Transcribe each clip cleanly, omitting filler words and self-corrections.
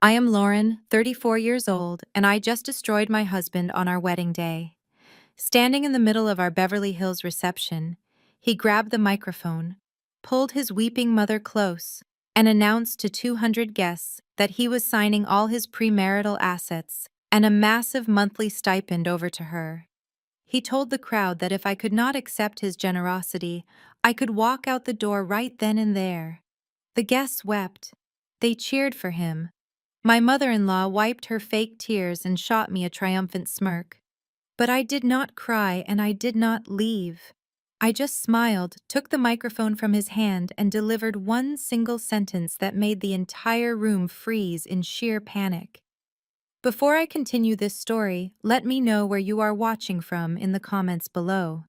I am Lauren, 34 years old, and I just destroyed my husband on our wedding day. Standing in the middle of our Beverly Hills reception, he grabbed the microphone, pulled his weeping mother close, and announced to 200 guests that he was signing all his premarital assets and a massive monthly stipend over to her. He told the crowd that if I could not accept his generosity, I could walk out the door right then and there. The guests wept. They cheered for him. My mother-in-law wiped her fake tears and shot me a triumphant smirk. But I did not cry and I did not leave. I just smiled, took the microphone from his hand, and delivered one single sentence that made the entire room freeze in sheer panic. Before I continue this story, let me know where you are watching from in the comments below.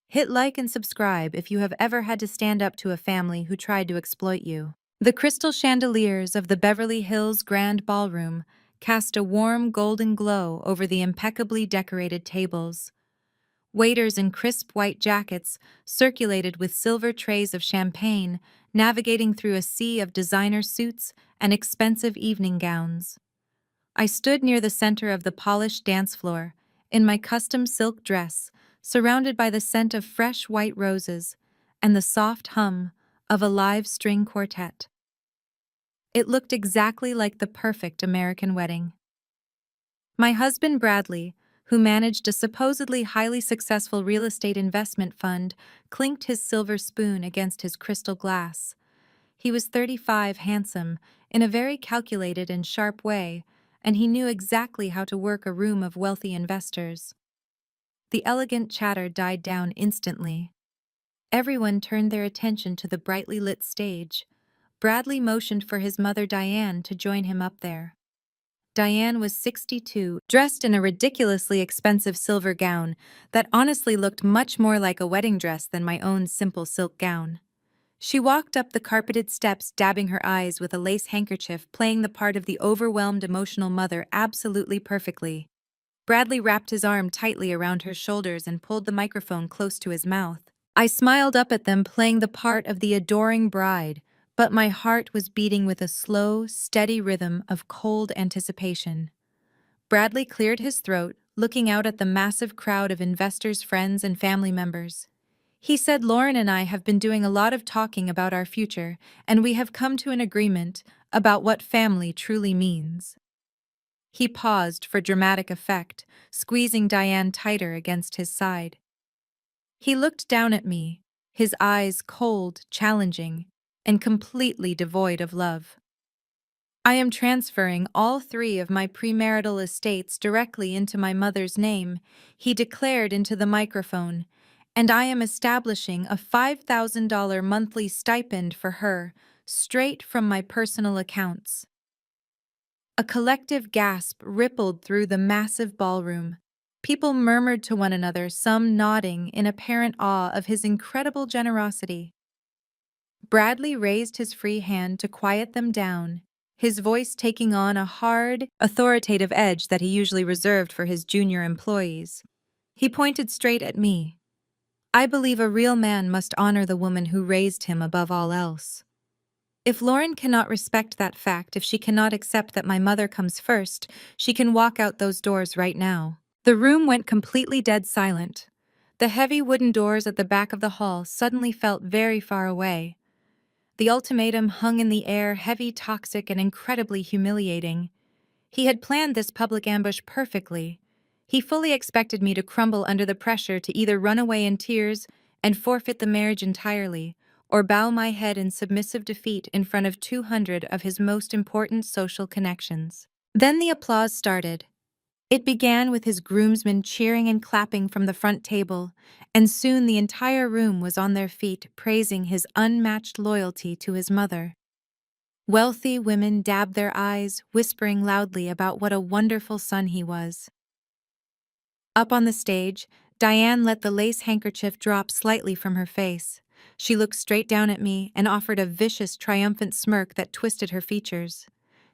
Hit like and subscribe if you have ever had to stand up to a family who tried to exploit you. The crystal chandeliers of the Beverly Hills Grand Ballroom cast a warm golden glow over the impeccably decorated tables. Waiters in crisp white jackets circulated with silver trays of champagne, navigating through a sea of designer suits and expensive evening gowns. I stood near the center of the polished dance floor, in my custom silk dress, surrounded by the scent of fresh white roses and the soft hum of a live string quartet. It looked exactly like the perfect American wedding. My husband Bradley, who managed a supposedly highly successful real estate investment fund, clinked his silver spoon against his crystal glass. He was 35, handsome, in a very calculated and sharp way, and he knew exactly how to work a room of wealthy investors. The elegant chatter died down instantly. Everyone turned their attention to the brightly lit stage. Bradley motioned for his mother Diane to join him up there. Diane was 62, dressed in a ridiculously expensive silver gown that honestly looked much more like a wedding dress than my own simple silk gown. She walked up the carpeted steps, dabbing her eyes with a lace handkerchief, playing the part of the overwhelmed emotional mother absolutely perfectly. Bradley wrapped his arm tightly around her shoulders and pulled the microphone close to his mouth. I smiled up at them, playing the part of the adoring bride, but my heart was beating with a slow, steady rhythm of cold anticipation. Bradley cleared his throat, looking out at the massive crowd of investors, friends, and family members. He said, "Lauren and I have been doing a lot of talking about our future, and we have come to an agreement about what family truly means." He paused for dramatic effect, squeezing Diane tighter against his side. He looked down at me, his eyes cold, challenging, and completely devoid of love. "I am transferring all 3 of my premarital estates directly into my mother's name," he declared into the microphone, "and I am establishing a $5,000 monthly stipend for her, straight from my personal accounts." A collective gasp rippled through the massive ballroom. People murmured to one another, some nodding in apparent awe of his incredible generosity. Bradley raised his free hand to quiet them down, his voice taking on a hard, authoritative edge that he usually reserved for his junior employees. He pointed straight at me. "I believe a real man must honor the woman who raised him above all else. If Lauren cannot respect that fact, if she cannot accept that my mother comes first, she can walk out those doors right now." The room went completely dead silent. The heavy wooden doors at the back of the hall suddenly felt very far away. The ultimatum hung in the air, heavy, toxic, and incredibly humiliating. He had planned this public ambush perfectly. He fully expected me to crumble under the pressure to either run away in tears and forfeit the marriage entirely, or bow my head in submissive defeat in front of 200 of his most important social connections. Then the applause started. It began with his groomsmen cheering and clapping from the front table, and soon the entire room was on their feet, praising his unmatched loyalty to his mother. Wealthy women dabbed their eyes, whispering loudly about what a wonderful son he was. Up on the stage, Diane let the lace handkerchief drop slightly from her face. She looked straight down at me and offered a vicious, triumphant smirk that twisted her features.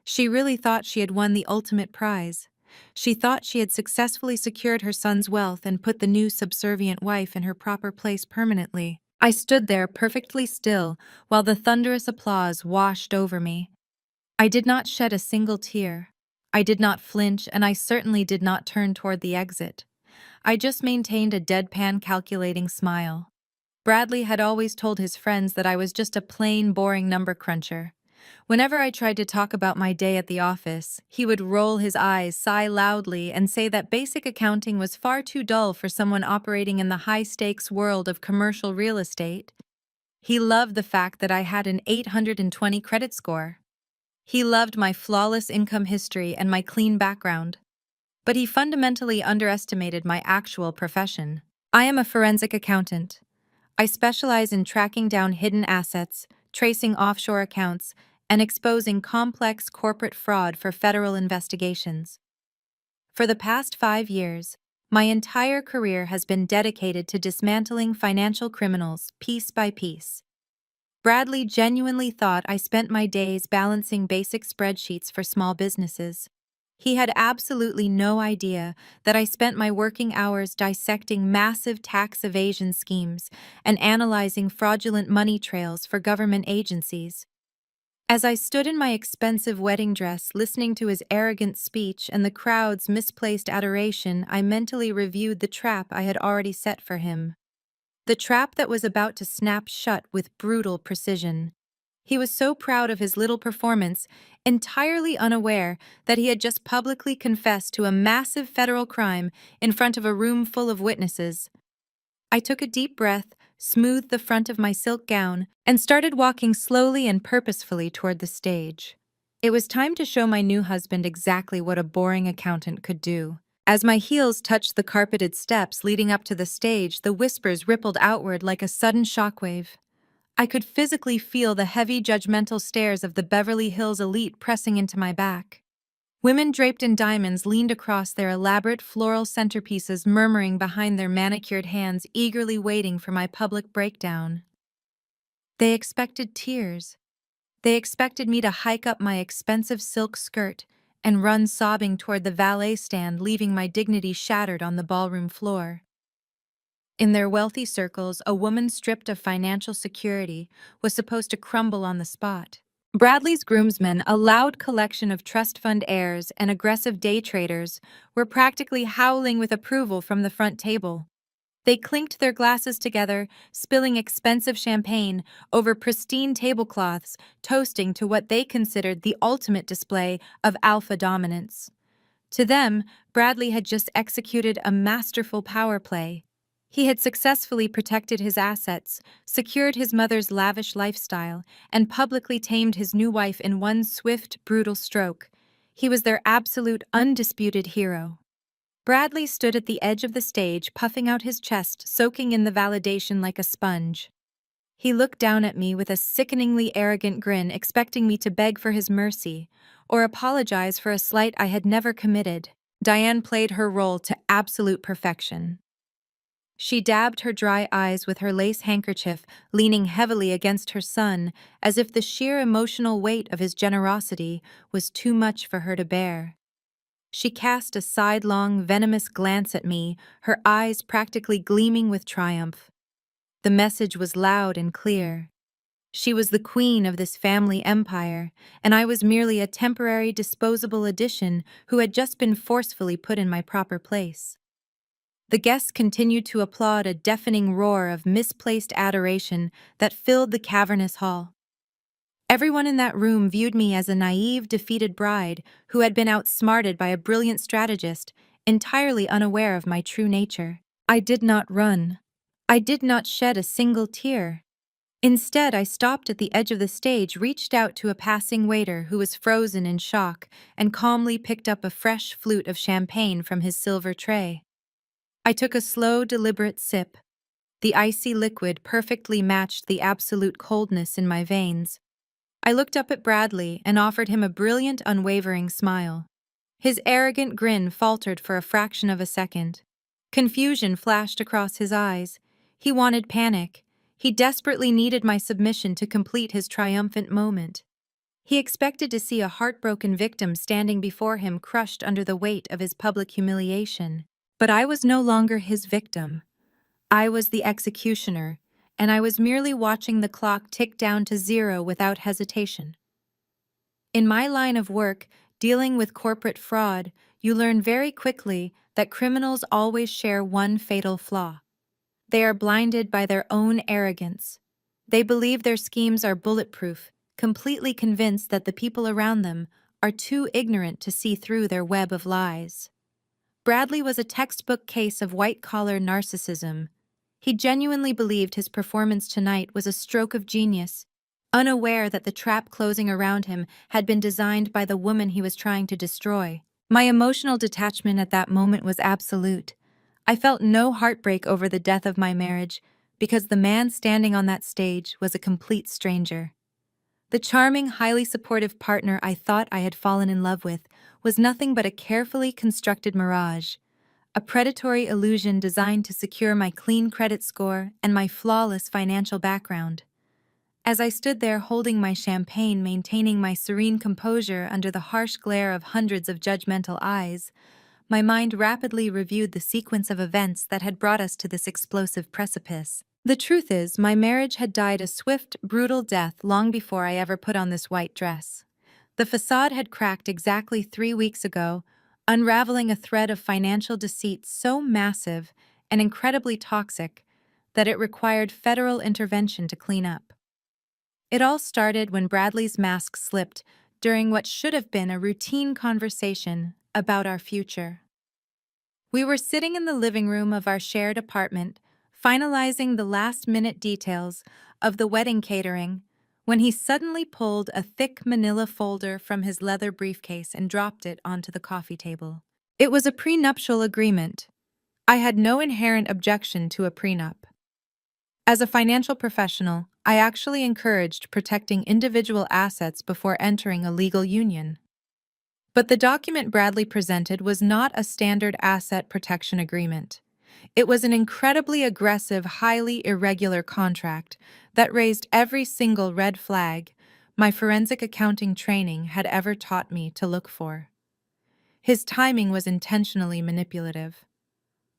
She really thought she had won the ultimate prize. She thought she had successfully secured her son's wealth and put the new subservient wife in her proper place permanently. I stood there perfectly still while the thunderous applause washed over me. I did not shed a single tear. I did not flinch, and I certainly did not turn toward the exit. I just maintained a deadpan, calculating smile. Bradley had always told his friends that I was just a plain, boring number cruncher. Whenever I tried to talk about my day at the office, he would roll his eyes, sigh loudly, and say that basic accounting was far too dull for someone operating in the high-stakes world of commercial real estate. He loved the fact that I had an 820 credit score. He loved my flawless income history and my clean background. But he fundamentally underestimated my actual profession. I am a forensic accountant. I specialize in tracking down hidden assets, tracing offshore accounts, and exposing complex corporate fraud for federal investigations. For the past 5 years, my entire career has been dedicated to dismantling financial criminals piece by piece. Bradley genuinely thought I spent my days balancing basic spreadsheets for small businesses. He had absolutely no idea that I spent my working hours dissecting massive tax evasion schemes and analyzing fraudulent money trails for government agencies. As I stood in my expensive wedding dress listening to his arrogant speech and the crowd's misplaced adoration, I mentally reviewed the trap I had already set for him. The trap that was about to snap shut with brutal precision. He was so proud of his little performance, entirely unaware that he had just publicly confessed to a massive federal crime in front of a room full of witnesses. I took a deep breath, smoothed the front of my silk gown, and started walking slowly and purposefully toward the stage. It was time to show my new husband exactly what a boring accountant could do. As my heels touched the carpeted steps leading up to the stage, the whispers rippled outward like a sudden shockwave. I could physically feel the heavy, judgmental stares of the Beverly Hills elite pressing into my back. Women draped in diamonds leaned across their elaborate floral centerpieces, murmuring behind their manicured hands, eagerly waiting for my public breakdown. They expected tears. They expected me to hike up my expensive silk skirt and run sobbing toward the valet stand, leaving my dignity shattered on the ballroom floor. In their wealthy circles, a woman stripped of financial security was supposed to crumble on the spot. Bradley's groomsmen, a loud collection of trust fund heirs and aggressive day traders, were practically howling with approval from the front table. They clinked their glasses together, spilling expensive champagne over pristine tablecloths, toasting to what they considered the ultimate display of alpha dominance. To them, Bradley had just executed a masterful power play. He had successfully protected his assets, secured his mother's lavish lifestyle, and publicly tamed his new wife in one swift, brutal stroke. He was their absolute, undisputed hero. Bradley stood at the edge of the stage, puffing out his chest, soaking in the validation like a sponge. He looked down at me with a sickeningly arrogant grin, expecting me to beg for his mercy or apologize for a slight I had never committed. Diane played her role to absolute perfection. She dabbed her dry eyes with her lace handkerchief, leaning heavily against her son, as if the sheer emotional weight of his generosity was too much for her to bear. She cast a sidelong, venomous glance at me, her eyes practically gleaming with triumph. The message was loud and clear. She was the queen of this family empire, and I was merely a temporary, disposable addition who had just been forcefully put in my proper place. The guests continued to applaud, a deafening roar of misplaced adoration that filled the cavernous hall. Everyone in that room viewed me as a naive, defeated bride who had been outsmarted by a brilliant strategist, entirely unaware of my true nature. I did not run. I did not shed a single tear. Instead, I stopped at the edge of the stage, reached out to a passing waiter who was frozen in shock, and calmly picked up a fresh flute of champagne from his silver tray. I took a slow, deliberate sip. The icy liquid perfectly matched the absolute coldness in my veins. I looked up at Bradley and offered him a brilliant, unwavering smile. His arrogant grin faltered for a fraction of a second. Confusion flashed across his eyes. He wanted panic. He desperately needed my submission to complete his triumphant moment. He expected to see a heartbroken victim standing before him, crushed under the weight of his public humiliation. But I was no longer his victim. I was the executioner, and I was merely watching the clock tick down to zero without hesitation. In my line of work, dealing with corporate fraud, you learn very quickly that criminals always share one fatal flaw. They are blinded by their own arrogance. They believe their schemes are bulletproof, completely convinced that the people around them are too ignorant to see through their web of lies. Bradley was a textbook case of white-collar narcissism. He genuinely believed his performance tonight was a stroke of genius, unaware that the trap closing around him had been designed by the woman he was trying to destroy. My emotional detachment at that moment was absolute. I felt no heartbreak over the death of my marriage because the man standing on that stage was a complete stranger. The charming, highly supportive partner I thought I had fallen in love with was nothing but a carefully constructed mirage, a predatory illusion designed to secure my clean credit score and my flawless financial background. As I stood there holding my champagne, maintaining my serene composure under the harsh glare of hundreds of judgmental eyes, my mind rapidly reviewed the sequence of events that had brought us to this explosive precipice. The truth is, my marriage had died a swift, brutal death long before I ever put on this white dress. The facade had cracked exactly 3 weeks ago, unraveling a thread of financial deceit so massive and incredibly toxic that it required federal intervention to clean up. It all started when Bradley's mask slipped during what should have been a routine conversation about our future. We were sitting in the living room of our shared apartment, finalizing the last-minute details of the wedding catering, when he suddenly pulled a thick manila folder from his leather briefcase and dropped it onto the coffee table. It was a prenuptial agreement. I had no inherent objection to a prenup. As a financial professional, I actually encouraged protecting individual assets before entering a legal union. But the document Bradley presented was not a standard asset protection agreement. It was an incredibly aggressive, highly irregular contract that raised every single red flag my forensic accounting training had ever taught me to look for. His timing was intentionally manipulative.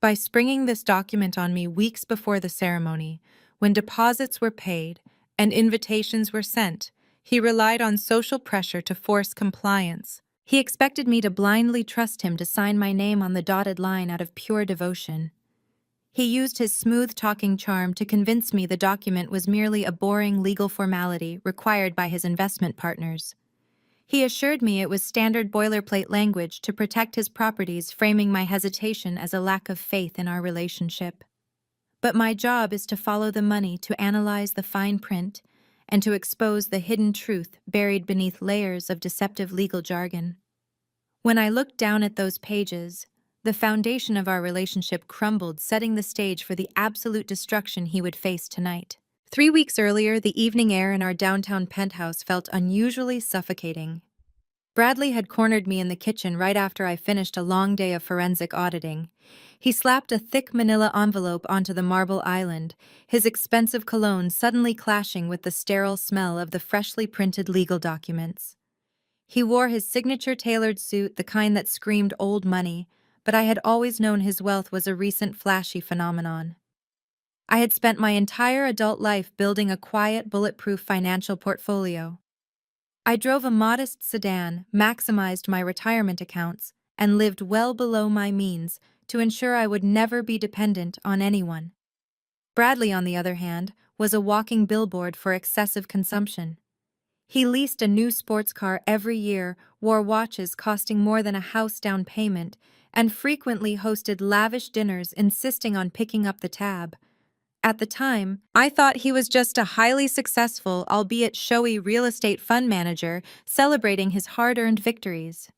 By springing this document on me weeks before the ceremony, when deposits were paid and invitations were sent, he relied on social pressure to force compliance. He expected me to blindly trust him to sign my name on the dotted line out of pure devotion. He used his smooth-talking charm to convince me the document was merely a boring legal formality required by his investment partners. He assured me it was standard boilerplate language to protect his properties, framing my hesitation as a lack of faith in our relationship. But my job is to follow the money, to analyze the fine print, and to expose the hidden truth buried beneath layers of deceptive legal jargon. When I looked down at those pages, the foundation of our relationship crumbled, setting the stage for the absolute destruction he would face tonight. 3 weeks earlier, the evening air in our downtown penthouse felt unusually suffocating. Bradley had cornered me in the kitchen right after I finished a long day of forensic auditing. He slapped a thick manila envelope onto the marble island, his expensive cologne suddenly clashing with the sterile smell of the freshly printed legal documents. He wore his signature tailored suit, the kind that screamed old money, but I had always known his wealth was a recent flashy phenomenon. I had spent my entire adult life building a quiet, bulletproof financial portfolio. I drove a modest sedan, maximized my retirement accounts, and lived well below my means to ensure I would never be dependent on anyone. Bradley, on the other hand, was a walking billboard for excessive consumption. He leased a new sports car every year, wore watches costing more than a house down payment, and frequently hosted lavish dinners, insisting on picking up the tab. At the time, I thought he was just a highly successful, albeit showy real estate fund manager celebrating his hard-earned victories.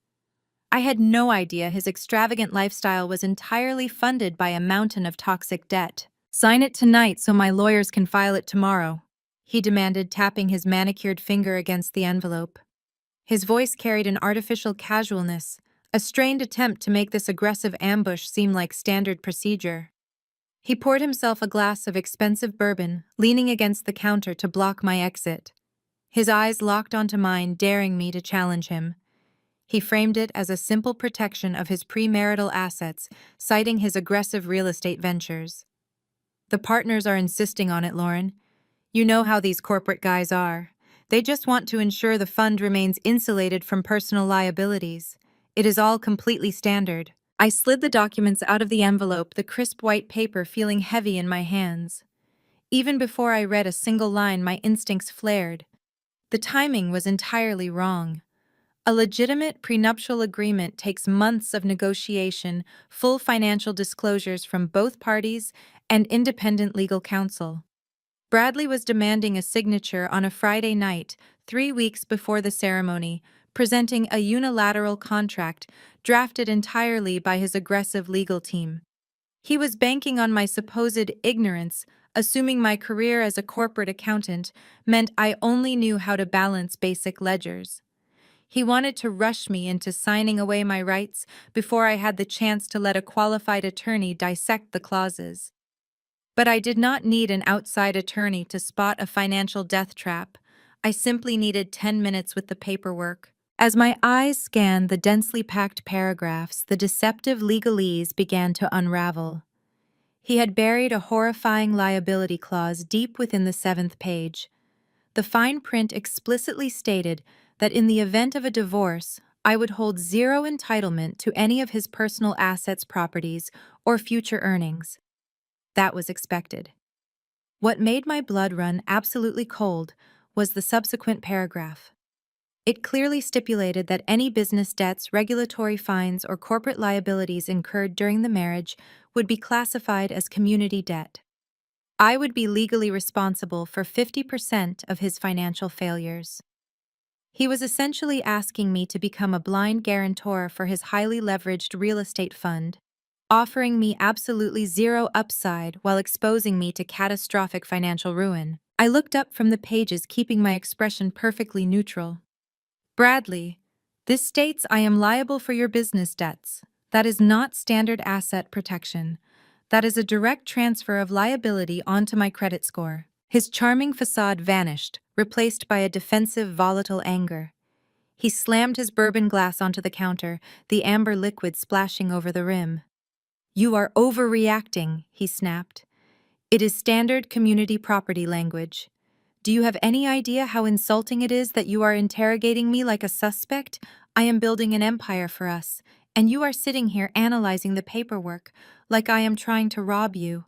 I had no idea his extravagant lifestyle was entirely funded by a mountain of toxic debt. "Sign it tonight so my lawyers can file it tomorrow," he demanded, tapping his manicured finger against the envelope. His voice carried an artificial casualness, a strained attempt to make this aggressive ambush seem like standard procedure. He poured himself a glass of expensive bourbon, leaning against the counter to block my exit. His eyes locked onto mine, daring me to challenge him. He framed it as a simple protection of his premarital assets, citing his aggressive real estate ventures. "The partners are insisting on it, Lauren. You know how these corporate guys are. They just want to ensure the fund remains insulated from personal liabilities. It is all completely standard. I slid the documents out of the envelope, the crisp white paper feeling heavy in my hands. Even before I read a single line, my instincts flared. The timing was entirely wrong. A legitimate prenuptial agreement takes months of negotiation, full financial disclosures from both parties, and independent legal counsel. Bradley was demanding a signature on a Friday night, 3 weeks before the ceremony, presenting a unilateral contract drafted entirely by his aggressive legal team. He was banking on my supposed ignorance, assuming my career as a corporate accountant meant I only knew how to balance basic ledgers. He wanted to rush me into signing away my rights before I had the chance to let a qualified attorney dissect the clauses. But I did not need an outside attorney to spot a financial death trap. I simply needed 10 minutes with the paperwork. As my eyes scanned the densely packed paragraphs, the deceptive legalese began to unravel. He had buried a horrifying liability clause deep within the 7th page. The fine print explicitly stated that in the event of a divorce, I would hold zero entitlement to any of his personal assets, properties, or future earnings. That was expected. What made my blood run absolutely cold was the subsequent paragraph. It clearly stipulated that any business debts, regulatory fines, or corporate liabilities incurred during the marriage would be classified as community debt. I would be legally responsible for 50% of his financial failures. He was essentially asking me to become a blind guarantor for his highly leveraged real estate fund, offering me absolutely zero upside while exposing me to catastrophic financial ruin. I looked up from the pages, keeping my expression perfectly neutral. Bradley, this states I am liable for your business debts. That is not standard asset protection. That is a direct transfer of liability onto my credit score. His charming facade vanished, replaced by a defensive, volatile anger. He slammed his bourbon glass onto the counter, the amber liquid splashing over the rim. "You are overreacting," he snapped. "It is standard community property language. Do you have any idea how insulting it is that you are interrogating me like a suspect? I am building an empire for us, and you are sitting here analyzing the paperwork like I am trying to rob you.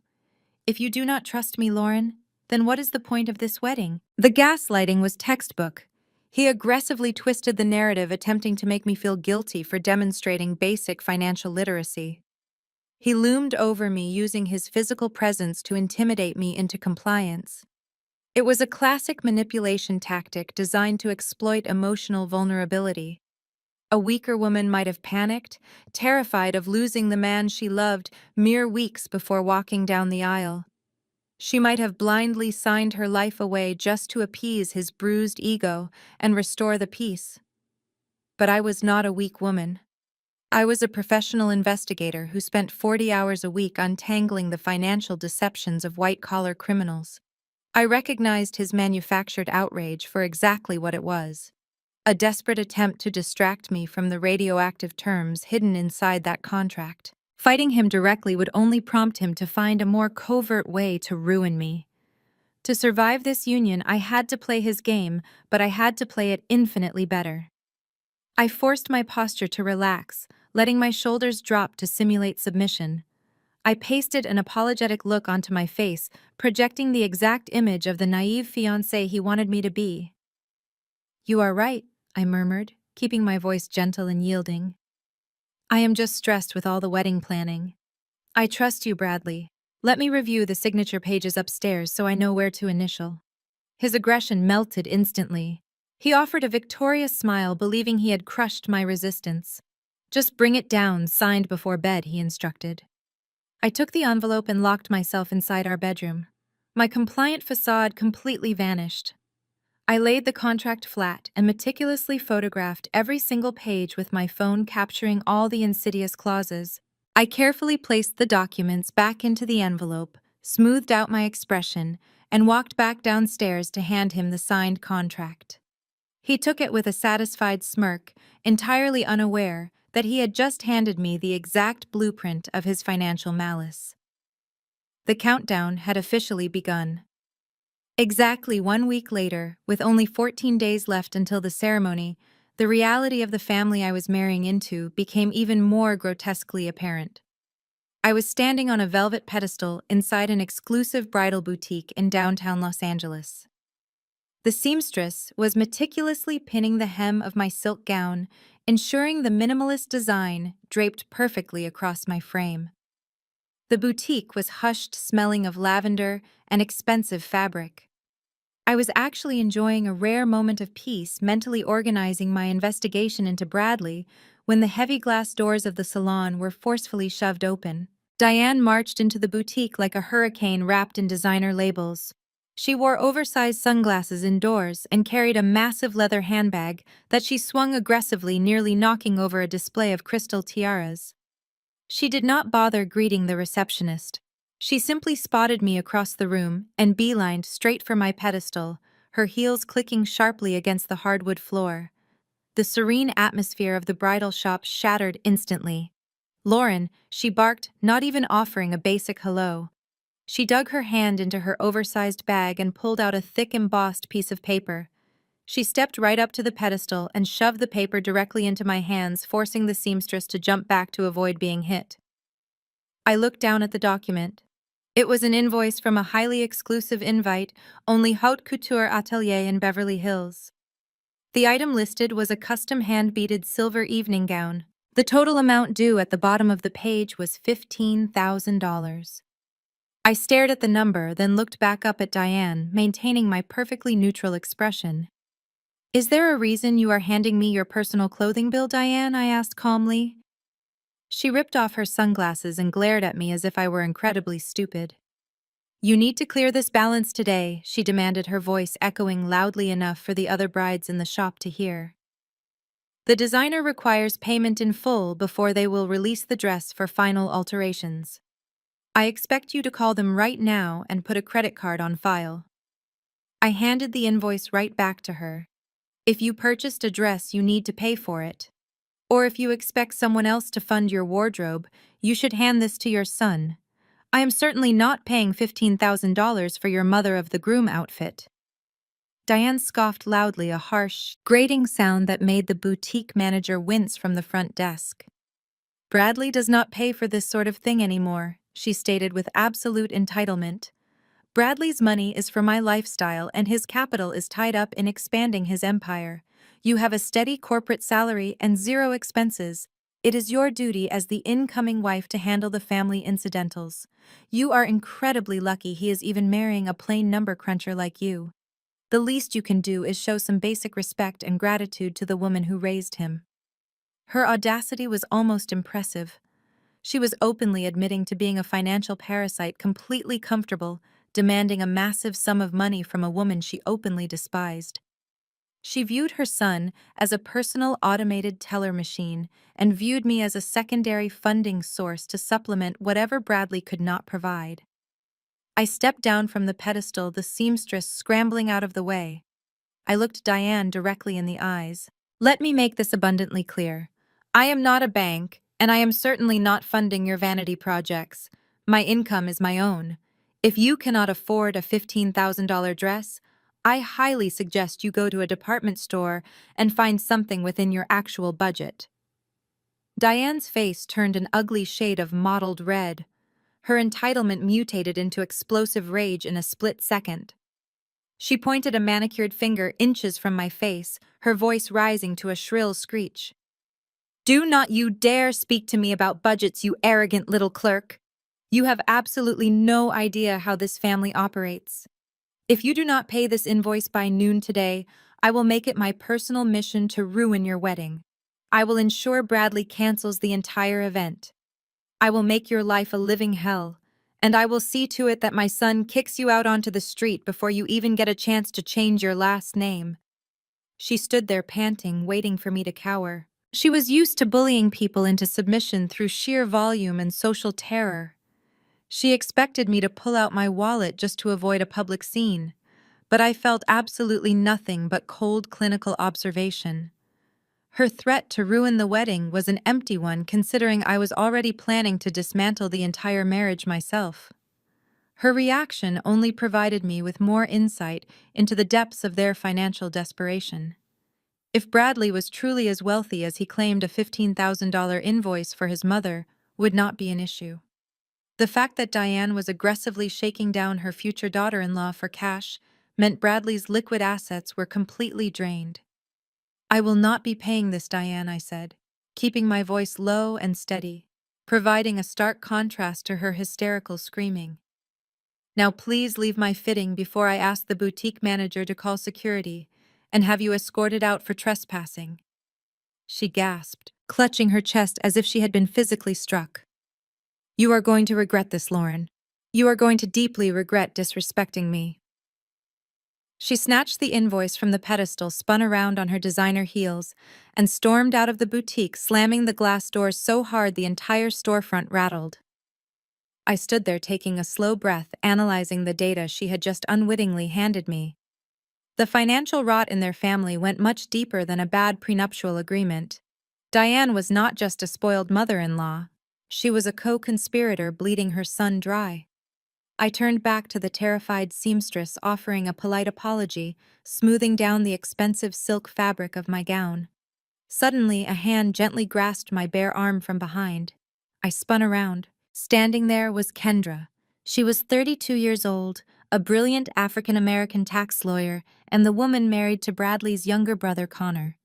If you do not trust me, Lauren, then what is the point of this wedding?" The gaslighting was textbook. He aggressively twisted the narrative, attempting to make me feel guilty for demonstrating basic financial literacy. He loomed over me, using his physical presence to intimidate me into compliance. It was a classic manipulation tactic designed to exploit emotional vulnerability. A weaker woman might have panicked, terrified of losing the man she loved mere weeks before walking down the aisle. She might have blindly signed her life away just to appease his bruised ego and restore the peace. But I was not a weak woman. I was a professional investigator who spent 40 hours a week untangling the financial deceptions of white-collar criminals. I recognized his manufactured outrage for exactly what it was: a desperate attempt to distract me from the radioactive terms hidden inside that contract. Fighting him directly would only prompt him to find a more covert way to ruin me. To survive this union, I had to play his game, but I had to play it infinitely better. I forced my posture to relax, letting my shoulders drop to simulate submission. I pasted an apologetic look onto my face, projecting the exact image of the naive fiancé he wanted me to be. "You are right," I murmured, keeping my voice gentle and yielding. "I am just stressed with all the wedding planning." "I trust you, Bradley. Let me review the signature pages upstairs so I know where to initial." His aggression melted instantly. He offered a victorious smile, believing he had crushed my resistance. "Just bring it down, signed before bed," he instructed. I took the envelope and locked myself inside our bedroom. My compliant facade completely vanished. I laid the contract flat and meticulously photographed every single page with my phone, capturing all the insidious clauses. I carefully placed the documents back into the envelope, smoothed out my expression, and walked back downstairs to hand him the signed contract. He took it with a satisfied smirk, entirely unaware that he had just handed me the exact blueprint of his financial malice. The countdown had officially begun. Exactly 1 week later, with only 14 days left until the ceremony, the reality of the family I was marrying into became even more grotesquely apparent. I was standing on a velvet pedestal inside an exclusive bridal boutique in downtown Los Angeles. The seamstress was meticulously pinning the hem of my silk gown, ensuring the minimalist design draped perfectly across my frame. The boutique was hushed, smelling of lavender and expensive fabric. I was actually enjoying a rare moment of peace, mentally organizing my investigation into Bradley, when the heavy glass doors of the salon were forcefully shoved open. Diane marched into the boutique like a hurricane wrapped in designer labels. She wore oversized sunglasses indoors and carried a massive leather handbag that she swung aggressively, nearly knocking over a display of crystal tiaras. She did not bother greeting the receptionist. She simply spotted me across the room and beelined straight for my pedestal, her heels clicking sharply against the hardwood floor. The serene atmosphere of the bridal shop shattered instantly. "Lauren," she barked, not even offering a basic hello. She dug her hand into her oversized bag and pulled out a thick embossed piece of paper. She stepped right up to the pedestal and shoved the paper directly into my hands, forcing the seamstress to jump back to avoid being hit. I looked down at the document. It was an invoice from a highly exclusive invite-only haute couture atelier in Beverly Hills. The item listed was a custom hand-beaded silver evening gown. The total amount due at the bottom of the page was $15,000. I stared at the number, then looked back up at Diane, maintaining my perfectly neutral expression. "Is there a reason you are handing me your personal clothing bill, Diane?" I asked calmly. She ripped off her sunglasses and glared at me as if I were incredibly stupid. "You need to clear this balance today," she demanded, her voice echoing loudly enough for the other brides in the shop to hear. "The designer requires payment in full before they will release the dress for final alterations. I expect you to call them right now and put a credit card on file." I handed the invoice right back to her. "If you purchased a dress, you need to pay for it. Or if you expect someone else to fund your wardrobe, you should hand this to your son. I am certainly not paying $15,000 for your mother of the groom outfit." Diane scoffed loudly, a harsh, grating sound that made the boutique manager wince from the front desk. "Bradley does not pay for this sort of thing anymore," she stated with absolute entitlement. "Bradley's money is for my lifestyle, and his capital is tied up in expanding his empire. You have a steady corporate salary and zero expenses. It is your duty as the incoming wife to handle the family incidentals. You are incredibly lucky he is even marrying a plain number cruncher like you. The least you can do is show some basic respect and gratitude to the woman who raised him." Her audacity was almost impressive. She was openly admitting to being a financial parasite, completely comfortable, demanding a massive sum of money from a woman she openly despised. She viewed her son as a personal automated teller machine and viewed me as a secondary funding source to supplement whatever Bradley could not provide. I stepped down from the pedestal, the seamstress scrambling out of the way. I looked Diane directly in the eyes. "Let me make this abundantly clear. I am not a bank, and I am certainly not funding your vanity projects. My income is my own. If you cannot afford a $15,000 dress, I highly suggest you go to a department store and find something within your actual budget." Diane's face turned an ugly shade of mottled red. Her entitlement mutated into explosive rage in a split second. She pointed a manicured finger inches from my face, her voice rising to a shrill screech. "Do not you dare speak to me about budgets, you arrogant little clerk. You have absolutely no idea how this family operates. If you do not pay this invoice by noon today, I will make it my personal mission to ruin your wedding. I will ensure Bradley cancels the entire event. I will make your life a living hell, and I will see to it that my son kicks you out onto the street before you even get a chance to change your last name." She stood there panting, waiting for me to cower. She was used to bullying people into submission through sheer volume and social terror. She expected me to pull out my wallet just to avoid a public scene, but I felt absolutely nothing but cold clinical observation. Her threat to ruin the wedding was an empty one, considering I was already planning to dismantle the entire marriage myself. Her reaction only provided me with more insight into the depths of their financial desperation. If Bradley was truly as wealthy as he claimed, a $15,000 invoice for his mother would not be an issue. The fact that Diane was aggressively shaking down her future daughter-in-law for cash meant Bradley's liquid assets were completely drained. "I will not be paying this, Diane," I said, keeping my voice low and steady, providing a stark contrast to her hysterical screaming. "Now please leave my fitting before I ask the boutique manager to call security and have you escorted out for trespassing." She gasped, clutching her chest as if she had been physically struck. "You are going to regret this, Lauren. You are going to deeply regret disrespecting me." She snatched the invoice from the pedestal, spun around on her designer heels, and stormed out of the boutique, slamming the glass doors so hard the entire storefront rattled. I stood there taking a slow breath, analyzing the data she had just unwittingly handed me. The financial rot in their family went much deeper than a bad prenuptial agreement. Diane was not just a spoiled mother-in-law. She was a co-conspirator bleeding her son dry. I turned back to the terrified seamstress, offering a polite apology, smoothing down the expensive silk fabric of my gown. Suddenly, a hand gently grasped my bare arm from behind. I spun around. Standing there was Kendra. She was 32 years old, a brilliant African-American tax lawyer, and the woman married to Bradley's younger brother, Connor.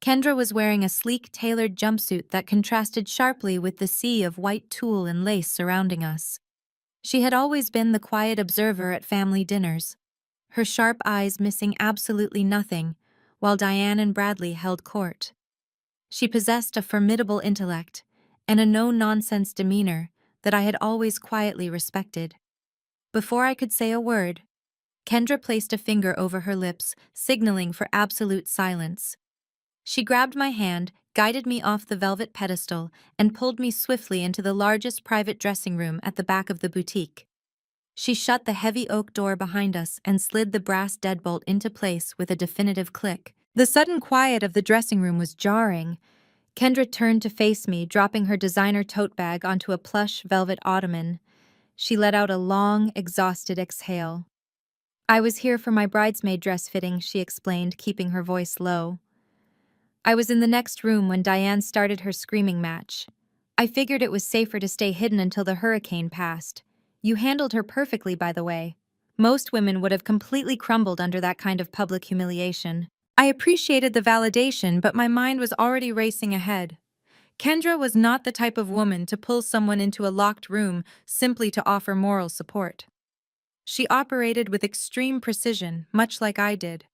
Kendra was wearing a sleek, tailored jumpsuit that contrasted sharply with the sea of white tulle and lace surrounding us. She had always been the quiet observer at family dinners, her sharp eyes missing absolutely nothing, while Diane and Bradley held court. She possessed a formidable intellect and a no-nonsense demeanor that I had always quietly respected. Before I could say a word, Kendra placed a finger over her lips, signaling for absolute silence. She grabbed my hand, guided me off the velvet pedestal, and pulled me swiftly into the largest private dressing room at the back of the boutique. She shut the heavy oak door behind us and slid the brass deadbolt into place with a definitive click. The sudden quiet of the dressing room was jarring. Kendra turned to face me, dropping her designer tote bag onto a plush velvet ottoman. She let out a long, exhausted exhale. "I was here for my bridesmaid dress fitting," she explained, keeping her voice low. "I was in the next room when Diane started her screaming match. I figured it was safer to stay hidden until the hurricane passed. You handled her perfectly, by the way. Most women would have completely crumbled under that kind of public humiliation." I appreciated the validation, but my mind was already racing ahead. Kendra was not the type of woman to pull someone into a locked room simply to offer moral support. She operated with extreme precision, much like I did.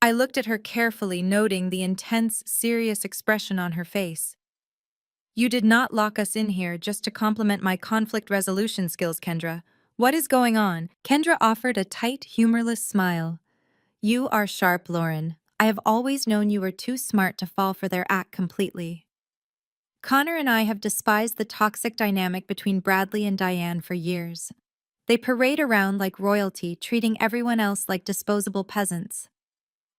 I looked at her carefully, noting the intense, serious expression on her face. "You did not lock us in here just to compliment my conflict resolution skills, Kendra. What is going on?" Kendra offered a tight, humorless smile. "You are sharp, Lauren. I have always known you were too smart to fall for their act completely." Connor and I have despised the toxic dynamic between Bradley and Diane for years. They parade around like royalty, treating everyone else like disposable peasants.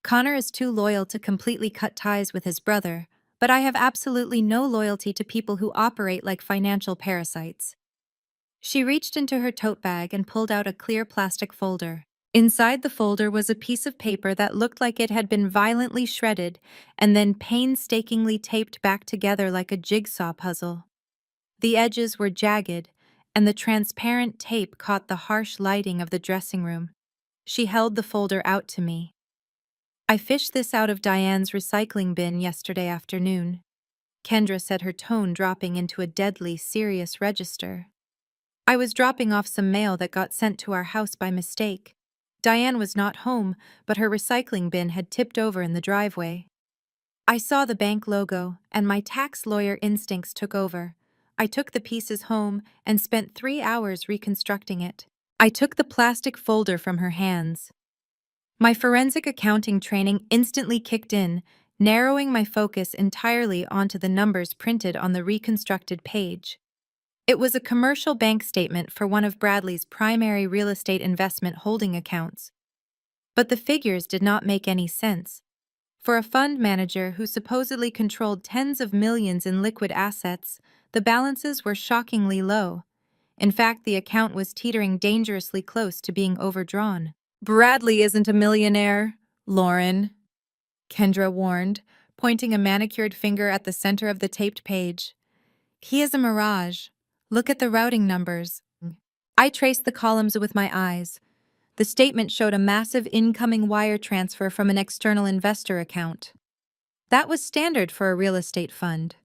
Connor is too loyal to completely cut ties with his brother, but I have absolutely no loyalty to people who operate like financial parasites. She reached into her tote bag and pulled out a clear plastic folder. Inside the folder was a piece of paper that looked like it had been violently shredded and then painstakingly taped back together like a jigsaw puzzle. The edges were jagged, and the transparent tape caught the harsh lighting of the dressing room. She held the folder out to me. "I fished this out of Diane's recycling bin yesterday afternoon," Kendra said, her tone dropping into a deadly serious register. "I was dropping off some mail that got sent to our house by mistake. Diane was not home, but her recycling bin had tipped over in the driveway. I saw the bank logo, and my tax lawyer instincts took over. I took the pieces home and spent 3 hours reconstructing it." I took the plastic folder from her hands. My forensic accounting training instantly kicked in, narrowing my focus entirely onto the numbers printed on the reconstructed page. It was a commercial bank statement for one of Bradley's primary real estate investment holding accounts. But the figures did not make any sense. For a fund manager who supposedly controlled tens of millions in liquid assets, the balances were shockingly low. In fact, the account was teetering dangerously close to being overdrawn. "Bradley isn't a millionaire, Lauren," Kendra warned, pointing a manicured finger at the center of the taped page. "He is a mirage. Look at the routing numbers." I traced the columns with my eyes. The statement showed a massive incoming wire transfer from an external investor account. That was standard for a real estate fund.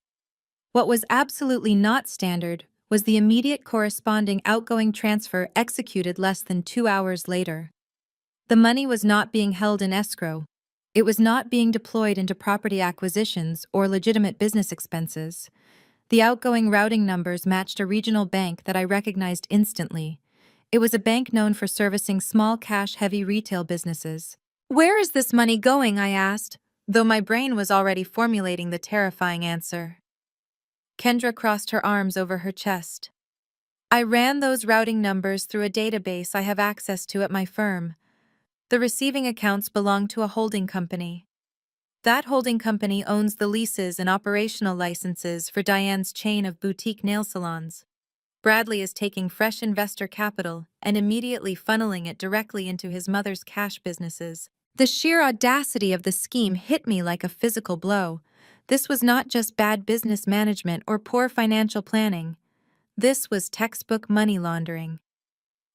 What was absolutely not standard was the immediate corresponding outgoing transfer executed less than 2 hours later. The money was not being held in escrow. It was not being deployed into property acquisitions or legitimate business expenses. The outgoing routing numbers matched a regional bank that I recognized instantly. It was a bank known for servicing small cash-heavy retail businesses. "Where is this money going?" I asked, though my brain was already formulating the terrifying answer. Kendra crossed her arms over her chest. "I ran those routing numbers through a database I have access to at my firm. The receiving accounts belong to a holding company. That holding company owns the leases and operational licenses for Diane's chain of boutique nail salons. Bradley is taking fresh investor capital and immediately funneling it directly into his mother's cash businesses." The sheer audacity of the scheme hit me like a physical blow. This was not just bad business management or poor financial planning. This was textbook money laundering.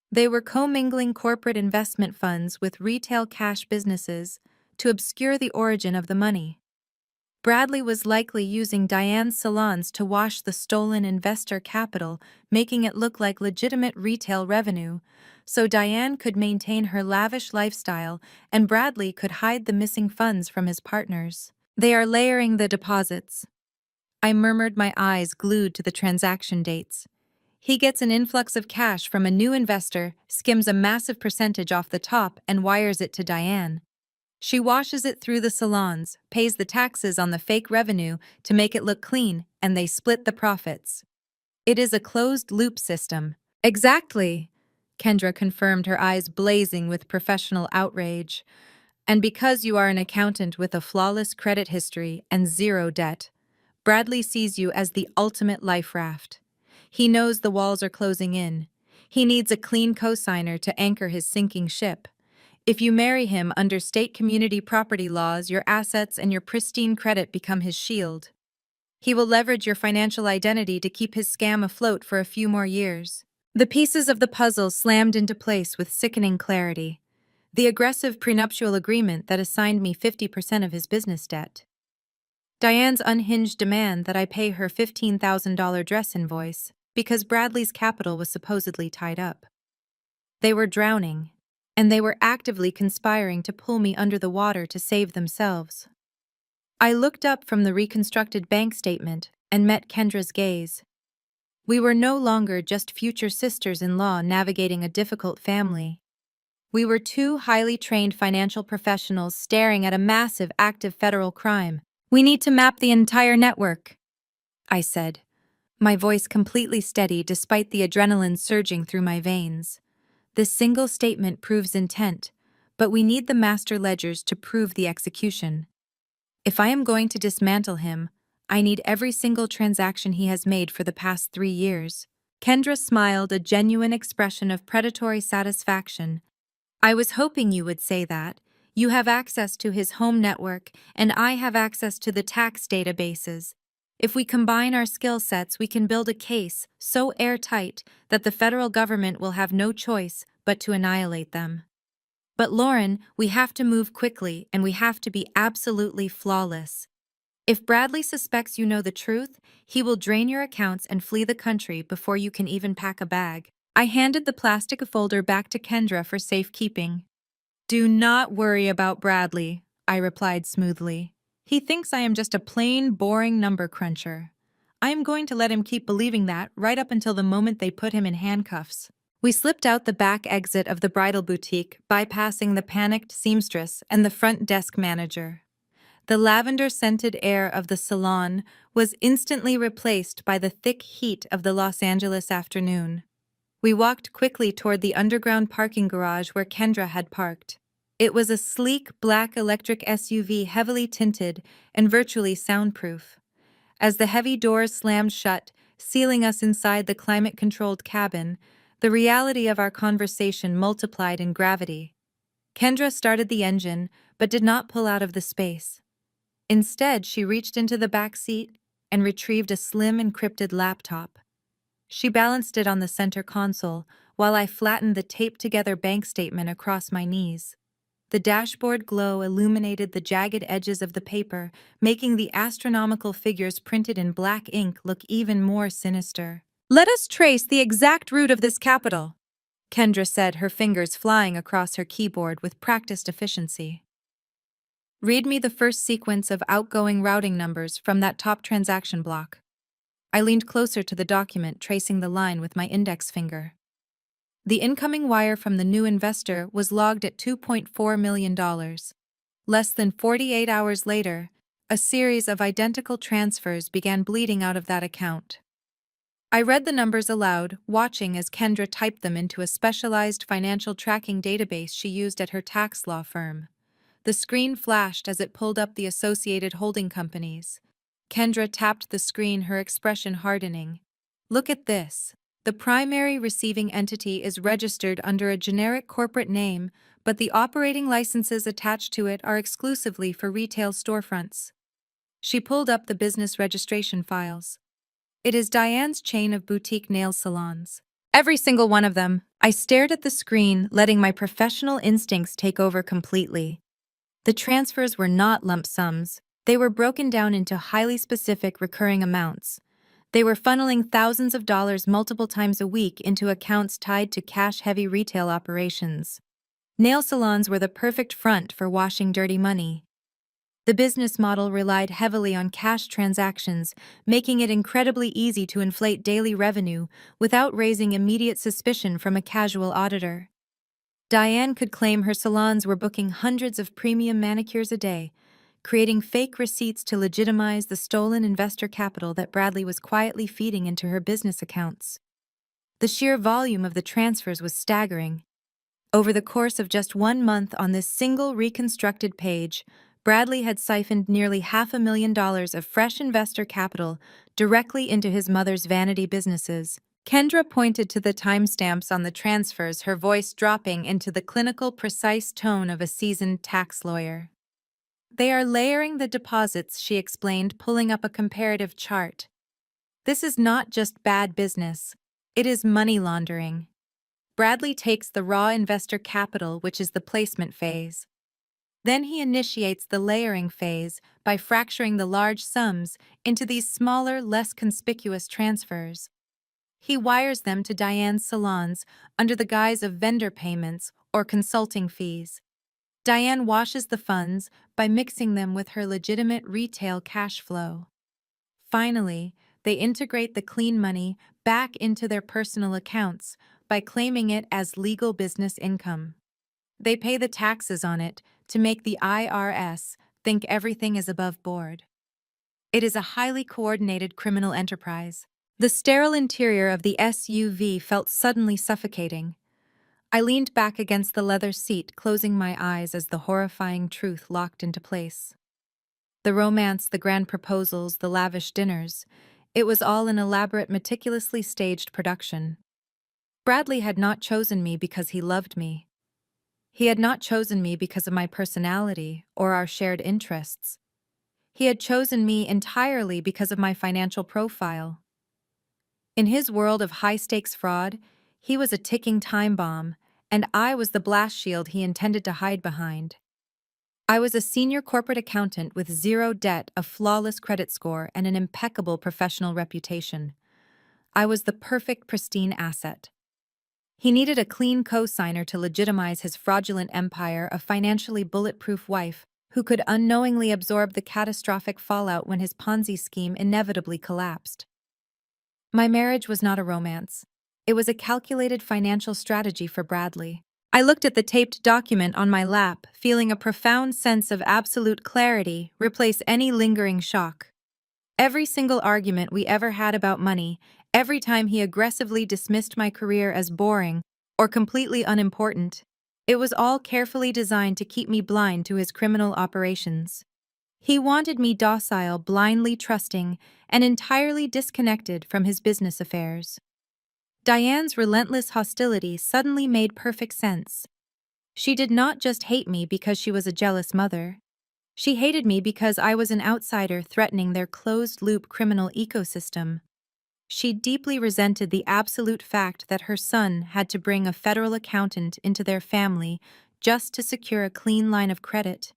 They were commingling corporate investment funds with retail cash businesses to obscure the origin of the money. Bradley was likely using Diane's salons to wash the stolen investor capital, making it look like legitimate retail revenue, so Diane could maintain her lavish lifestyle and Bradley could hide the missing funds from his partners. "They are layering the deposits," I murmured, my eyes glued to the transaction dates. "He gets an influx of cash from a new investor, skims a massive percentage off the top, and wires it to Diane. She washes it through the salons, pays the taxes on the fake revenue to make it look clean, and they split the profits. It is a closed-loop system." "Exactly," Kendra confirmed, her eyes blazing with professional outrage. "And because you are an accountant with a flawless credit history and zero debt, Bradley sees you as the ultimate life raft. He knows the walls are closing in. He needs a clean cosigner to anchor his sinking ship. If you marry him under state community property laws, your assets and your pristine credit become his shield. He will leverage your financial identity to keep his scam afloat for a few more years." The pieces of the puzzle slammed into place with sickening clarity. The aggressive prenuptial agreement that assigned me 50% of his business debt. Diane's unhinged demand that I pay her $15,000 dress invoice because Bradley's capital was supposedly tied up. They were drowning, and they were actively conspiring to pull me under the water to save themselves. I looked up from the reconstructed bank statement and met Kendra's gaze. We were no longer just future sisters-in-law navigating a difficult family. We were two highly trained financial professionals staring at a massive active federal crime. "We need to map the entire network," I said, my voice completely steady despite the adrenaline surging through my veins. "This single statement proves intent, but we need the master ledgers to prove the execution. If I am going to dismantle him, I need every single transaction he has made for the past 3 years." Kendra smiled, a genuine expression of predatory satisfaction. "I was hoping you would say that. You have access to his home network, and I have access to the tax databases. If we combine our skill sets, we can build a case so airtight that the federal government will have no choice but to annihilate them. But Lauren, we have to move quickly, and we have to be absolutely flawless. If Bradley suspects you know the truth, he will drain your accounts and flee the country before you can even pack a bag." I handed the plastic folder back to Kendra for safekeeping. "Do not worry about Bradley," I replied smoothly. "He thinks I am just a plain, boring number cruncher. I am going to let him keep believing that right up until the moment they put him in handcuffs." We slipped out the back exit of the bridal boutique, bypassing the panicked seamstress and the front desk manager. The lavender-scented air of the salon was instantly replaced by the thick heat of the Los Angeles afternoon. We walked quickly toward the underground parking garage where Kendra had parked. It was a sleek black electric SUV, heavily tinted and virtually soundproof. As the heavy doors slammed shut, sealing us inside the climate-controlled cabin, the reality of our conversation multiplied in gravity. Kendra started the engine, but did not pull out of the space. Instead, she reached into the back seat and retrieved a slim, encrypted laptop. She balanced it on the center console, while I flattened the taped-together bank statement across my knees. The dashboard glow illuminated the jagged edges of the paper, making the astronomical figures printed in black ink look even more sinister. "Let us trace the exact root of this capital," Kendra said, her fingers flying across her keyboard with practiced efficiency. "Read me the first sequence of outgoing routing numbers from that top transaction block." I leaned closer to the document, tracing the line with my index finger. The incoming wire from the new investor was logged at $2.4 million. Less than 48 hours later, a series of identical transfers began bleeding out of that account. I read the numbers aloud, watching as Kendra typed them into a specialized financial tracking database she used at her tax law firm. The screen flashed as it pulled up the associated holding companies. Kendra tapped the screen, her expression hardening. "Look at this. The primary receiving entity is registered under a generic corporate name, but the operating licenses attached to it are exclusively for retail storefronts." She pulled up the business registration files. "It is Diane's chain of boutique nail salons. Every single one of them." I stared at the screen, letting my professional instincts take over completely. The transfers were not lump sums. They were broken down into highly specific recurring amounts. They were funneling thousands of dollars multiple times a week into accounts tied to cash-heavy retail operations. Nail salons were the perfect front for washing dirty money. The business model relied heavily on cash transactions, making it incredibly easy to inflate daily revenue without raising immediate suspicion from a casual auditor. Diane could claim her salons were booking hundreds of premium manicures a day, creating fake receipts to legitimize the stolen investor capital that Bradley was quietly feeding into her business accounts. The sheer volume of the transfers was staggering. Over the course of just 1 month on this single reconstructed page, Bradley had siphoned nearly $500,000 of fresh investor capital directly into his mother's vanity businesses. Kendra pointed to the timestamps on the transfers, her voice dropping into the clinical, precise tone of a seasoned tax lawyer. "They are layering the deposits," she explained, pulling up a comparative chart. "This is not just bad business. It is money laundering." Bradley takes the raw investor capital, which is the placement phase. Then he initiates the layering phase by fracturing the large sums into these smaller, less conspicuous transfers. He wires them to Diane's salons under the guise of vendor payments or consulting fees. Diane washes the funds by mixing them with her legitimate retail cash flow. Finally, they integrate the clean money back into their personal accounts by claiming it as legal business income. They pay the taxes on it to make the IRS think everything is above board. It is a highly coordinated criminal enterprise. The sterile interior of the SUV felt suddenly suffocating. I leaned back against the leather seat, closing my eyes as the horrifying truth locked into place. The romance, the grand proposals, the lavish dinners, it was all an elaborate, meticulously staged production. Bradley had not chosen me because he loved me. He had not chosen me because of my personality or our shared interests. He had chosen me entirely because of my financial profile. In his world of high-stakes fraud, he was a ticking time bomb, and I was the blast shield he intended to hide behind. I was a senior corporate accountant with zero debt, a flawless credit score, and an impeccable professional reputation. I was the perfect, pristine asset. He needed a clean co-signer to legitimize his fraudulent empire, a financially bulletproof wife who could unknowingly absorb the catastrophic fallout when his Ponzi scheme inevitably collapsed. My marriage was not a romance. It was a calculated financial strategy for Bradley. I looked at the taped document on my lap, feeling a profound sense of absolute clarity replace any lingering shock. Every single argument we ever had about money, every time he aggressively dismissed my career as boring or completely unimportant, it was all carefully designed to keep me blind to his criminal operations. He wanted me docile, blindly trusting, and entirely disconnected from his business affairs. Diane's relentless hostility suddenly made perfect sense. She did not just hate me because she was a jealous mother. She hated me because I was an outsider threatening their closed-loop criminal ecosystem. She deeply resented the absolute fact that her son had to bring a federal accountant into their family just to secure a clean line of credit.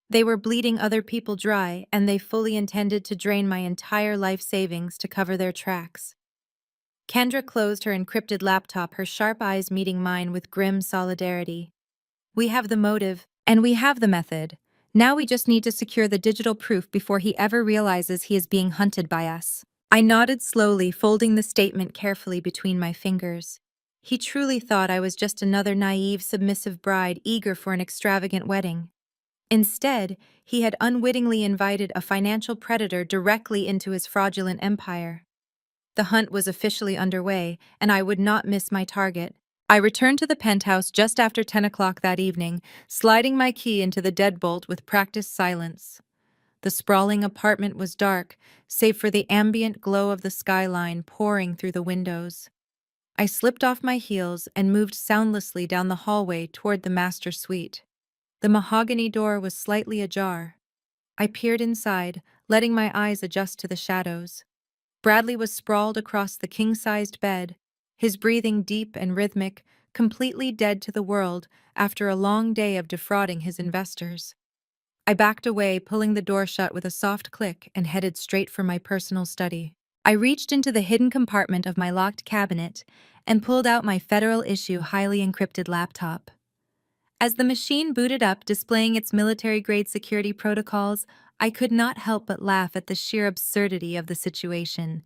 They were bleeding other people dry, and they fully intended to drain my entire life savings to cover their tracks. Kendra closed her encrypted laptop, her sharp eyes meeting mine with grim solidarity. We have the motive, and we have the method. Now we just need to secure the digital proof before he ever realizes he is being hunted by us. I nodded slowly, folding the statement carefully between my fingers. He truly thought I was just another naive, submissive bride eager for an extravagant wedding. Instead, he had unwittingly invited a financial predator directly into his fraudulent empire. The hunt was officially underway, and I would not miss my target. I returned to the penthouse just after 10 o'clock that evening, sliding my key into the deadbolt with practiced silence. The sprawling apartment was dark, save for the ambient glow of the skyline pouring through the windows. I slipped off my heels and moved soundlessly down the hallway toward the master suite. The mahogany door was slightly ajar. I peered inside, letting my eyes adjust to the shadows. Bradley was sprawled across the king-sized bed, his breathing deep and rhythmic, completely dead to the world after a long day of defrauding his investors. I backed away, pulling the door shut with a soft click, and headed straight for my personal study. I reached into the hidden compartment of my locked cabinet and pulled out my federal-issue highly encrypted laptop. As the machine booted up, displaying its military-grade security protocols, I could not help but laugh at the sheer absurdity of the situation.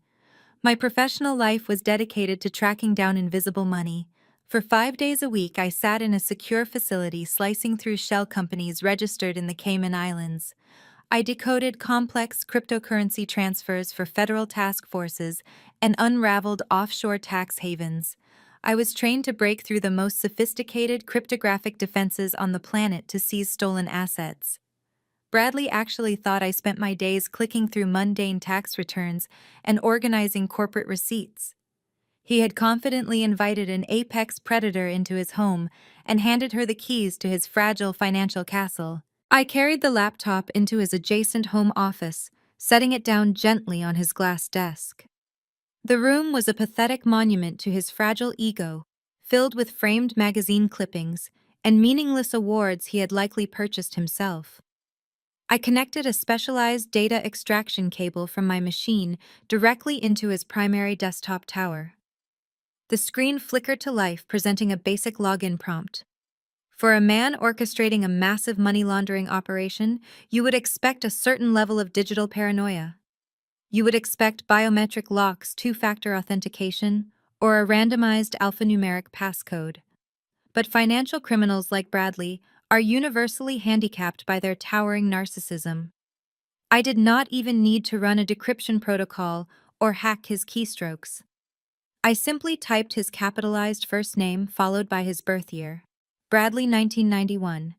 My professional life was dedicated to tracking down invisible money. For 5 days a week, I sat in a secure facility slicing through shell companies registered in the Cayman Islands. I decoded complex cryptocurrency transfers for federal task forces and unraveled offshore tax havens. I was trained to break through the most sophisticated cryptographic defenses on the planet to seize stolen assets. Bradley actually thought I spent my days clicking through mundane tax returns and organizing corporate receipts. He had confidently invited an apex predator into his home and handed her the keys to his fragile financial castle. I carried the laptop into his adjacent home office, setting it down gently on his glass desk. The room was a pathetic monument to his fragile ego, filled with framed magazine clippings and meaningless awards he had likely purchased himself. I connected a specialized data extraction cable from my machine directly into his primary desktop tower. The screen flickered to life, presenting a basic login prompt. For a man orchestrating a massive money laundering operation, you would expect a certain level of digital paranoia. You would expect biometric locks, two-factor authentication, or a randomized alphanumeric passcode. But financial criminals like Bradley are universally handicapped by their towering narcissism. I did not even need to run a decryption protocol or hack his keystrokes. I simply typed his capitalized first name followed by his birth year. Bradley 1991.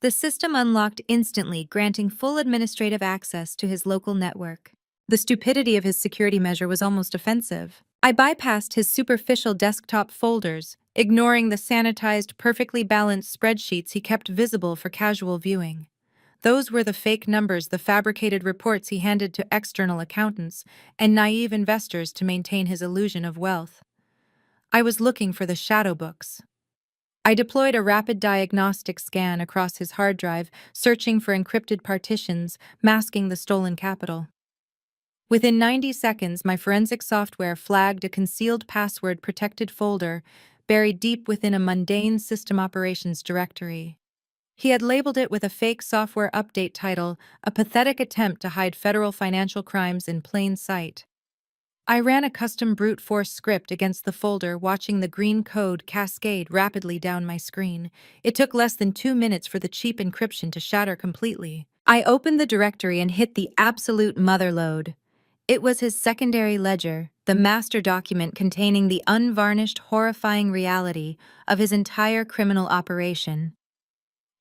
The system unlocked instantly, granting full administrative access to his local network. The stupidity of his security measure was almost offensive. I bypassed his superficial desktop folders, ignoring the sanitized, perfectly balanced spreadsheets he kept visible for casual viewing. Those were the fake numbers, the fabricated reports he handed to external accountants and naive investors to maintain his illusion of wealth. I was looking for the shadow books. I deployed a rapid diagnostic scan across his hard drive, searching for encrypted partitions, masking the stolen capital. Within 90 seconds, my forensic software flagged a concealed password-protected folder buried deep within a mundane system operations directory. He had labeled it with a fake software update title, a pathetic attempt to hide federal financial crimes in plain sight. I ran a custom brute force script against the folder, watching the green code cascade rapidly down my screen. It took less than 2 minutes for the cheap encryption to shatter completely. I opened the directory and hit the absolute motherlode. It was his secondary ledger, the master document containing the unvarnished, horrifying reality of his entire criminal operation.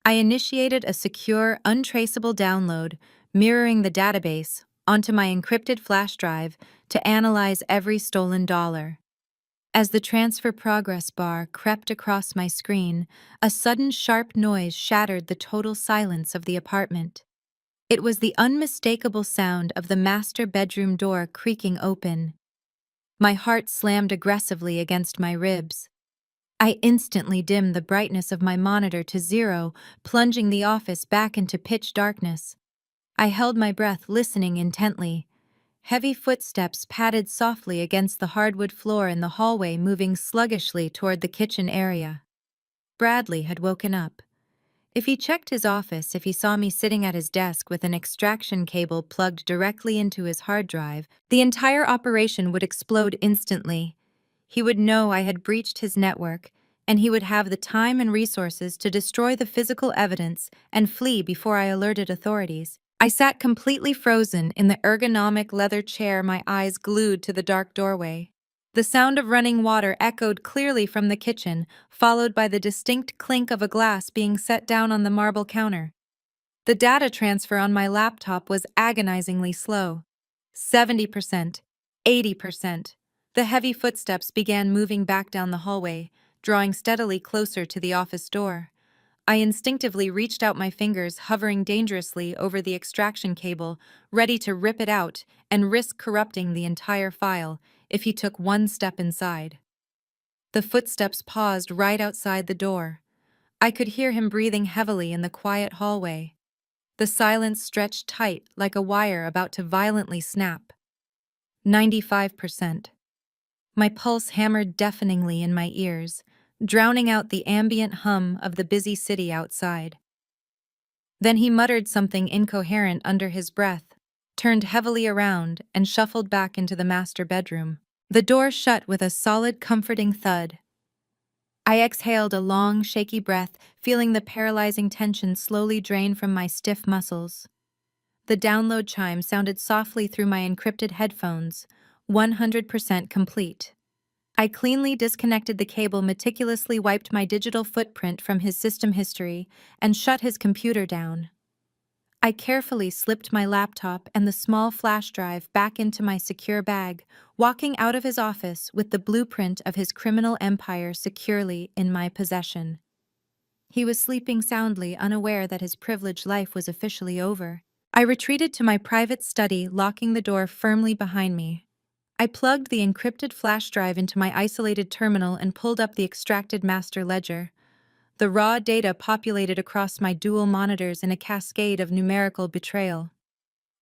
I initiated a secure, untraceable download, mirroring the database, onto my encrypted flash drive to analyze every stolen dollar. As the transfer progress bar crept across my screen, a sudden sharp noise shattered the total silence of the apartment. It was the unmistakable sound of the master bedroom door creaking open. My heart slammed aggressively against my ribs. I instantly dimmed the brightness of my monitor to 0, plunging the office back into pitch darkness. I held my breath, listening intently. Heavy footsteps padded softly against the hardwood floor in the hallway, moving sluggishly toward the kitchen area. Bradley had woken up. If he checked his office, if he saw me sitting at his desk with an extraction cable plugged directly into his hard drive, the entire operation would explode instantly. He would know I had breached his network, and he would have the time and resources to destroy the physical evidence and flee before I alerted authorities. I sat completely frozen in the ergonomic leather chair, my eyes glued to the dark doorway. The sound of running water echoed clearly from the kitchen, followed by the distinct clink of a glass being set down on the marble counter. The data transfer on my laptop was agonizingly slow. 70%, 80%. The heavy footsteps began moving back down the hallway, drawing steadily closer to the office door. I instinctively reached out my fingers, hovering dangerously over the extraction cable, ready to rip it out and risk corrupting the entire file if he took one step inside. The footsteps paused right outside the door. I could hear him breathing heavily in the quiet hallway. The silence stretched tight like a wire about to violently snap. 95%. My pulse hammered deafeningly in my ears, drowning out the ambient hum of the busy city outside. Then he muttered something incoherent under his breath, turned heavily around, and shuffled back into the master bedroom. The door shut with a solid, comforting thud. I exhaled a long, shaky breath, feeling the paralyzing tension slowly drain from my stiff muscles. The download chime sounded softly through my encrypted headphones, 100% complete. I cleanly disconnected the cable, meticulously wiped my digital footprint from his system history, and shut his computer down. I carefully slipped my laptop and the small flash drive back into my secure bag, walking out of his office with the blueprint of his criminal empire securely in my possession. He was sleeping soundly, unaware that his privileged life was officially over. I retreated to my private study, locking the door firmly behind me. I plugged the encrypted flash drive into my isolated terminal and pulled up the extracted master ledger. The raw data populated across my dual monitors in a cascade of numerical betrayal.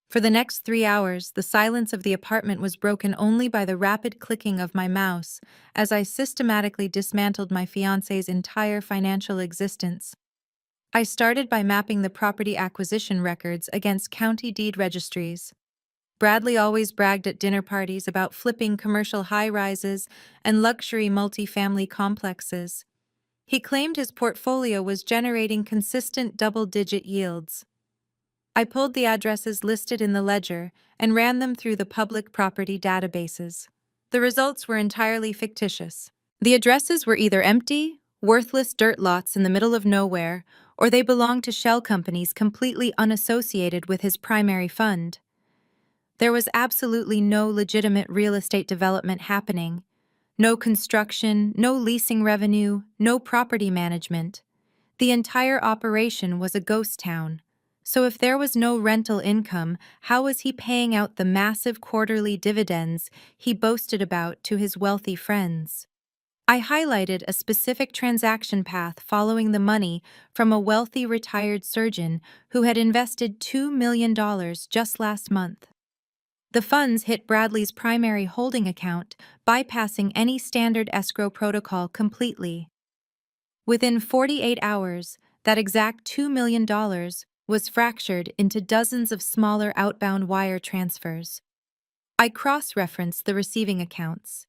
For the next 3 hours, the silence of the apartment was broken only by the rapid clicking of my mouse as I systematically dismantled my fiancé's entire financial existence. I started by mapping the property acquisition records against county deed registries. Bradley always bragged at dinner parties about flipping commercial high-rises and luxury multifamily complexes. He claimed his portfolio was generating consistent double-digit yields. I pulled the addresses listed in the ledger and ran them through the public property databases. The results were entirely fictitious. The addresses were either empty, worthless dirt lots in the middle of nowhere, or they belonged to shell companies completely unassociated with his primary fund. There was absolutely no legitimate real estate development happening. No construction, no leasing revenue, no property management. The entire operation was a ghost town. So if there was no rental income, how was he paying out the massive quarterly dividends he boasted about to his wealthy friends? I highlighted a specific transaction path following the money from a wealthy retired surgeon who had invested $2 million just last month. The funds hit Bradley's primary holding account, bypassing any standard escrow protocol completely. Within 48 hours, that exact $2 million was fractured into dozens of smaller outbound wire transfers. I cross-referenced the receiving accounts.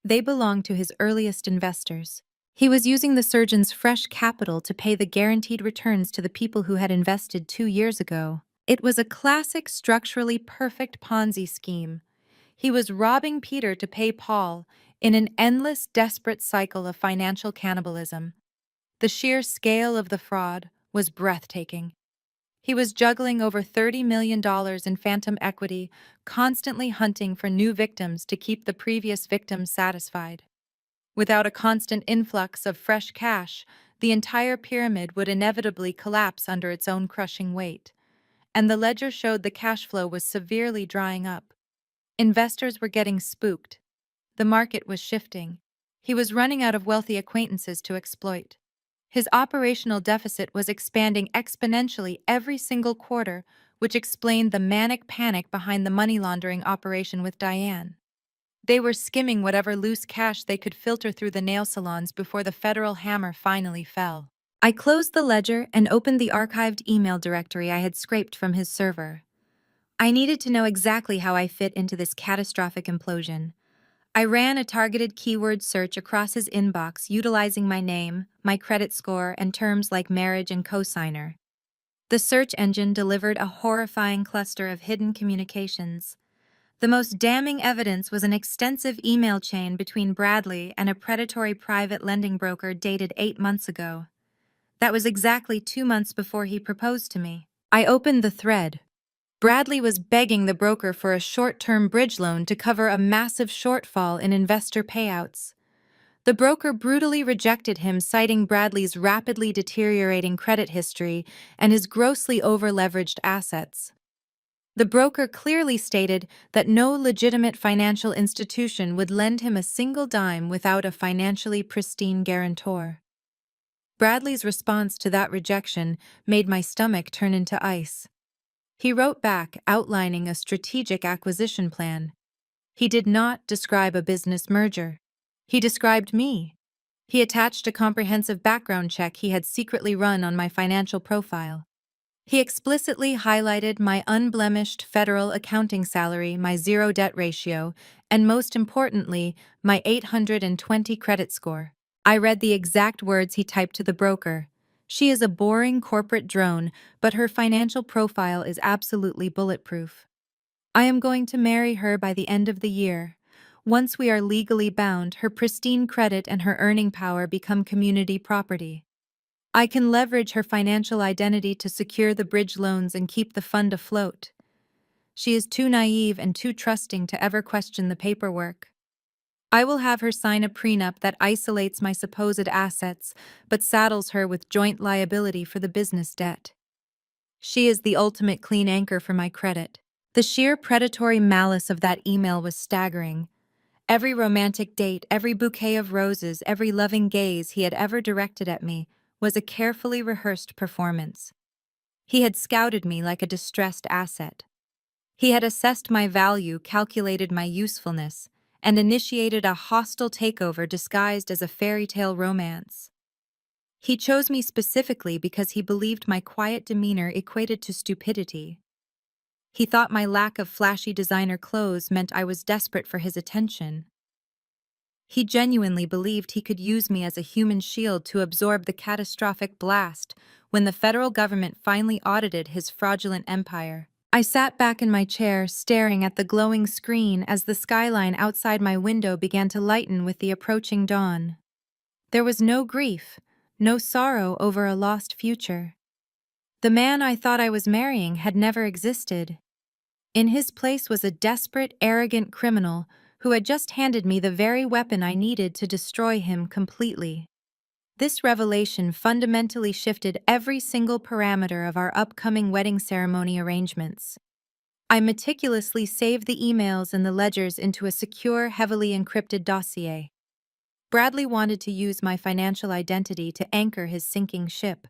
They belonged to his earliest investors. He was using the surgeon's fresh capital to pay the guaranteed returns to the people who had invested 2 years ago. It was a classic, structurally perfect Ponzi scheme. He was robbing Peter to pay Paul in an endless, desperate cycle of financial cannibalism. The sheer scale of the fraud, was breathtaking. He was juggling over $30 million in phantom equity, constantly hunting for new victims to keep the previous victims satisfied. Without a constant influx of fresh cash, the entire pyramid would inevitably collapse under its own crushing weight. And the ledger showed the cash flow was severely drying up. Investors were getting spooked. The market was shifting. He was running out of wealthy acquaintances to exploit. His operational deficit was expanding exponentially every single quarter, which explained the manic panic behind the money laundering operation with Diane. They were skimming whatever loose cash they could filter through the nail salons before the federal hammer finally fell. I closed the ledger and opened the archived email directory I had scraped from his server. I needed to know exactly how I fit into this catastrophic implosion. I ran a targeted keyword search across his inbox utilizing my name, my credit score, and terms like marriage and cosigner. The search engine delivered a horrifying cluster of hidden communications. The most damning evidence was an extensive email chain between Bradley and a predatory private lending broker dated 8 months ago. That was exactly 2 months before he proposed to me. I opened the thread. Bradley was begging the broker for a short-term bridge loan to cover a massive shortfall in investor payouts. The broker brutally rejected him, citing Bradley's rapidly deteriorating credit history and his grossly over-leveraged assets. The broker clearly stated that no legitimate financial institution would lend him a single dime without a financially pristine guarantor. Bradley's response to that rejection made my stomach turn into ice. He wrote back outlining a strategic acquisition plan. He did not describe a business merger. He described me. He attached a comprehensive background check he had secretly run on my financial profile. He explicitly highlighted my unblemished federal accounting salary, my zero debt ratio, and most importantly, my 820 credit score. I read the exact words he typed to the broker. She is a boring corporate drone, but her financial profile is absolutely bulletproof. I am going to marry her by the end of the year. Once we are legally bound, her pristine credit and her earning power become community property. I can leverage her financial identity to secure the bridge loans and keep the fund afloat. She is too naive and too trusting to ever question the paperwork. I will have her sign a prenup that isolates my supposed assets, but saddles her with joint liability for the business debt. She is the ultimate clean anchor for my credit. The sheer predatory malice of that email was staggering. Every romantic date, every bouquet of roses, every loving gaze he had ever directed at me was a carefully rehearsed performance. He had scouted me like a distressed asset. He had assessed my value, calculated my usefulness, and initiated a hostile takeover disguised as a fairy tale romance. He chose me specifically because he believed my quiet demeanor equated to stupidity. He thought my lack of flashy designer clothes meant I was desperate for his attention. He genuinely believed he could use me as a human shield to absorb the catastrophic blast when the federal government finally audited his fraudulent empire. I sat back in my chair, staring at the glowing screen as the skyline outside my window began to lighten with the approaching dawn. There was no grief, no sorrow over a lost future. The man I thought I was marrying had never existed. In his place was a desperate, arrogant criminal who had just handed me the very weapon I needed to destroy him completely. This revelation fundamentally shifted every single parameter of our upcoming wedding ceremony arrangements. I meticulously saved the emails and the ledgers into a secure, heavily encrypted dossier. Bradley wanted to use my financial identity to anchor his sinking ship.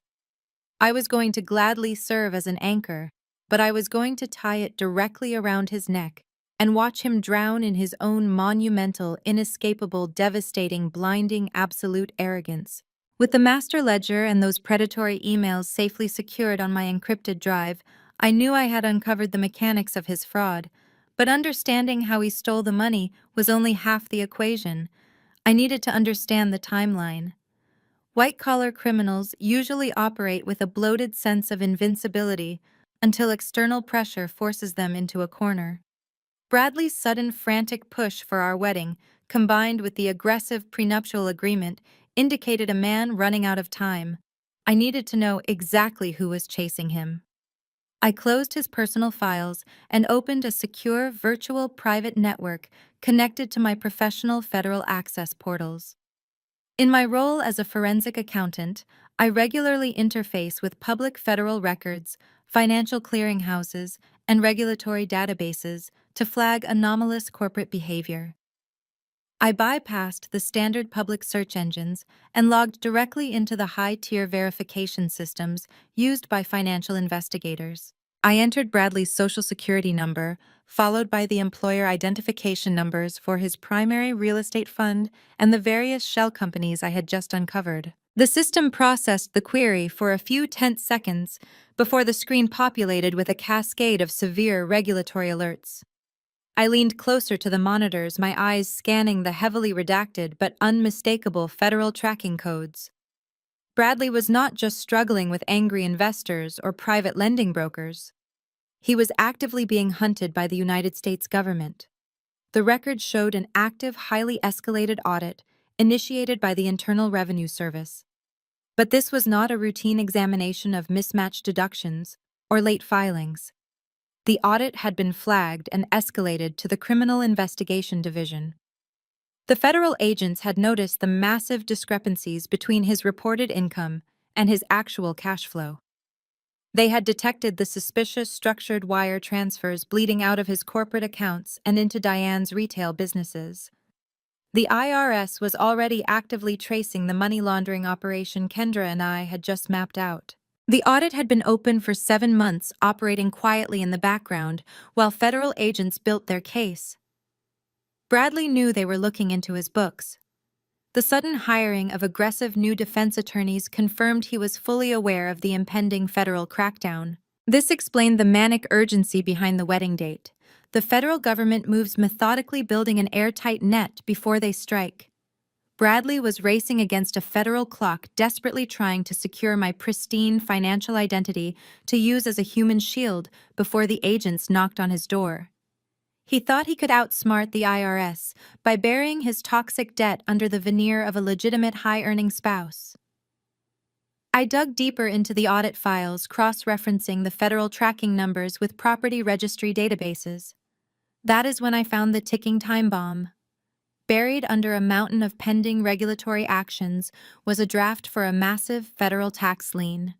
I was going to gladly serve as an anchor, but I was going to tie it directly around his neck and watch him drown in his own monumental, inescapable, devastating, blinding, absolute arrogance. With the master ledger and those predatory emails safely secured on my encrypted drive, I knew I had uncovered the mechanics of his fraud, but understanding how he stole the money was only half the equation. I needed to understand the timeline. White-collar criminals usually operate with a bloated sense of invincibility until external pressure forces them into a corner. Bradley's sudden frantic push for our wedding, combined with the aggressive prenuptial agreement, indicated a man running out of time. I needed to know exactly who was chasing him. I closed his personal files and opened a secure virtual private network connected to my professional federal access portals. In my role as a forensic accountant, I regularly interface with public federal records, financial clearinghouses, and regulatory databases to flag anomalous corporate behavior. I bypassed the standard public search engines and logged directly into the high-tier verification systems used by financial investigators. I entered Bradley's social security number, followed by the employer identification numbers for his primary real estate fund and the various shell companies I had just uncovered. The system processed the query for a few tense seconds before the screen populated with a cascade of severe regulatory alerts. I leaned closer to the monitors, my eyes scanning the heavily redacted but unmistakable federal tracking codes. Bradley was not just struggling with angry investors or private lending brokers. He was actively being hunted by the United States government. The record showed an active, highly escalated audit initiated by the Internal Revenue Service. But this was not a routine examination of mismatched deductions or late filings. The audit had been flagged and escalated to the Criminal Investigation Division. The federal agents had noticed the massive discrepancies between his reported income and his actual cash flow. They had detected the suspicious structured wire transfers bleeding out of his corporate accounts and into Diane's retail businesses. The IRS was already actively tracing the money laundering operation Kendra and I had just mapped out. The audit had been open for 7 months, operating quietly in the background, while federal agents built their case. Bradley knew they were looking into his books. The sudden hiring of aggressive new defense attorneys confirmed he was fully aware of the impending federal crackdown. This explained the manic urgency behind the wedding date. The federal government moves methodically, building an airtight net before they strike. Bradley was racing against a federal clock, desperately trying to secure my pristine financial identity to use as a human shield before the agents knocked on his door. He thought he could outsmart the IRS by burying his toxic debt under the veneer of a legitimate high-earning spouse. I dug deeper into the audit files, cross-referencing the federal tracking numbers with property registry databases. That is when I found the ticking time bomb. Buried under a mountain of pending regulatory actions was a draft for a massive federal tax lien.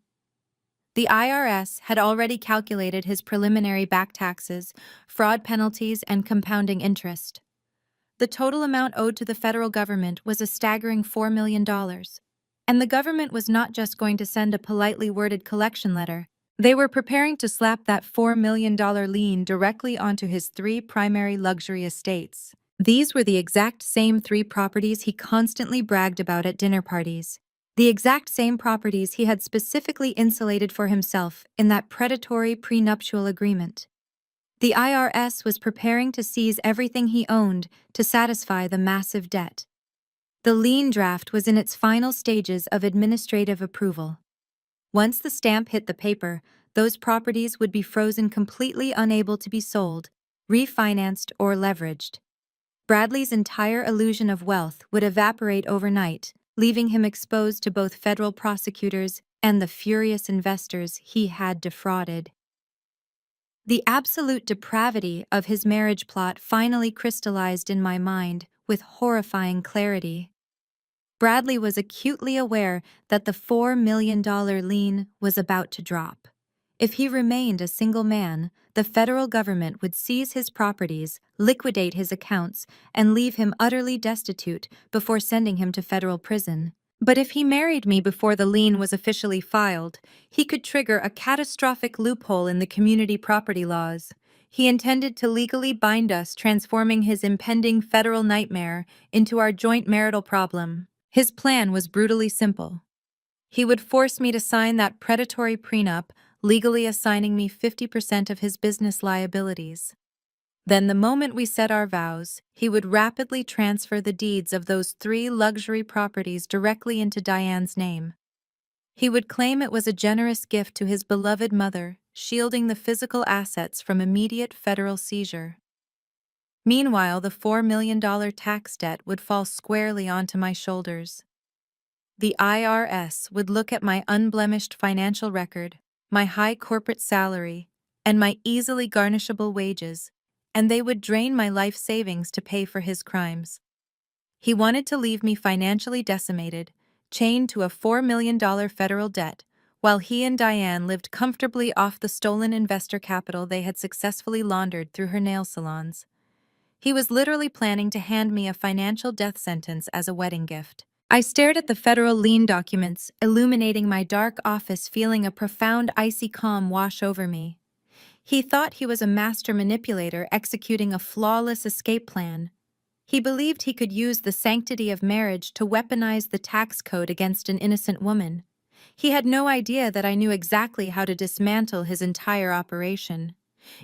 The IRS had already calculated his preliminary back taxes, fraud penalties, and compounding interest. The total amount owed to the federal government was a staggering $4 million. And the government was not just going to send a politely worded collection letter. They were preparing to slap that $4 million lien directly onto his 3 primary luxury estates. These were the exact same 3 properties he constantly bragged about at dinner parties. The exact same properties he had specifically insulated for himself in that predatory prenuptial agreement. The IRS was preparing to seize everything he owned to satisfy the massive debt. The lien draft was in its final stages of administrative approval. Once the stamp hit the paper, those properties would be frozen, completely unable to be sold, refinanced, or leveraged. Bradley's entire illusion of wealth would evaporate overnight, leaving him exposed to both federal prosecutors and the furious investors he had defrauded. The absolute depravity of his marriage plot finally crystallized in my mind with horrifying clarity. Bradley was acutely aware that the $4 million lien was about to drop. If he remained a single man, the federal government would seize his properties, liquidate his accounts, and leave him utterly destitute before sending him to federal prison. But if he married me before the lien was officially filed, he could trigger a catastrophic loophole in the community property laws. He intended to legally bind us, transforming his impending federal nightmare into our joint marital problem. His plan was brutally simple. He would force me to sign that predatory prenup, legally assigning me 50% of his business liabilities. Then, the moment we said our vows, he would rapidly transfer the deeds of those 3 luxury properties directly into Diane's name. He would claim it was a generous gift to his beloved mother, shielding the physical assets from immediate federal seizure. Meanwhile, the $4 million tax debt would fall squarely onto my shoulders. The IRS would look at my unblemished financial record, my high corporate salary, and my easily garnishable wages, and they would drain my life savings to pay for his crimes. He wanted to leave me financially decimated, chained to a $4 million federal debt, while he and Diane lived comfortably off the stolen investor capital they had successfully laundered through her nail salons. He was literally planning to hand me a financial death sentence as a wedding gift. I stared at the federal lien documents, illuminating my dark office, feeling a profound icy calm wash over me. He thought he was a master manipulator executing a flawless escape plan. He believed he could use the sanctity of marriage to weaponize the tax code against an innocent woman. He had no idea that I knew exactly how to dismantle his entire operation.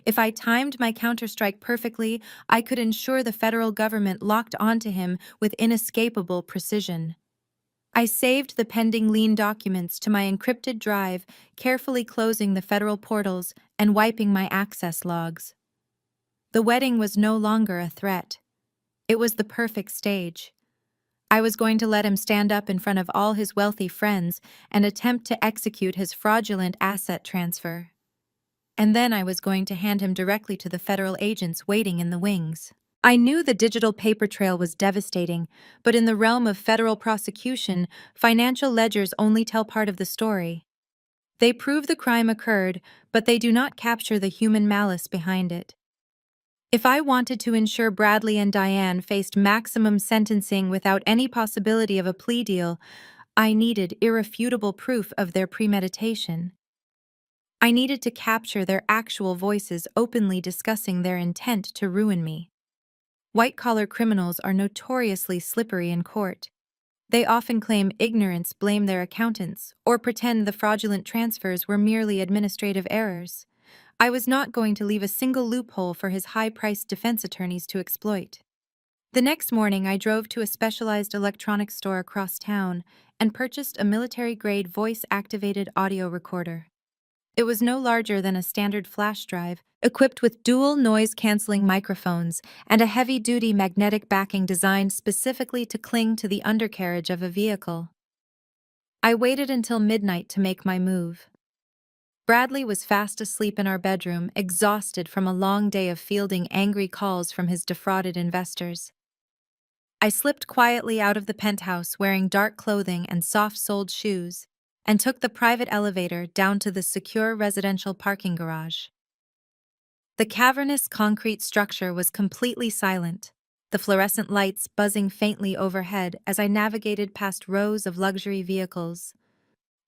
If I timed my counterstrike perfectly, I could ensure the federal government locked onto him with inescapable precision. I saved the pending lien documents to my encrypted drive, carefully closing the federal portals and wiping my access logs. The wedding was no longer a threat. It was the perfect stage. I was going to let him stand up in front of all his wealthy friends and attempt to execute his fraudulent asset transfer. And then I was going to hand him directly to the federal agents waiting in the wings. I knew the digital paper trail was devastating, but in the realm of federal prosecution, financial ledgers only tell part of the story. They prove the crime occurred, but they do not capture the human malice behind it. If I wanted to ensure Bradley and Diane faced maximum sentencing without any possibility of a plea deal, I needed irrefutable proof of their premeditation. I needed to capture their actual voices openly discussing their intent to ruin me. White-collar criminals are notoriously slippery in court. They often claim ignorance, blame their accountants, or pretend the fraudulent transfers were merely administrative errors. I was not going to leave a single loophole for his high-priced defense attorneys to exploit. The next morning, I drove to a specialized electronics store across town and purchased a military-grade voice-activated audio recorder. It was no larger than a standard flash drive, equipped with dual noise-canceling microphones and a heavy-duty magnetic backing designed specifically to cling to the undercarriage of a vehicle. I waited until midnight to make my move. Bradley was fast asleep in our bedroom, exhausted from a long day of fielding angry calls from his defrauded investors. I slipped quietly out of the penthouse wearing dark clothing and soft-soled shoes, and took the private elevator down to the secure residential parking garage. The cavernous concrete structure was completely silent, the fluorescent lights buzzing faintly overhead as I navigated past rows of luxury vehicles.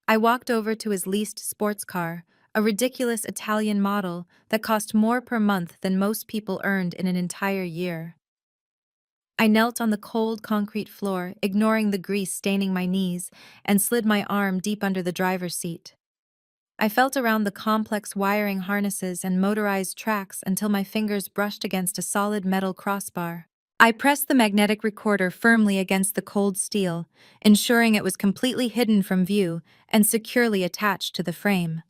I walked over to his leased sports car, a ridiculous Italian model that cost more per month than most people earned in an entire year. I knelt on the cold concrete floor, ignoring the grease staining my knees, and slid my arm deep under the driver's seat. I felt around the complex wiring harnesses and motorized tracks until my fingers brushed against a solid metal crossbar. I pressed the magnetic recorder firmly against the cold steel, ensuring it was completely hidden from view and securely attached to the frame.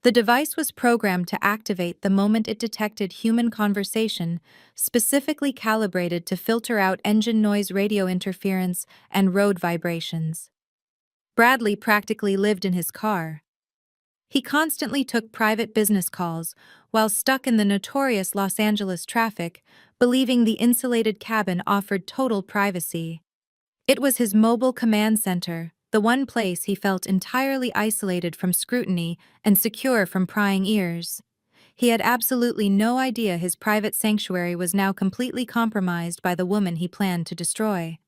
The device was programmed to activate the moment it detected human conversation, specifically calibrated to filter out engine noise, radio interference, and road vibrations. Bradley practically lived in his car. He constantly took private business calls while stuck in the notorious Los Angeles traffic, believing the insulated cabin offered total privacy. It was his mobile command center, the one place he felt entirely isolated from scrutiny and secure from prying ears. He had absolutely no idea his private sanctuary was now completely compromised by the woman he planned to destroy.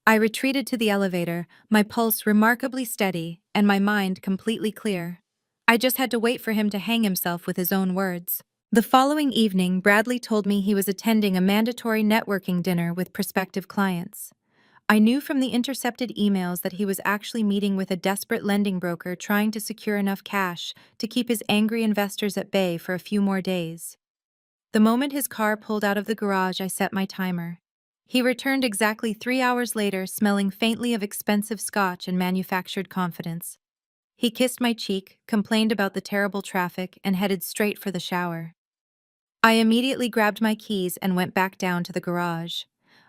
I retreated to the elevator, my pulse remarkably steady and my mind completely clear. I just had to wait for him to hang himself with his own words. The following evening, Bradley told me he was attending a mandatory networking dinner with prospective clients. I knew from the intercepted emails that he was actually meeting with a desperate lending broker trying to secure enough cash to keep his angry investors at bay for a few more days. The moment his car pulled out of the garage, I set my timer. He returned exactly 3 hours later, smelling faintly of expensive scotch and manufactured confidence. He kissed my cheek, complained about the terrible traffic, and headed straight for the shower. I immediately grabbed my keys and went back down to the garage.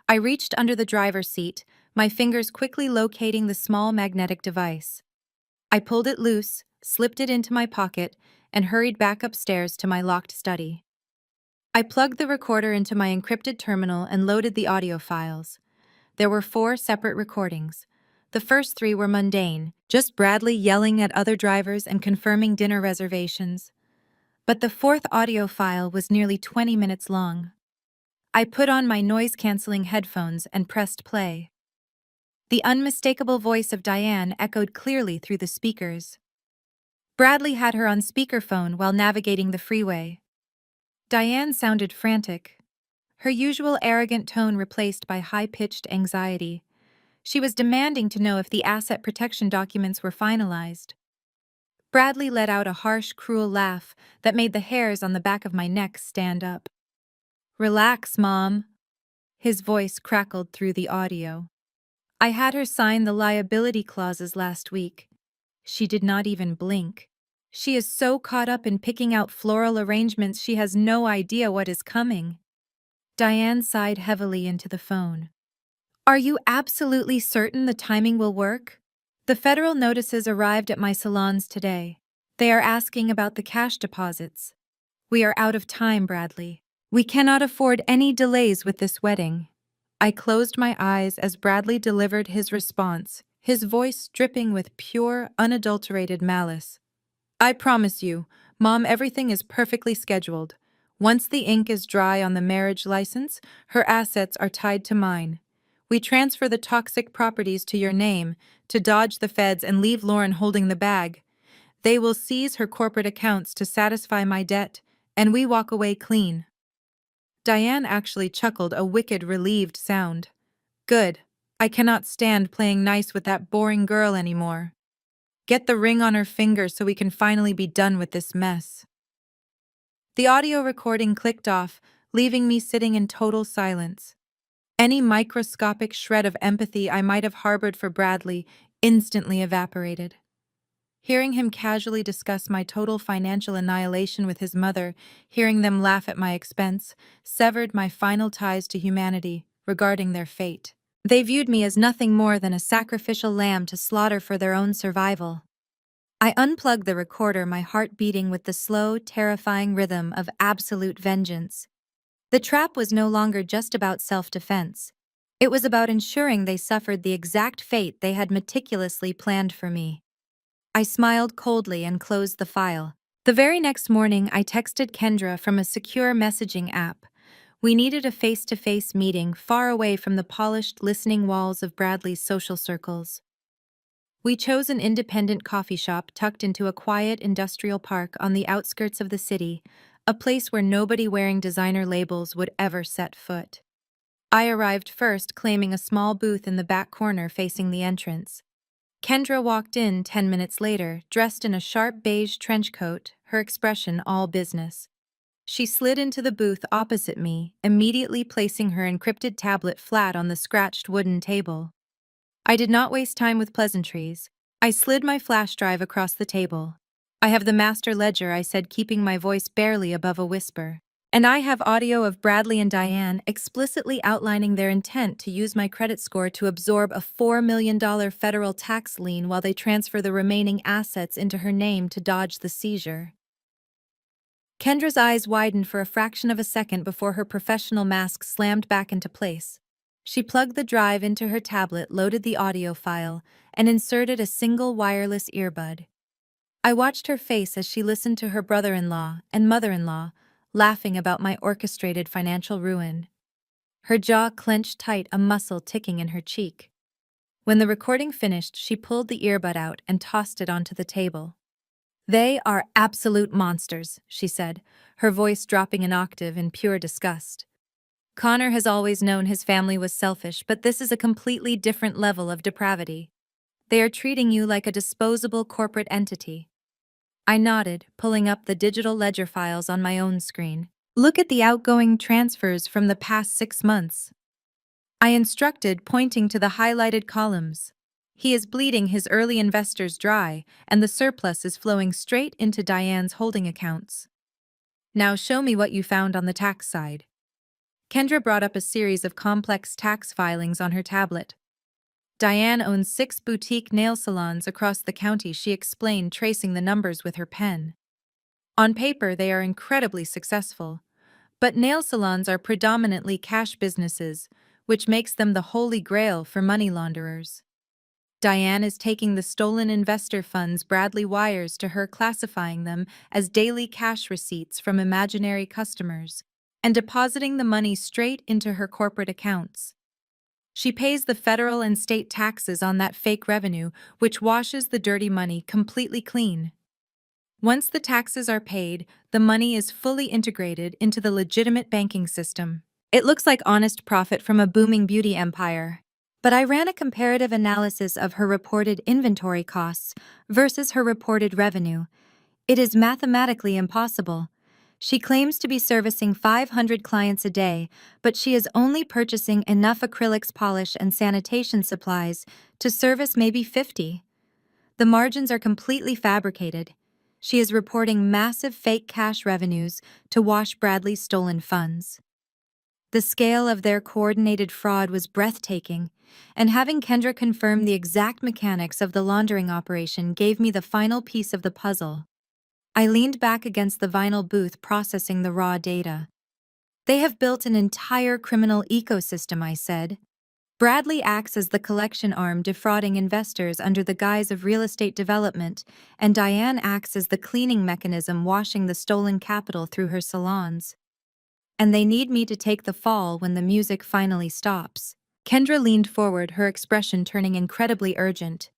I reached under the driver's seat, my fingers quickly locating the small magnetic device. I pulled it loose, slipped it into my pocket, and hurried back upstairs to my locked study. I plugged the recorder into my encrypted terminal and loaded the audio files. There were 4 separate recordings. The first 3 were mundane, just Bradley yelling at other drivers and confirming dinner reservations. But the 4th audio file was nearly 20 minutes long. I put on my noise-canceling headphones and pressed play. The unmistakable voice of Diane echoed clearly through the speakers. Bradley had her on speakerphone while navigating the freeway. Diane sounded frantic, her usual arrogant tone replaced by high-pitched anxiety. She was demanding to know if the asset protection documents were finalized. Bradley let out a harsh, cruel laugh that made the hairs on the back of my neck stand up. "Relax, Mom." His voice crackled through the audio. "I had her sign the liability clauses last week. She did not even blink. She is so caught up in picking out floral arrangements she has no idea what is coming." Diane sighed heavily into the phone. "Are you absolutely certain the timing will work? The federal notices arrived at my salons today. They are asking about the cash deposits. We are out of time, Bradley. We cannot afford any delays with this wedding." I closed my eyes as Bradley delivered his response, his voice dripping with pure, unadulterated malice. "I promise you, Mom, everything is perfectly scheduled. Once the ink is dry on the marriage license, her assets are tied to mine. We transfer the toxic properties to your name to dodge the feds and leave Lauren holding the bag. They will seize her corporate accounts to satisfy my debt, and we walk away clean." Diane actually chuckled a wicked, relieved sound. "Good. I cannot stand playing nice with that boring girl anymore. Get the ring on her finger so we can finally be done with this mess." The audio recording clicked off, leaving me sitting in total silence. Any microscopic shred of empathy I might have harbored for Bradley instantly evaporated. Hearing him casually discuss my total financial annihilation with his mother, hearing them laugh at my expense, severed my final ties to humanity regarding their fate. They viewed me as nothing more than a sacrificial lamb to slaughter for their own survival. I unplugged the recorder, my heart beating with the slow, terrifying rhythm of absolute vengeance. The trap was no longer just about self-defense. It was about ensuring they suffered the exact fate they had meticulously planned for me. I smiled coldly and closed the file. The very next morning, I texted Kendra from a secure messaging app. We needed a face-to-face meeting far away from the polished, listening walls of Bradley's social circles. We chose an independent coffee shop tucked into a quiet industrial park on the outskirts of the city, a place where nobody wearing designer labels would ever set foot. I arrived first, claiming a small booth in the back corner facing the entrance. Kendra walked in 10 minutes later, dressed in a sharp beige trench coat, her expression all business. She slid into the booth opposite me, immediately placing her encrypted tablet flat on the scratched wooden table. I did not waste time with pleasantries. I slid my flash drive across the table. "I have the master ledger," I said, keeping my voice barely above a whisper. "And I have audio of Bradley and Diane explicitly outlining their intent to use my credit score to absorb a $4 million federal tax lien while they transfer the remaining assets into her name to dodge the seizure." Kendra's eyes widened for a fraction of a second before her professional mask slammed back into place. She plugged the drive into her tablet, loaded the audio file, and inserted a single wireless earbud. I watched her face as she listened to her brother-in-law and mother-in-law laughing about my orchestrated financial ruin. Her jaw clenched tight, a muscle ticking in her cheek. When the recording finished, she pulled the earbud out and tossed it onto the table. "They are absolute monsters," she said, her voice dropping an octave in pure disgust. "Connor has always known his family was selfish, but this is a completely different level of depravity. They are treating you like a disposable corporate entity." I nodded, pulling up the digital ledger files on my own screen. "Look at the outgoing transfers from the past 6 months." I instructed, pointing to the highlighted columns. "He is bleeding his early investors dry, and the surplus is flowing straight into Diane's holding accounts. Now show me what you found on the tax side." Kendra brought up a series of complex tax filings on her tablet. Diane owns 6 boutique nail salons across the county, she explained, tracing the numbers with her pen. On paper, they are incredibly successful. But nail salons are predominantly cash businesses, which makes them the holy grail for money launderers. Diane is taking the stolen investor funds Bradley wires to her, classifying them as daily cash receipts from imaginary customers, and depositing the money straight into her corporate accounts. She pays the federal and state taxes on that fake revenue, which washes the dirty money completely clean. Once the taxes are paid, the money is fully integrated into the legitimate banking system. It looks like honest profit from a booming beauty empire. But I ran a comparative analysis of her reported inventory costs versus her reported revenue. It is mathematically impossible. She claims to be servicing 500 clients a day, but she is only purchasing enough acrylics polish and sanitation supplies to service maybe 50. The margins are completely fabricated. She is reporting massive fake cash revenues to wash Bradley's stolen funds. The scale of their coordinated fraud was breathtaking, and having Kendra confirm the exact mechanics of the laundering operation gave me the final piece of the puzzle. I leaned back against the vinyl booth processing the raw data. They have built an entire criminal ecosystem, I said. Bradley acts as the collection arm defrauding investors under the guise of real estate development, and Diane acts as the cleaning mechanism washing the stolen capital through her salons. And they need me to take the fall when the music finally stops. Kendra leaned forward, her expression turning incredibly urgent.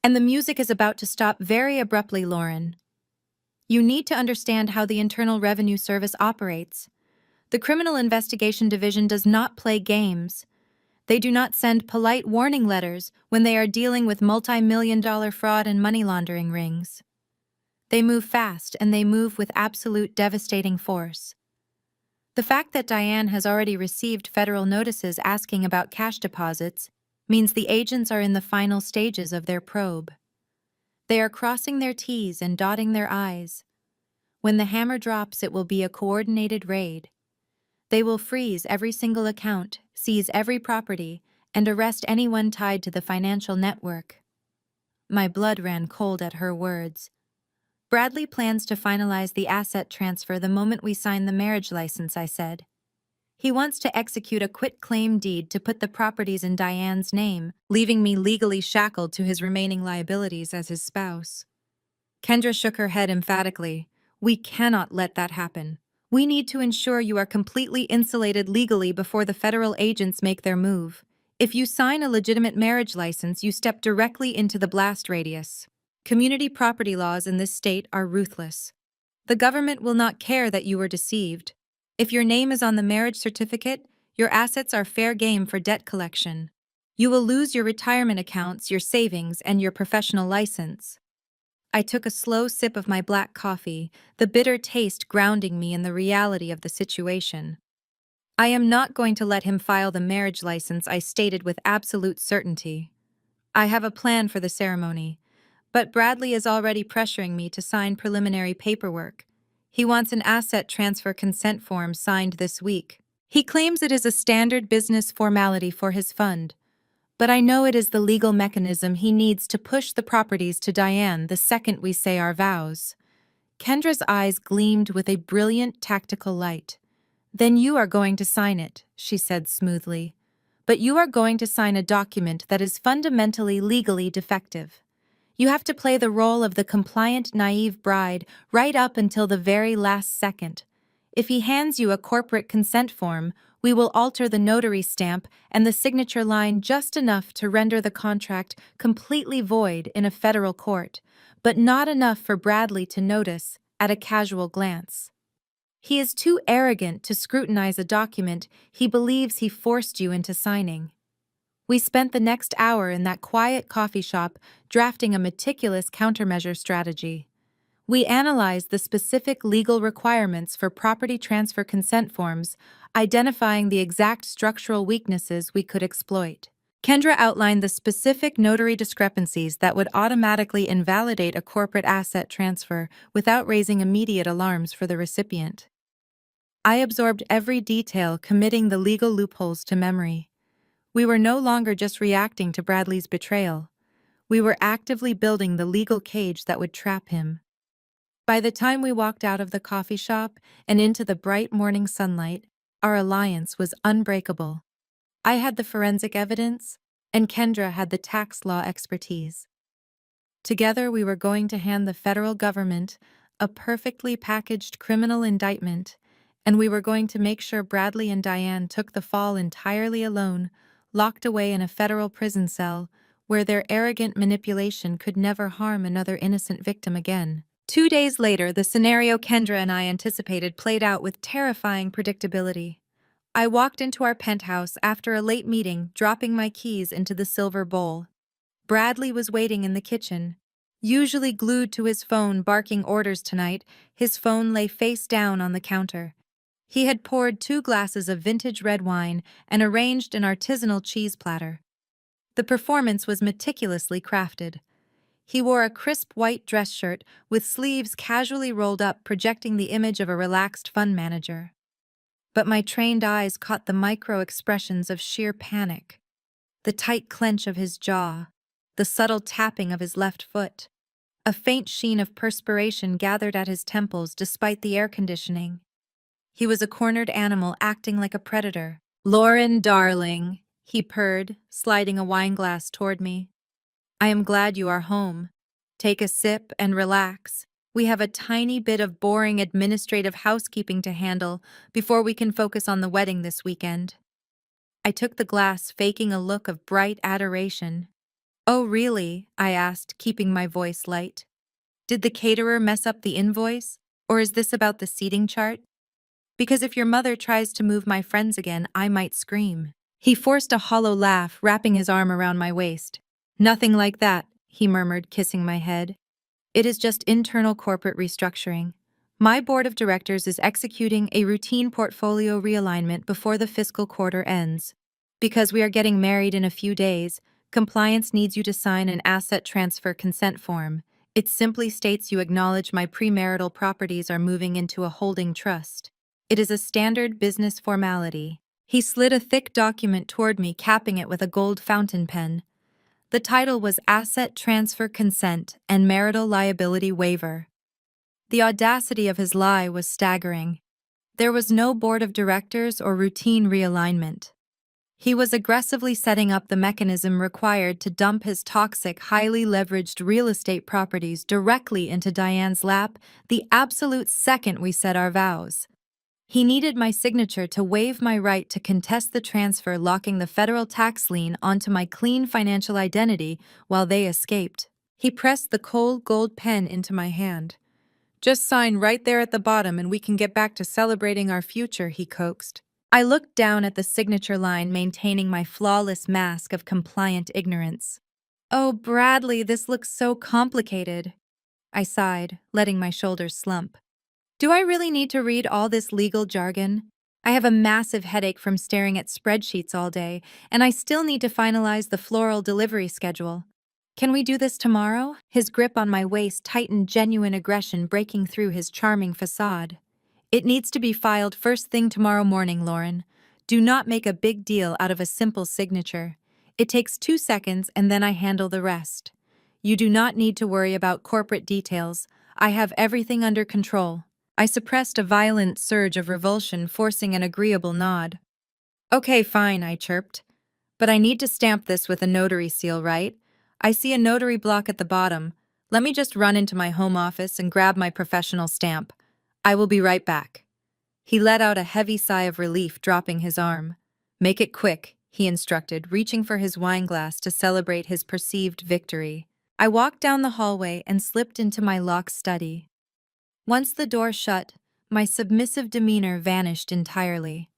And the music is about to stop very abruptly, Lauren. You need to understand how the Internal Revenue Service operates. The Criminal Investigation Division does not play games. They do not send polite warning letters when they are dealing with multi-million-dollar fraud and money laundering rings. They move fast, and they move with absolute devastating force. The fact that Diane has already received federal notices asking about cash deposits means the agents are in the final stages of their probe. They are crossing their T's and dotting their I's. When the hammer drops, it will be a coordinated raid. They will freeze every single account, seize every property, and arrest anyone tied to the financial network. My blood ran cold at her words. Bradley plans to finalize the asset transfer the moment we sign the marriage license, I said. He wants to execute a quitclaim deed to put the properties in Diane's name, leaving me legally shackled to his remaining liabilities as his spouse. Kendra shook her head emphatically. We cannot let that happen. We need to ensure you are completely insulated legally before the federal agents make their move. If you sign a legitimate marriage license, you step directly into the blast radius. Community property laws in this state are ruthless. The government will not care that you were deceived. If your name is on the marriage certificate, your assets are fair game for debt collection. You will lose your retirement accounts, your savings, and your professional license. I took a slow sip of my black coffee, the bitter taste grounding me in the reality of the situation. I am not going to let him file the marriage license, I stated with absolute certainty. I have a plan for the ceremony, but Bradley is already pressuring me to sign preliminary paperwork. He wants an asset transfer consent form signed this week. He claims it is a standard business formality for his fund, but I know it is the legal mechanism he needs to push the properties to Diane the second we say our vows. Kendra's eyes gleamed with a brilliant tactical light. Then you are going to sign it, she said smoothly. But you are going to sign a document that is fundamentally legally defective. You have to play the role of the compliant, naive bride right up until the very last second. If he hands you a corporate consent form, we will alter the notary stamp and the signature line just enough to render the contract completely void in a federal court, but not enough for Bradley to notice at a casual glance. He is too arrogant to scrutinize a document he believes he forced you into signing. We spent the next hour in that quiet coffee shop drafting a meticulous countermeasure strategy. We analyzed the specific legal requirements for property transfer consent forms, identifying the exact structural weaknesses we could exploit. Kendra outlined the specific notary discrepancies that would automatically invalidate a corporate asset transfer without raising immediate alarms for the recipient. I absorbed every detail, committing the legal loopholes to memory. We were no longer just reacting to Bradley's betrayal. We were actively building the legal cage that would trap him. By the time we walked out of the coffee shop and into the bright morning sunlight, our alliance was unbreakable. I had the forensic evidence, and Kendra had the tax law expertise. Together, we were going to hand the federal government a perfectly packaged criminal indictment, and we were going to make sure Bradley and Diane took the fall entirely alone, locked away in a federal prison cell where their arrogant manipulation could never harm another innocent victim again. 2 days later, the scenario Kendra and I anticipated played out with terrifying predictability. I walked into our penthouse after a late meeting, dropping my keys into the silver bowl. Bradley was waiting in the kitchen. Usually glued to his phone barking orders tonight, his phone lay face down on the counter. He had poured 2 glasses of vintage red wine and arranged an artisanal cheese platter. The performance was meticulously crafted. He wore a crisp white dress shirt with sleeves casually rolled up, projecting the image of a relaxed fund manager. But my trained eyes caught the micro expressions of sheer panic. The tight clench of his jaw, the subtle tapping of his left foot. A faint sheen of perspiration gathered at his temples despite the air conditioning. He was a cornered animal acting like a predator. "Lauren, darling," he purred, sliding a wineglass toward me. "I am glad you are home. Take a sip and relax. We have a tiny bit of boring administrative housekeeping to handle before we can focus on the wedding this weekend." I took the glass, faking a look of bright adoration. "Oh, really?" I asked, keeping my voice light. "Did the caterer mess up the invoice? Or is this about the seating chart? Because if your mother tries to move my friends again, I might scream." He forced a hollow laugh, wrapping his arm around my waist. "Nothing like that," he murmured, kissing my head. "It is just internal corporate restructuring. My board of directors is executing a routine portfolio realignment before the fiscal quarter ends. Because we are getting married in a few days, compliance needs you to sign an asset transfer consent form. It simply states you acknowledge my premarital properties are moving into a holding trust. It is a standard business formality." He slid a thick document toward me, capping it with a gold fountain pen. The title was Asset Transfer Consent and Marital Liability Waiver. The audacity of his lie was staggering. There was no board of directors or routine realignment. He was aggressively setting up the mechanism required to dump his toxic, highly leveraged real estate properties directly into Diane's lap the absolute second we said our vows. He needed my signature to waive my right to contest the transfer, locking the federal tax lien onto my clean financial identity while they escaped. He pressed the cold gold pen into my hand. "Just sign right there at the bottom and we can get back to celebrating our future," he coaxed. I looked down at the signature line, maintaining my flawless mask of compliant ignorance. "Oh, Bradley, this looks so complicated." I sighed, letting my shoulders slump. "Do I really need to read all this legal jargon? I have a massive headache from staring at spreadsheets all day, and I still need to finalize the floral delivery schedule. Can we do this tomorrow?" His grip on my waist tightened, genuine aggression breaking through his charming facade. "It needs to be filed first thing tomorrow morning, Lauren. Do not make a big deal out of a simple signature. It takes 2 seconds and then I handle the rest. You do not need to worry about corporate details. I have everything under control." I suppressed a violent surge of revulsion, forcing an agreeable nod. "Okay, fine," I chirped. "But I need to stamp this with a notary seal, right? I see a notary block at the bottom. Let me just run into my home office and grab my professional stamp. I will be right back." He let out a heavy sigh of relief, dropping his arm. "Make it quick," he instructed, reaching for his wineglass to celebrate his perceived victory. I walked down the hallway and slipped into my locked study. Once the door shut, my submissive demeanor vanished entirely.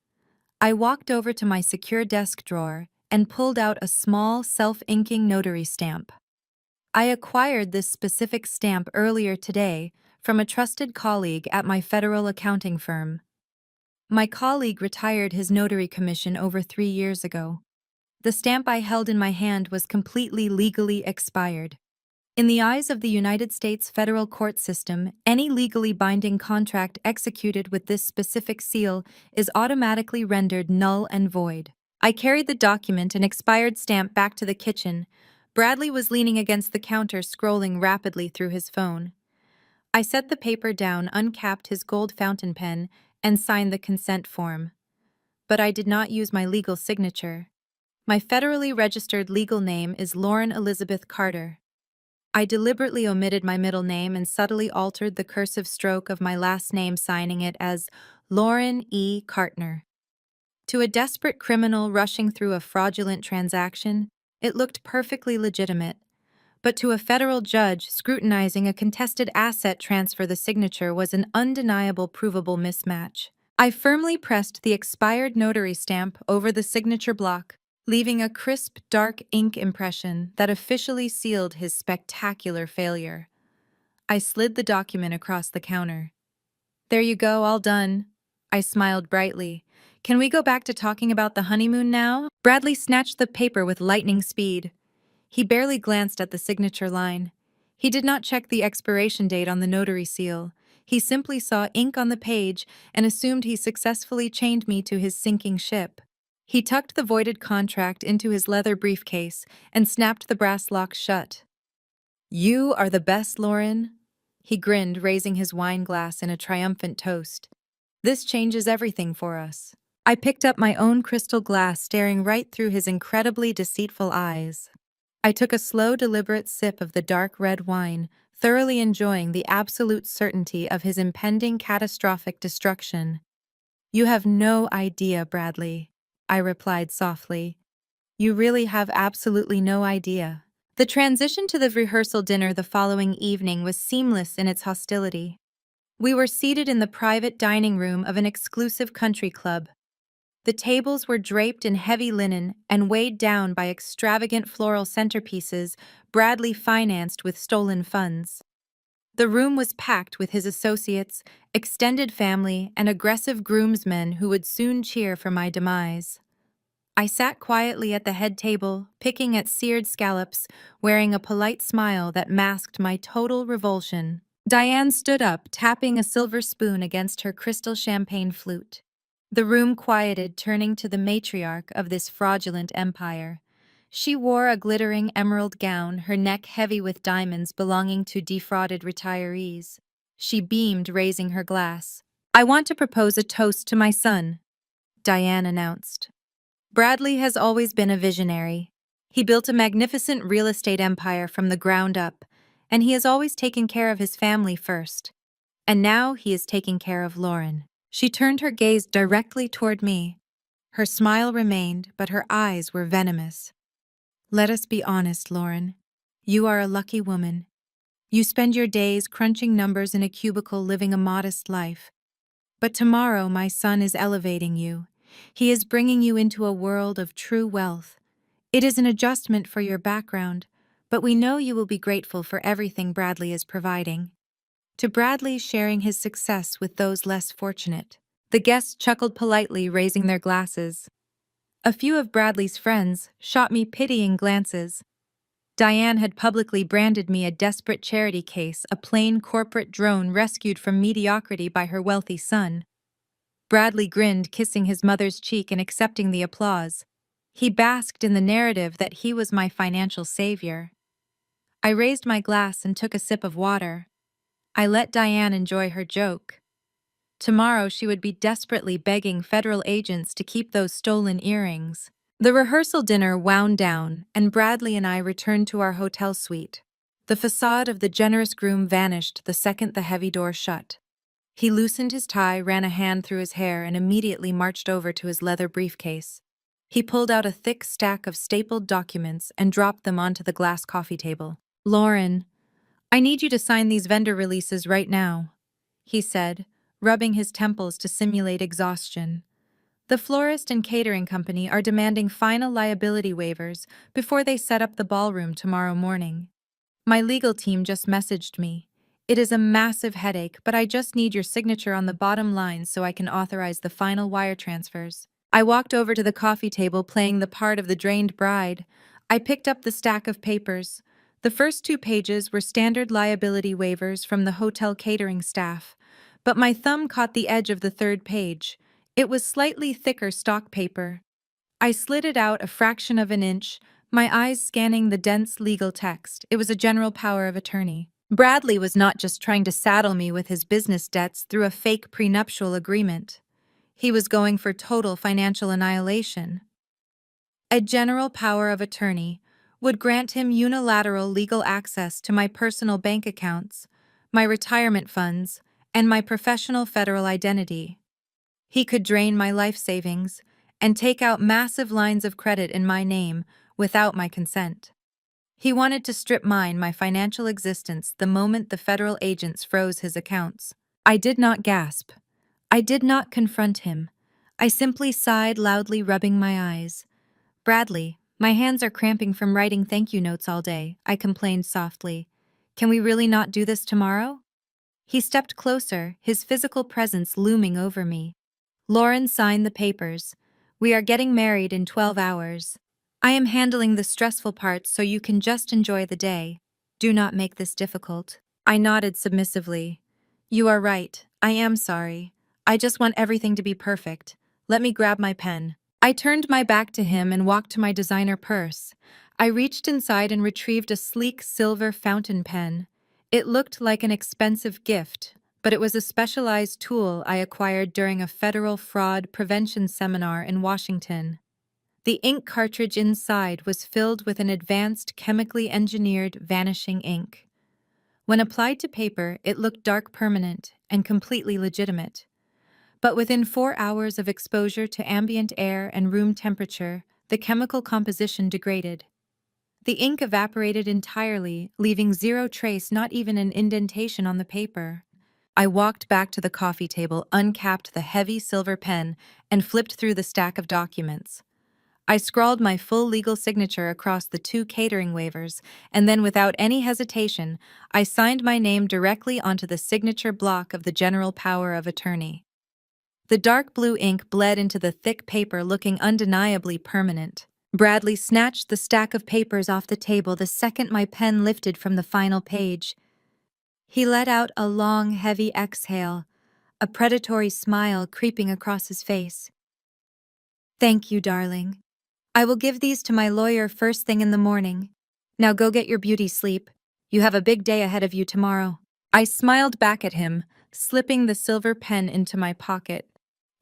I walked over to my secure desk drawer and pulled out a small, self-inking notary stamp. I acquired this specific stamp earlier today from a trusted colleague at my federal accounting firm. My colleague retired his notary commission over 3 years ago. The stamp I held in my hand was completely legally expired. In the eyes of the United States federal court system, any legally binding contract executed with this specific seal is automatically rendered null and void. I carried the document and expired stamp back to the kitchen. Bradley was leaning against the counter, scrolling rapidly through his phone. I set the paper down, uncapped his gold fountain pen, and signed the consent form. But I did not use my legal signature. My federally registered legal name is Lauren Elizabeth Carter. I deliberately omitted my middle name and subtly altered the cursive stroke of my last name, signing it as Lauren E. Cartner. To a desperate criminal rushing through a fraudulent transaction, it looked perfectly legitimate. But to a federal judge scrutinizing a contested asset transfer, the signature was an undeniable, provable mismatch. I firmly pressed the expired notary stamp over the signature block, leaving a crisp, dark ink impression that officially sealed his spectacular failure. I slid the document across the counter. "There you go, all done." I smiled brightly. "Can we go back to talking about the honeymoon now?" Bradley snatched the paper with lightning speed. He barely glanced at the signature line. He did not check the expiration date on the notary seal. He simply saw ink on the page and assumed he successfully chained me to his sinking ship. He tucked the voided contract into his leather briefcase and snapped the brass lock shut. "You are the best, Lauren." He grinned, raising his wine glass in a triumphant toast. "This changes everything for us." I picked up my own crystal glass, staring right through his incredibly deceitful eyes. I took a slow, deliberate sip of the dark red wine, thoroughly enjoying the absolute certainty of his impending catastrophic destruction. "You have no idea, Bradley," I replied softly. "You really have absolutely no idea." The transition to the rehearsal dinner the following evening was seamless in its hostility. We were seated in the private dining room of an exclusive country club. The tables were draped in heavy linen and weighed down by extravagant floral centerpieces Bradley financed with stolen funds. The room was packed with his associates, extended family, and aggressive groomsmen who would soon cheer for my demise. I sat quietly at the head table, picking at seared scallops, wearing a polite smile that masked my total revulsion. Diane stood up, tapping a silver spoon against her crystal champagne flute. The room quieted, turning to the matriarch of this fraudulent empire. She wore a glittering emerald gown, her neck heavy with diamonds belonging to defrauded retirees. She beamed, raising her glass. "I want to propose a toast to my son," Diane announced. "Bradley has always been a visionary. He built a magnificent real estate empire from the ground up, and he has always taken care of his family first. And now he is taking care of Lauren." She turned her gaze directly toward me. Her smile remained, but her eyes were venomous. "Let us be honest, Lauren. You are a lucky woman. You spend your days crunching numbers in a cubicle, living a modest life. But tomorrow my son is elevating you. He is bringing you into a world of true wealth. It is an adjustment for your background, but we know you will be grateful for everything Bradley is providing." To Bradley sharing his success with those less fortunate. The guests chuckled politely, raising their glasses. A few of Bradley's friends shot me pitying glances. Diane had publicly branded me a desperate charity case, a plain corporate drone rescued from mediocrity by her wealthy son. Bradley grinned, kissing his mother's cheek and accepting the applause. He basked in the narrative that he was my financial savior. I raised my glass and took a sip of water. I let Diane enjoy her joke. Tomorrow she would be desperately begging federal agents to keep those stolen earrings. The rehearsal dinner wound down, and Bradley and I returned to our hotel suite. The facade of the generous groom vanished the second the heavy door shut. He loosened his tie, ran a hand through his hair, and immediately marched over to his leather briefcase. He pulled out a thick stack of stapled documents and dropped them onto the glass coffee table. "Lauren, I need you to sign these vendor releases right now," he said, rubbing his temples to simulate exhaustion. "The florist and catering company are demanding final liability waivers before they set up the ballroom tomorrow morning. My legal team just messaged me. It is a massive headache, but I just need your signature on the bottom line so I can authorize the final wire transfers." I walked over to the coffee table, playing the part of the drained bride. I picked up the stack of papers. The first 2 pages were standard liability waivers from the hotel catering staff, but my thumb caught the edge of the 3rd page. It was slightly thicker stock paper. I slid it out a fraction of an inch, my eyes scanning the dense legal text. It was a general power of attorney. Bradley was not just trying to saddle me with his business debts through a fake prenuptial agreement. He was going for total financial annihilation. A general power of attorney would grant him unilateral legal access to my personal bank accounts, my retirement funds, and my professional federal identity. He could drain my life savings and take out massive lines of credit in my name without my consent. He wanted to strip mine my financial existence the moment the federal agents froze his accounts. I did not gasp. I did not confront him. I simply sighed loudly, rubbing my eyes. Bradley, my hands are cramping from writing thank you notes all day, I complained softly. Can we really not do this tomorrow? He stepped closer, his physical presence looming over me. Lauren signed the papers. We are getting married in 12 hours. I am handling the stressful parts so you can just enjoy the day. Do not make this difficult. I nodded submissively. You are right. I am sorry. I just want everything to be perfect. Let me grab my pen. I turned my back to him and walked to my designer purse. I reached inside and retrieved a sleek silver fountain pen. It looked like an expensive gift, but it was a specialized tool I acquired during a federal fraud prevention seminar in Washington. The ink cartridge inside was filled with an advanced chemically engineered vanishing ink. When applied to paper, it looked dark permanent and completely legitimate. But within 4 hours of exposure to ambient air and room temperature, the chemical composition degraded. The ink evaporated entirely, leaving zero trace, not even an indentation on the paper. I walked back to the coffee table, uncapped the heavy silver pen, and flipped through the stack of documents. I scrawled my full legal signature across the 2 catering waivers, and then without any hesitation, I signed my name directly onto the signature block of the general power of attorney. The dark blue ink bled into the thick paper, looking undeniably permanent. Bradley snatched the stack of papers off the table the second my pen lifted from the final page. He let out a long, heavy exhale, a predatory smile creeping across his face. Thank you, darling. I will give these to my lawyer first thing in the morning. Now go get your beauty sleep. You have a big day ahead of you tomorrow. I smiled back at him, slipping the silver pen into my pocket.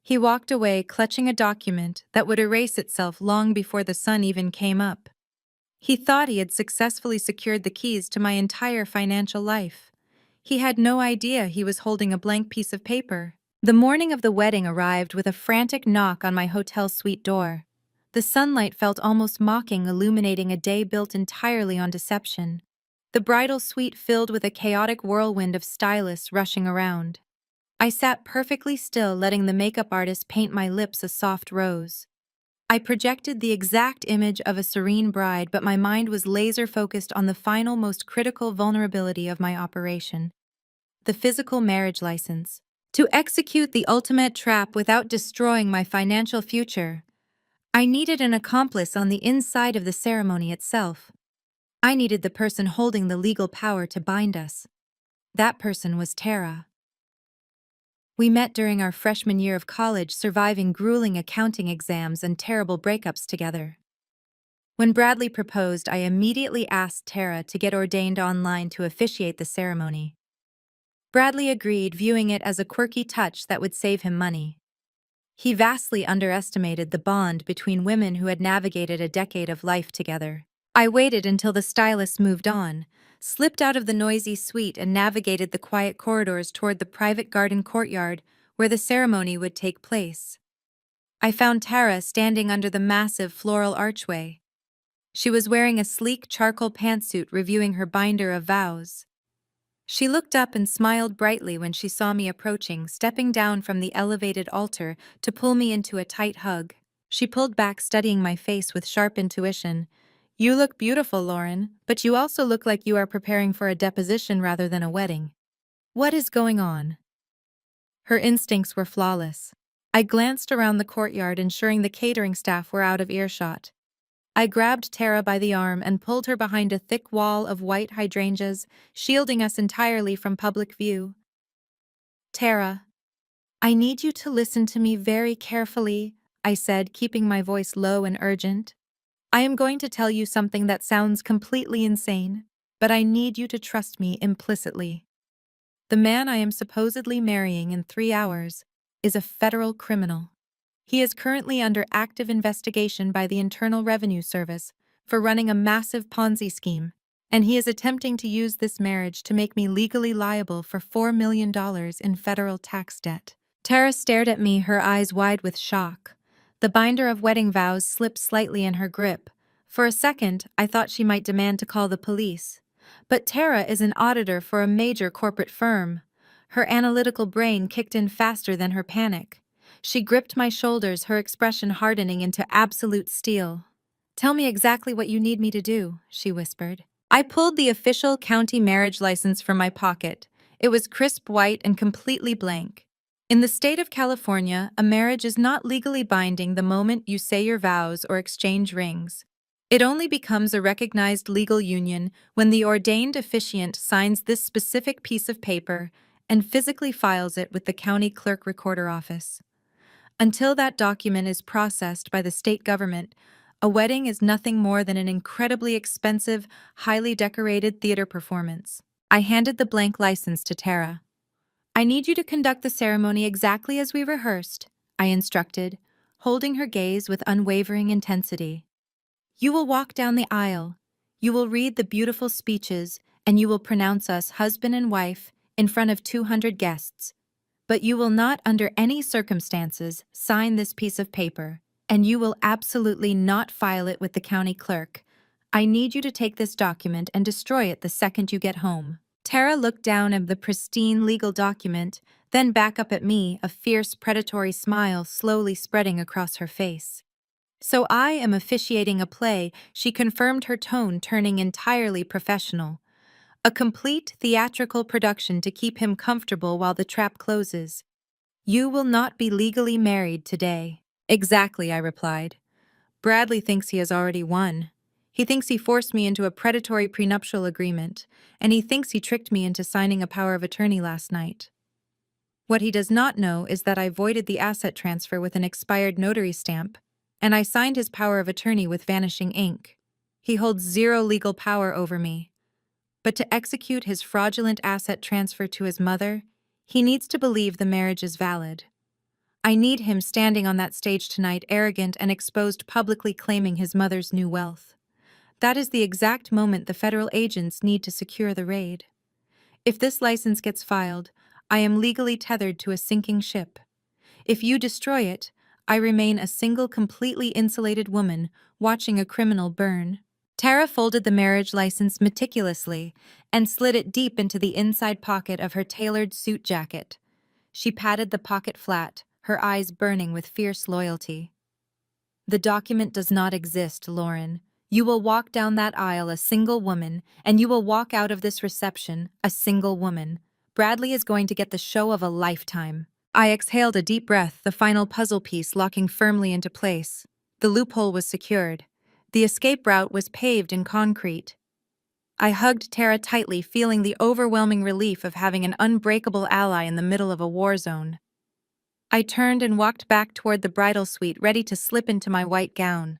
He walked away, clutching a document that would erase itself long before the sun even came up. He thought he had successfully secured the keys to my entire financial life. He had no idea he was holding a blank piece of paper. The morning of the wedding arrived with a frantic knock on my hotel suite door. The sunlight felt almost mocking, illuminating a day built entirely on deception. The bridal suite filled with a chaotic whirlwind of stylists rushing around. I sat perfectly still, letting the makeup artist paint my lips a soft rose. I projected the exact image of a serene bride, but my mind was laser-focused on the final, most critical vulnerability of my operation: the physical marriage license. To execute the ultimate trap without destroying my financial future, I needed an accomplice on the inside of the ceremony itself. I needed the person holding the legal power to bind us. That person was Tara. We met during our freshman year of college, surviving grueling accounting exams and terrible breakups together. When Bradley proposed, I immediately asked Tara to get ordained online to officiate the ceremony. Bradley agreed, viewing it as a quirky touch that would save him money. He vastly underestimated the bond between women who had navigated a decade of life together. I waited until the stylist moved on, slipped out of the noisy suite, and navigated the quiet corridors toward the private garden courtyard where the ceremony would take place. I found Tara standing under the massive floral archway. She was wearing a sleek charcoal pantsuit, reviewing her binder of vows. She looked up and smiled brightly when she saw me approaching, stepping down from the elevated altar to pull me into a tight hug. She pulled back, studying my face with sharp intuition. You look beautiful, Lauren, but you also look like you are preparing for a deposition rather than a wedding. What is going on? Her instincts were flawless. I glanced around the courtyard, ensuring the catering staff were out of earshot. I grabbed Tara by the arm and pulled her behind a thick wall of white hydrangeas, shielding us entirely from public view. Tara, I need you to listen to me very carefully. I said, keeping my voice low and urgent. I am going to tell you something that sounds completely insane, but I need you to trust me implicitly. The man I am supposedly marrying in 3 hours is a federal criminal. He is currently under active investigation by the Internal Revenue Service for running a massive Ponzi scheme, and he is attempting to use this marriage to make me legally liable for $4 million in federal tax debt. Tara stared at me, her eyes wide with shock. The binder of wedding vows slipped slightly in her grip. For a second, I thought she might demand to call the police. But Tara is an auditor for a major corporate firm. Her analytical brain kicked in faster than her panic. She gripped my shoulders, her expression hardening into absolute steel. "Tell me exactly what you need me to do," she whispered. I pulled the official county marriage license from my pocket. It was crisp white and completely blank. In the state of California, a marriage is not legally binding the moment you say your vows or exchange rings. It only becomes a recognized legal union when the ordained officiant signs this specific piece of paper and physically files it with the county clerk recorder office. Until that document is processed by the state government, a wedding is nothing more than an incredibly expensive, highly decorated theater performance. I handed the blank license to Tara. "I need you to conduct the ceremony exactly as we rehearsed," I instructed, holding her gaze with unwavering intensity. "You will walk down the aisle. You will read the beautiful speeches, and you will pronounce us husband and wife in front of 200 guests. But you will not, under any circumstances, sign this piece of paper, and you will absolutely not file it with the county clerk. I need you to take this document and destroy it the second you get home." Tara looked down at the pristine legal document, then back up at me, a fierce, predatory smile slowly spreading across her face. "So I am officiating a play," she confirmed, her tone turning entirely professional. "A complete theatrical production to keep him comfortable while the trap closes. You will not be legally married today." "Exactly," I replied. "Bradley thinks he has already won. He thinks he forced me into a predatory prenuptial agreement, and he thinks he tricked me into signing a power of attorney last night. What he does not know is that I voided the asset transfer with an expired notary stamp, and I signed his power of attorney with vanishing ink. He holds zero legal power over me. But to execute his fraudulent asset transfer to his mother, he needs to believe the marriage is valid. I need him standing on that stage tonight, arrogant and exposed, publicly claiming his mother's new wealth. That is the exact moment the federal agents need to secure the raid. If this license gets filed, I am legally tethered to a sinking ship. If you destroy it, I remain a single, completely insulated woman watching a criminal burn." Tara folded the marriage license meticulously and slid it deep into the inside pocket of her tailored suit jacket. She patted the pocket flat, her eyes burning with fierce loyalty. "The document does not exist, Lauren. You will walk down that aisle a single woman, and you will walk out of this reception a single woman. Bradley is going to get the show of a lifetime." I exhaled a deep breath, the final puzzle piece locking firmly into place. The loophole was secured. The escape route was paved in concrete. I hugged Tara tightly, feeling the overwhelming relief of having an unbreakable ally in the middle of a war zone. I turned and walked back toward the bridal suite, ready to slip into my white gown.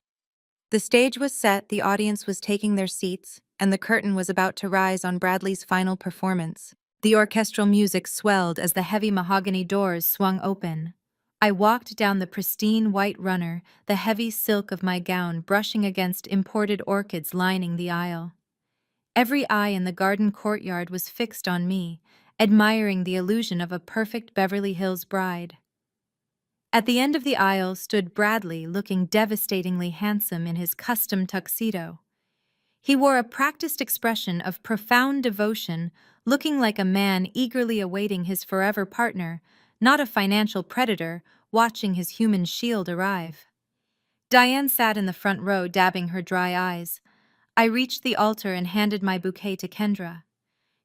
The stage was set, the audience was taking their seats, and the curtain was about to rise on Bradley's final performance. The orchestral music swelled as the heavy mahogany doors swung open. I walked down the pristine white runner, the heavy silk of my gown brushing against imported orchids lining the aisle. Every eye in the garden courtyard was fixed on me, admiring the illusion of a perfect Beverly Hills bride. At the end of the aisle stood Bradley, looking devastatingly handsome in his custom tuxedo. He wore a practiced expression of profound devotion, looking like a man eagerly awaiting his forever partner, not a financial predator watching his human shield arrive. Diane sat in the front row, dabbing her dry eyes. I reached the altar and handed my bouquet to Kendra.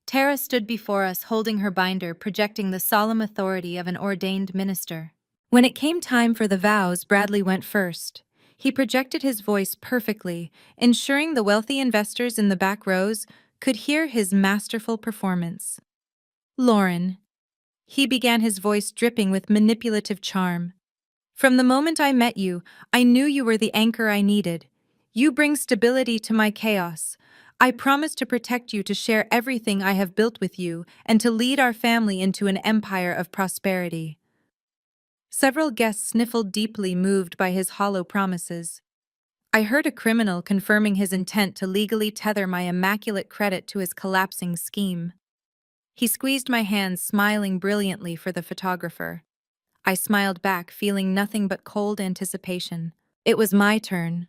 Tara stood before us, holding her binder, projecting the solemn authority of an ordained minister. When it came time for the vows, Bradley went first. He projected his voice perfectly, ensuring the wealthy investors in the back rows could hear his masterful performance. "Lauren," he began, his voice dripping with manipulative charm, From the moment I met you, I knew you were the anchor I needed. You bring stability to my chaos. I promise to protect you, to share everything I have built with you, and to lead our family into an empire of prosperity. Several guests sniffled deeply, moved by his hollow promises. I heard a criminal confirming his intent to legally tether my immaculate credit to his collapsing scheme. He squeezed my hand, smiling brilliantly for the photographer. I smiled back, feeling nothing but cold anticipation. It was my turn.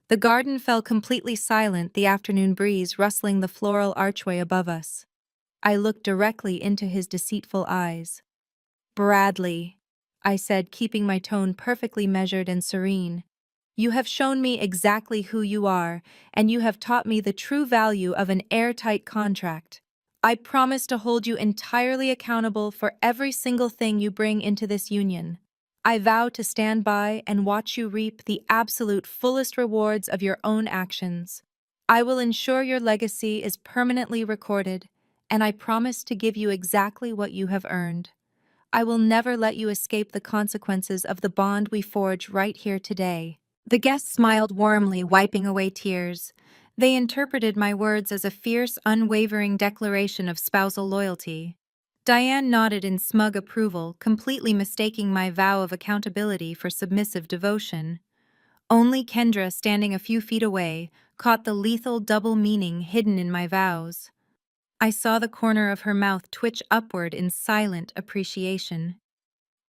The garden fell completely silent, the afternoon breeze rustling the floral archway above us. I looked directly into his deceitful eyes. "Bradley," I said, keeping my tone perfectly measured and serene. "You have shown me exactly who you are, and you have taught me the true value of an airtight contract. I promise to hold you entirely accountable for every single thing you bring into this union. I vow to stand by and watch you reap the absolute fullest rewards of your own actions. I will ensure your legacy is permanently recorded, and I promise to give you exactly what you have earned. I will never let you escape the consequences of the bond we forge right here today." The guests smiled warmly, wiping away tears. They interpreted my words as a fierce, unwavering declaration of spousal loyalty. Diane nodded in smug approval, completely mistaking my vow of accountability for submissive devotion. Only Kendra, standing a few feet away, caught the lethal double meaning hidden in my vows. I saw the corner of her mouth twitch upward in silent appreciation.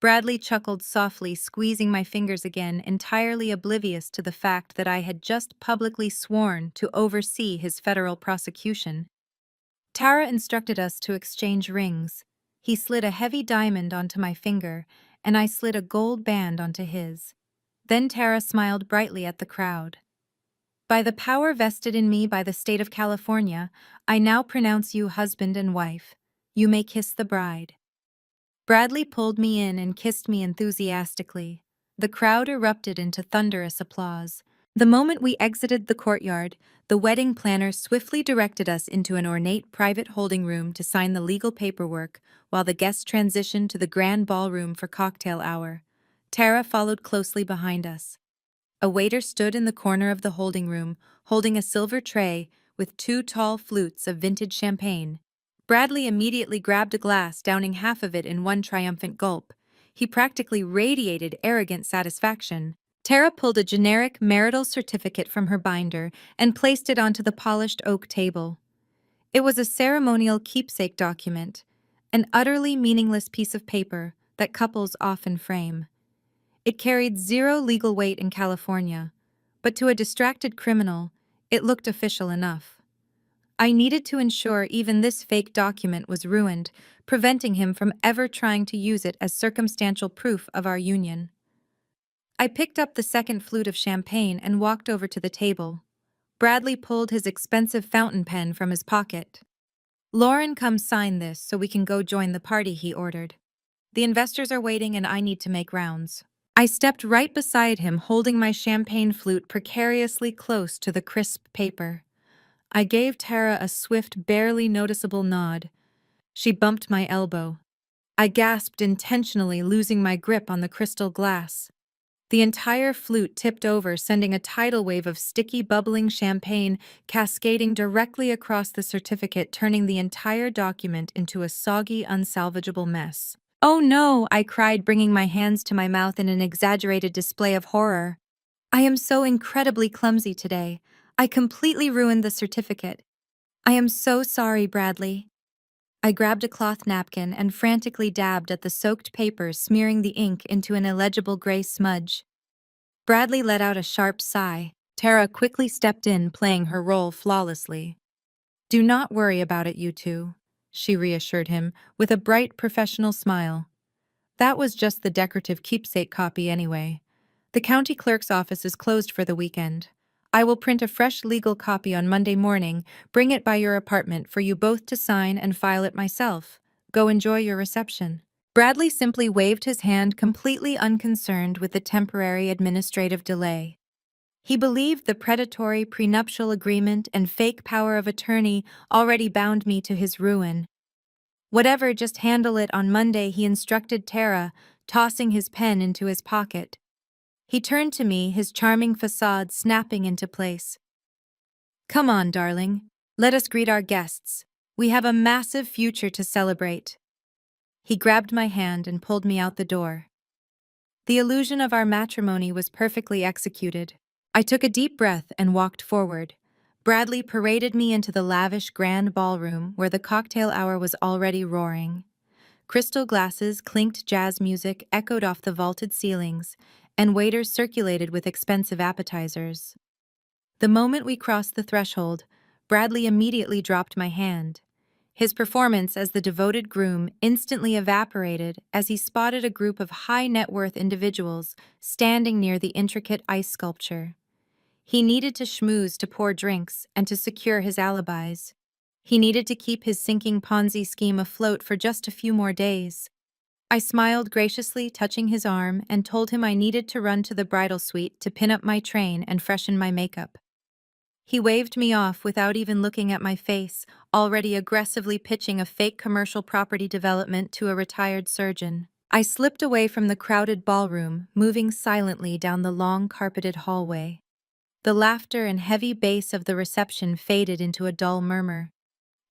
Bradley chuckled softly, squeezing my fingers again, entirely oblivious to the fact that I had just publicly sworn to oversee his federal prosecution. Tara instructed us to exchange rings. He slid a heavy diamond onto my finger, and I slid a gold band onto his. Then Tara smiled brightly at the crowd. "By the power vested in me by the state of California, I now pronounce you husband and wife. You may kiss the bride." Bradley pulled me in and kissed me enthusiastically. The crowd erupted into thunderous applause. The moment we exited the courtyard, the wedding planner swiftly directed us into an ornate private holding room to sign the legal paperwork, while the guests transitioned to the grand ballroom for cocktail hour. Tara followed closely behind us. A waiter stood in the corner of the holding room, holding a silver tray with 2 tall flutes of vintage champagne. Bradley immediately grabbed a glass, downing half of it in one triumphant gulp. He practically radiated arrogant satisfaction. Tara pulled a generic marital certificate from her binder and placed it onto the polished oak table. It was a ceremonial keepsake document, an utterly meaningless piece of paper that couples often frame. It carried zero legal weight in California, but to a distracted criminal, it looked official enough. I needed to ensure even this fake document was ruined, preventing him from ever trying to use it as circumstantial proof of our union. I picked up the second flute of champagne and walked over to the table. Bradley pulled his expensive fountain pen from his pocket. "Lauren, come sign this so we can go join the party," he ordered. "The investors are waiting and I need to make rounds." I stepped right beside him, holding my champagne flute precariously close to the crisp paper. I gave Tara a swift, barely noticeable nod. She bumped my elbow. I gasped intentionally, losing my grip on the crystal glass. The entire flute tipped over, sending a tidal wave of sticky, bubbling champagne cascading directly across the certificate, turning the entire document into a soggy, unsalvageable mess. "Oh no!" I cried, bringing my hands to my mouth in an exaggerated display of horror. "I am so incredibly clumsy today. I completely ruined the certificate. I am so sorry, Bradley." I grabbed a cloth napkin and frantically dabbed at the soaked paper, smearing the ink into an illegible gray smudge. Bradley let out a sharp sigh. Tara quickly stepped in, playing her role flawlessly. "Do not worry about it, you two," she reassured him, with a bright, professional smile. "That was just the decorative keepsake copy anyway. The county clerk's office is closed for the weekend. I will print a fresh legal copy on Monday morning, bring it by your apartment for you both to sign, and file it myself. Go enjoy your reception." Bradley simply waved his hand, completely unconcerned with the temporary administrative delay. He believed the predatory prenuptial agreement and fake power of attorney already bound me to his ruin. "Whatever, just handle it on Monday," he instructed Tara, tossing his pen into his pocket. He turned to me, his charming facade snapping into place. "Come on, darling. Let us greet our guests. We have a massive future to celebrate." He grabbed my hand and pulled me out the door. The illusion of our matrimony was perfectly executed. I took a deep breath and walked forward. Bradley paraded me into the lavish grand ballroom where the cocktail hour was already roaring. Crystal glasses, clinked jazz music echoed off the vaulted ceilings, and waiters circulated with expensive appetizers. The moment we crossed the threshold, Bradley immediately dropped my hand. His performance as the devoted groom instantly evaporated as he spotted a group of high-net-worth individuals standing near the intricate ice sculpture. He needed to schmooze to pour drinks and to secure his alibis. He needed to keep his sinking Ponzi scheme afloat for just a few more days. I smiled graciously, touching his arm, and told him I needed to run to the bridal suite to pin up my train and freshen my makeup. He waved me off without even looking at my face, already aggressively pitching a fake commercial property development to a retired surgeon. I slipped away from the crowded ballroom, moving silently down the long carpeted hallway. The laughter and heavy bass of the reception faded into a dull murmur.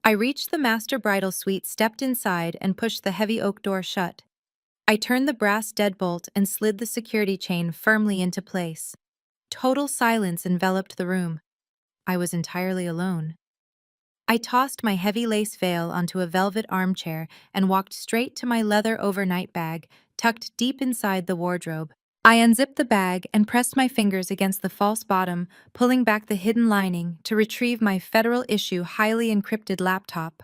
I reached the master bridal suite, stepped inside, and pushed the heavy oak door shut. I turned the brass deadbolt and slid the security chain firmly into place. Total silence enveloped the room. I was entirely alone. I tossed my heavy lace veil onto a velvet armchair and walked straight to my leather overnight bag, tucked deep inside the wardrobe. I unzipped the bag and pressed my fingers against the false bottom, pulling back the hidden lining to retrieve my Federal Issue highly encrypted laptop.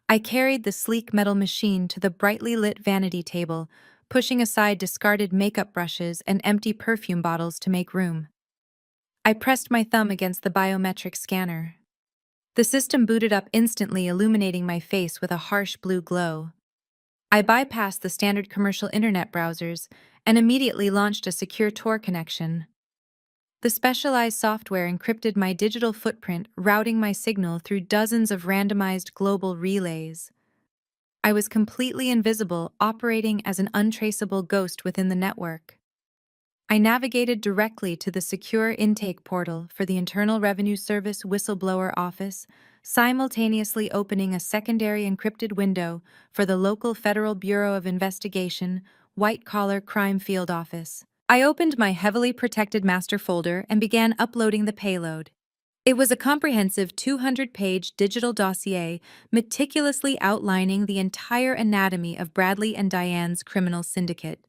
I carried the sleek metal machine to the brightly lit vanity table, pushing aside discarded makeup brushes and empty perfume bottles to make room. I pressed my thumb against the biometric scanner. The system booted up instantly, illuminating my face with a harsh blue glow. I bypassed the standard commercial internet browsers and immediately launched a secure Tor connection. The specialized software encrypted my digital footprint, routing my signal through dozens of randomized global relays. I was completely invisible, operating as an untraceable ghost within the network. I navigated directly to the secure intake portal for the Internal Revenue Service whistleblower office, simultaneously opening a secondary encrypted window for the local Federal Bureau of Investigation white-collar crime field office. I opened my heavily protected master folder and began uploading the payload. It was a comprehensive 200-page digital dossier meticulously outlining the entire anatomy of Bradley and Diane's criminal syndicate.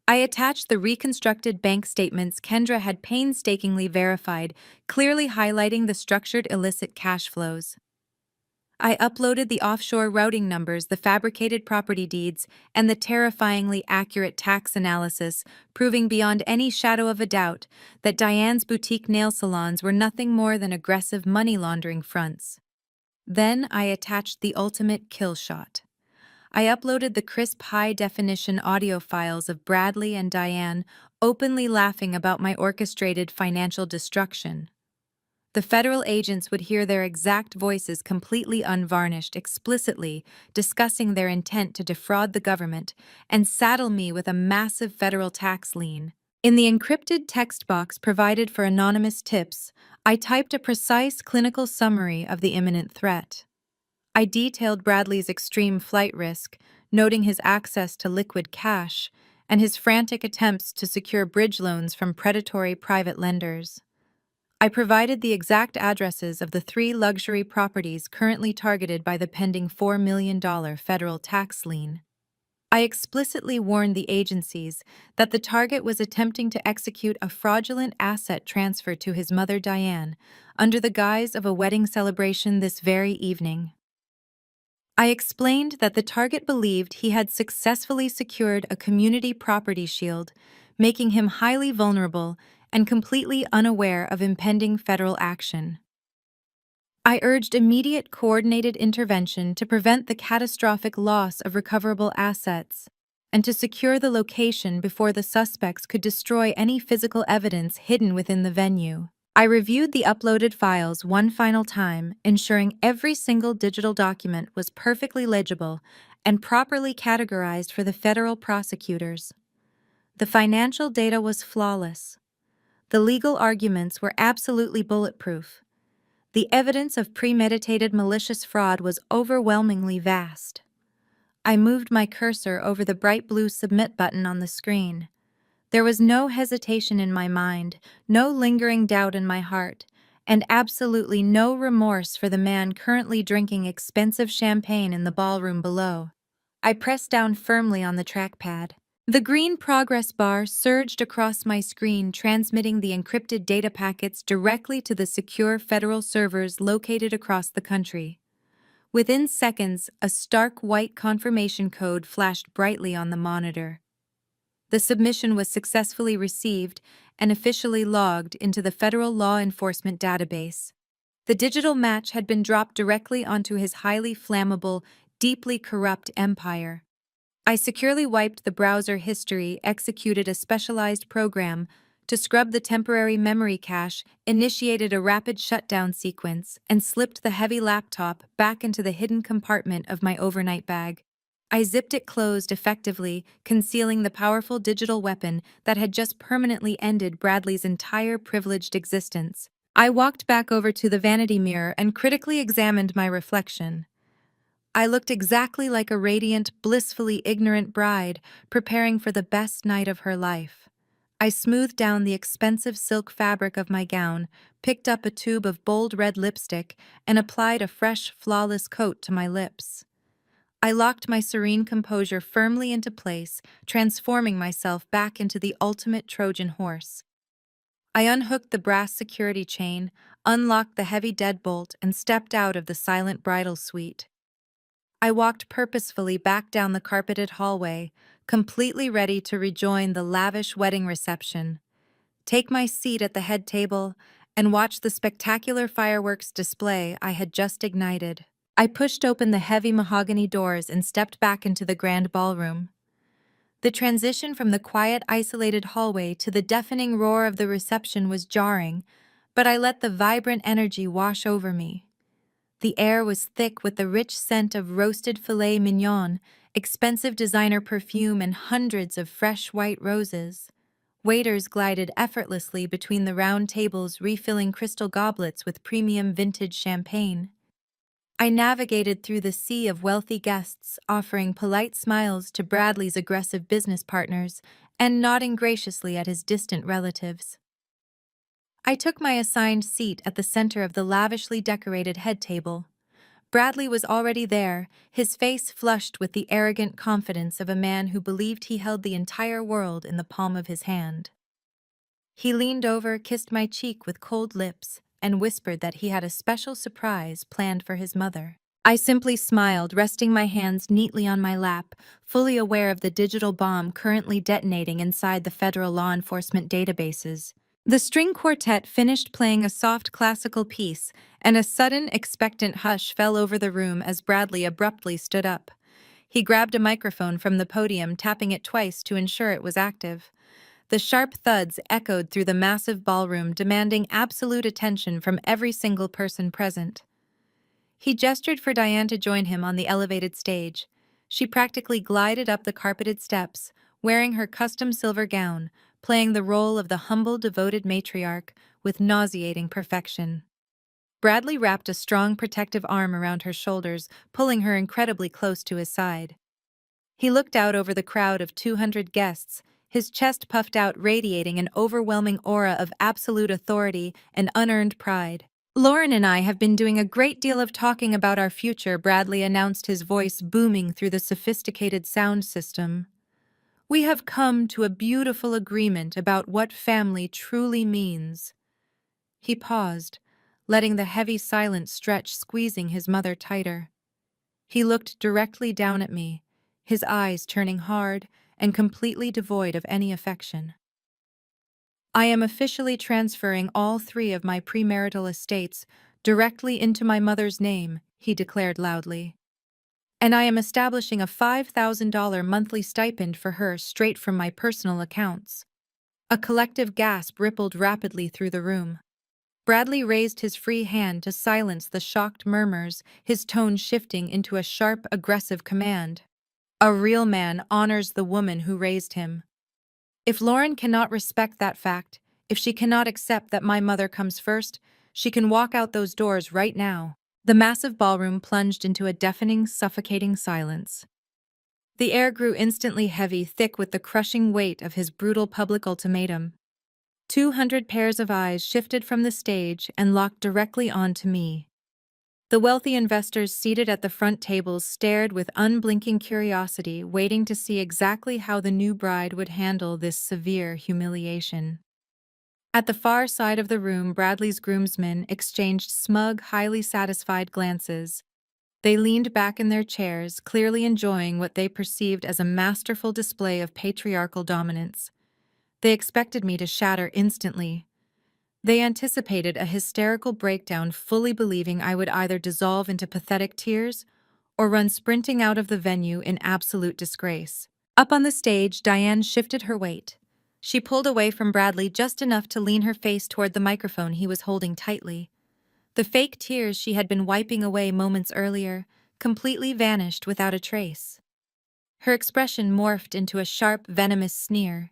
I attached the reconstructed bank statements Kendra had painstakingly verified, clearly highlighting the structured illicit cash flows. I uploaded the offshore routing numbers, the fabricated property deeds, and the terrifyingly accurate tax analysis, proving beyond any shadow of a doubt that Diane's boutique nail salons were nothing more than aggressive money laundering fronts. Then I attached the ultimate kill shot. I uploaded the crisp high-definition audio files of Bradley and Diane openly laughing about my orchestrated financial destruction. The federal agents would hear their exact voices completely unvarnished, explicitly discussing their intent to defraud the government and saddle me with a massive federal tax lien. In the encrypted text box provided for anonymous tips, I typed a precise clinical summary of the imminent threat. I detailed Bradley's extreme flight risk, noting his access to liquid cash and his frantic attempts to secure bridge loans from predatory private lenders. I provided the exact addresses of the 3 luxury properties currently targeted by the pending $4 million federal tax lien. I explicitly warned the agencies that the target was attempting to execute a fraudulent asset transfer to his mother Diane under the guise of a wedding celebration this very evening. I explained that the target believed he had successfully secured a community property shield, making him highly vulnerable and completely unaware of impending federal action. I urged immediate coordinated intervention to prevent the catastrophic loss of recoverable assets and to secure the location before the suspects could destroy any physical evidence hidden within the venue. I reviewed the uploaded files one final time, ensuring every single digital document was perfectly legible and properly categorized for the federal prosecutors. The financial data was flawless. The legal arguments were absolutely bulletproof. The evidence of premeditated malicious fraud was overwhelmingly vast. I moved my cursor over the bright blue submit button on the screen. There was no hesitation in my mind, no lingering doubt in my heart, and absolutely no remorse for the man currently drinking expensive champagne in the ballroom below. I pressed down firmly on the trackpad. The green progress bar surged across my screen, transmitting the encrypted data packets directly to the secure federal servers located across the country. Within seconds, a stark white confirmation code flashed brightly on the monitor. The submission was successfully received and officially logged into the federal law enforcement database. The digital match had been dropped directly onto his highly flammable, deeply corrupt empire. I securely wiped the browser history, executed a specialized program to scrub the temporary memory cache, initiated a rapid shutdown sequence, and slipped the heavy laptop back into the hidden compartment of my overnight bag. I zipped it closed effectively, concealing the powerful digital weapon that had just permanently ended Bradley's entire privileged existence. I walked back over to the vanity mirror and critically examined my reflection. I looked exactly like a radiant, blissfully ignorant bride preparing for the best night of her life. I smoothed down the expensive silk fabric of my gown, picked up a tube of bold red lipstick, and applied a fresh, flawless coat to my lips. I locked my serene composure firmly into place, transforming myself back into the ultimate Trojan horse. I unhooked the brass security chain, unlocked the heavy deadbolt, and stepped out of the silent bridal suite. I walked purposefully back down the carpeted hallway, completely ready to rejoin the lavish wedding reception, take my seat at the head table, and watch the spectacular fireworks display I had just ignited. I pushed open the heavy mahogany doors and stepped back into the grand ballroom. The transition from the quiet, isolated hallway to the deafening roar of the reception was jarring, but I let the vibrant energy wash over me. The air was thick with the rich scent of roasted filet mignon, expensive designer perfume, and hundreds of fresh white roses. Waiters glided effortlessly between the round tables, refilling crystal goblets with premium vintage champagne. I navigated through the sea of wealthy guests, offering polite smiles to Bradley's aggressive business partners and nodding graciously at his distant relatives. I took my assigned seat at the center of the lavishly decorated head table. Bradley was already there, his face flushed with the arrogant confidence of a man who believed he held the entire world in the palm of his hand. He leaned over, kissed my cheek with cold lips, and whispered that he had a special surprise planned for his mother. I simply smiled, resting my hands neatly on my lap, fully aware of the digital bomb currently detonating inside the federal law enforcement databases. The string quartet finished playing a soft classical piece, and a sudden, expectant hush fell over the room as Bradley abruptly stood up. He grabbed a microphone from the podium, tapping it twice to ensure it was active. The sharp thuds echoed through the massive ballroom, demanding absolute attention from every single person present. He gestured for Diane to join him on the elevated stage. She practically glided up the carpeted steps, wearing her custom silver gown, playing the role of the humble, devoted matriarch with nauseating perfection. Bradley wrapped a strong, protective arm around her shoulders, pulling her incredibly close to his side. He looked out over the crowd of 200 guests, his chest puffed out, radiating an overwhelming aura of absolute authority and unearned pride. "Lauren and I have been doing a great deal of talking about our future," Bradley announced, his voice booming through the sophisticated sound system. "We have come to a beautiful agreement about what family truly means." He paused, letting the heavy silence stretch, squeezing his mother tighter. He looked directly down at me, his eyes turning hard and completely devoid of any affection. "I am officially transferring all 3 of my premarital estates directly into my mother's name," he declared loudly. "And I am establishing a $5,000 monthly stipend for her straight from my personal accounts." A collective gasp rippled rapidly through the room. Bradley raised his free hand to silence the shocked murmurs, his tone shifting into a sharp, aggressive command. "A real man honors the woman who raised him. If Lauren cannot respect that fact, if she cannot accept that my mother comes first, she can walk out those doors right now. The massive ballroom plunged into a deafening, suffocating silence. The air grew instantly heavy, thick with the crushing weight of his brutal public ultimatum. 200 pairs of eyes shifted from the stage and locked directly onto me. The wealthy investors seated at the front tables stared with unblinking curiosity, waiting to see exactly how the new bride would handle this severe humiliation. At the far side of the room, Bradley's groomsmen exchanged smug, highly satisfied glances. They leaned back in their chairs, clearly enjoying what they perceived as a masterful display of patriarchal dominance. They expected me to shatter instantly. They anticipated a hysterical breakdown, fully believing I would either dissolve into pathetic tears or run sprinting out of the venue in absolute disgrace. Up on the stage, Diane shifted her weight. She pulled away from Bradley just enough to lean her face toward the microphone he was holding tightly. The fake tears she had been wiping away moments earlier completely vanished without a trace. Her expression morphed into a sharp, venomous sneer.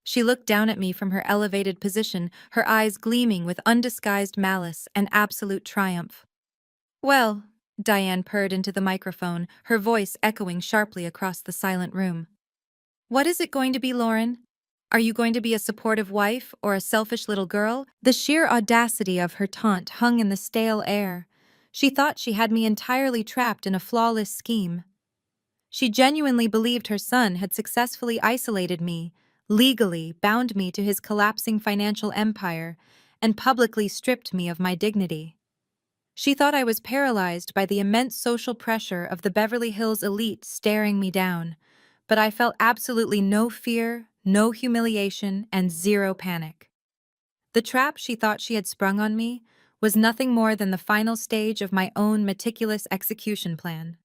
She looked down at me from her elevated position, her eyes gleaming with undisguised malice and absolute triumph. "Well," Diane purred into the microphone, her voice echoing sharply across the silent room. "What is it going to be, Lauren? Are you going to be a supportive wife or a selfish little girl?" The sheer audacity of her taunt hung in the stale air. She thought she had me entirely trapped in a flawless scheme. She genuinely believed her son had successfully isolated me, legally bound me to his collapsing financial empire, and publicly stripped me of my dignity. She thought I was paralyzed by the immense social pressure of the Beverly Hills elite staring me down, but I felt absolutely no fear, no humiliation, and zero panic. The trap she thought she had sprung on me was nothing more than the final stage of my own meticulous execution plan.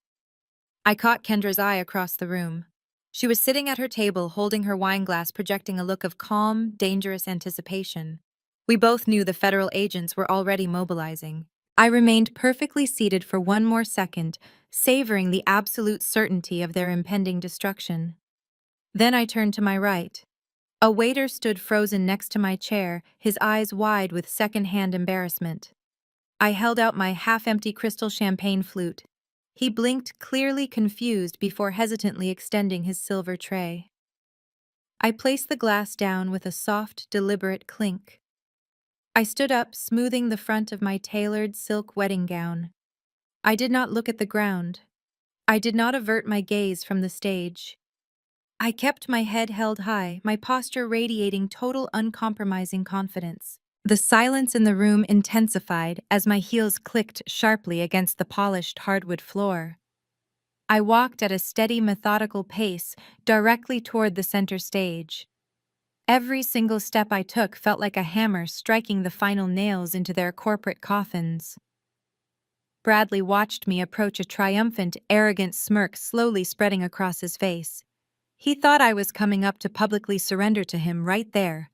I caught Kendra's eye across the room. She was sitting at her table holding her wineglass, projecting a look of calm, dangerous anticipation. We both knew the federal agents were already mobilizing. I remained perfectly seated for one more second, savoring the absolute certainty of their impending destruction. Then I turned to my right. A waiter stood frozen next to my chair, his eyes wide with second-hand embarrassment. I held out my half-empty crystal champagne flute. He blinked, clearly confused, before hesitantly extending his silver tray. I placed the glass down with a soft, deliberate clink. I stood up, smoothing the front of my tailored silk wedding gown. I did not look at the ground. I did not avert my gaze from the stage. I kept my head held high, my posture radiating total uncompromising confidence. The silence in the room intensified as my heels clicked sharply against the polished hardwood floor. I walked at a steady, methodical pace directly toward the center stage. Every single step I took felt like a hammer striking the final nails into their corporate coffins. Bradley watched me approach, a triumphant, arrogant smirk slowly spreading across his face. He thought I was coming up to publicly surrender to him right there.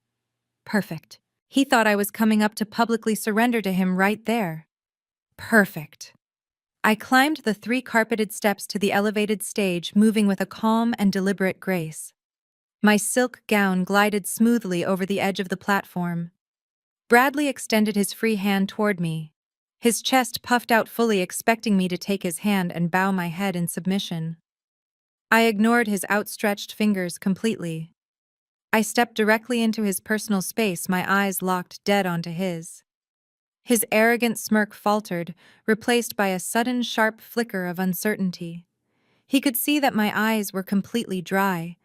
Perfect. He thought I was coming up to publicly surrender to him right there. Perfect. I climbed the 3 carpeted steps to the elevated stage, moving with a calm and deliberate grace. My silk gown glided smoothly over the edge of the platform. Bradley extended his free hand toward me. His chest puffed out fully, expecting me to take his hand and bow my head in submission. I ignored his outstretched fingers completely. I stepped directly into his personal space, my eyes locked dead onto his. His arrogant smirk faltered, replaced by a sudden sharp flicker of uncertainty. He could see that my eyes were completely dry.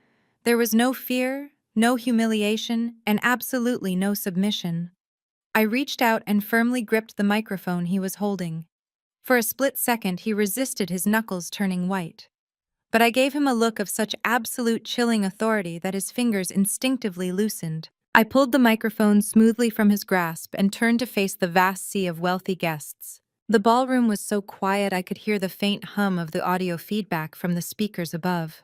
There was no fear, no humiliation, and absolutely no submission. I reached out and firmly gripped the microphone he was holding. For a split second, he resisted, his knuckles turning white. But I gave him a look of such absolute chilling authority that his fingers instinctively loosened. I pulled the microphone smoothly from his grasp and turned to face the vast sea of wealthy guests. The ballroom was so quiet I could hear the faint hum of the audio feedback from the speakers above.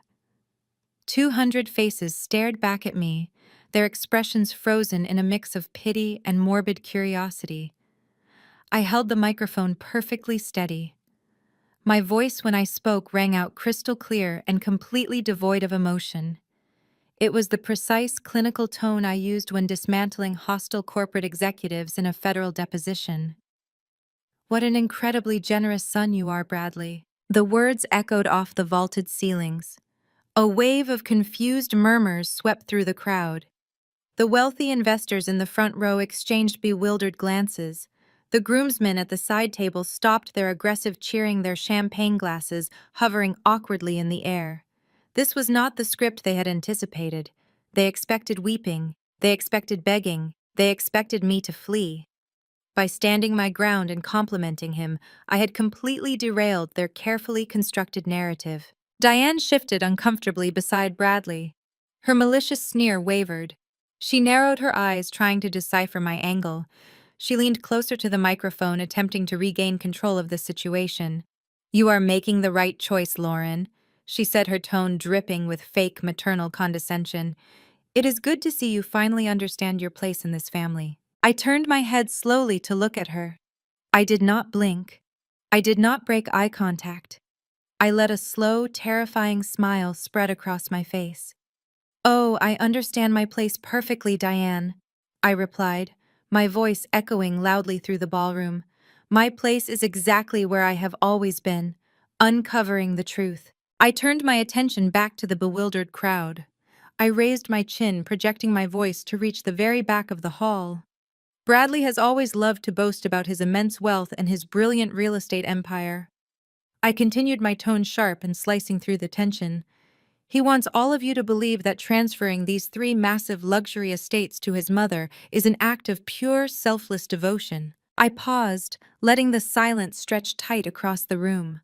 200 faces stared back at me, their expressions frozen in a mix of pity and morbid curiosity. I held the microphone perfectly steady. My voice when I spoke rang out crystal clear and completely devoid of emotion. It was the precise clinical tone I used when dismantling hostile corporate executives in a federal deposition. What an incredibly generous son you are, Bradley. The words echoed off the vaulted ceilings. A wave of confused murmurs swept through the crowd. The wealthy investors in the front row exchanged bewildered glances. The groomsmen at the side table stopped their aggressive cheering, their champagne glasses hovering awkwardly in the air. This was not the script they had anticipated. They expected weeping, they expected begging, they expected me to flee. By standing my ground and complimenting him, I had completely derailed their carefully constructed narrative. Diane shifted uncomfortably beside Bradley. Her malicious sneer wavered. She narrowed her eyes, trying to decipher my angle. She leaned closer to the microphone, attempting to regain control of the situation. "You are making the right choice, Lauren," she said, her tone dripping with fake maternal condescension. "It is good to see you finally understand your place in this family." I turned my head slowly to look at her. I did not blink. I did not break eye contact. I let a slow, terrifying smile spread across my face. "Oh, I understand my place perfectly, Diane," I replied, my voice echoing loudly through the ballroom. "My place is exactly where I have always been, uncovering the truth." I turned my attention back to the bewildered crowd. I raised my chin, projecting my voice to reach the very back of the hall. Bradley has always loved to boast about his immense wealth and his brilliant real estate empire. I continued, my tone sharp and slicing through the tension. "He wants all of you to believe that transferring these 3 massive luxury estates to his mother is an act of pure, selfless devotion." I paused, letting the silence stretch tight across the room.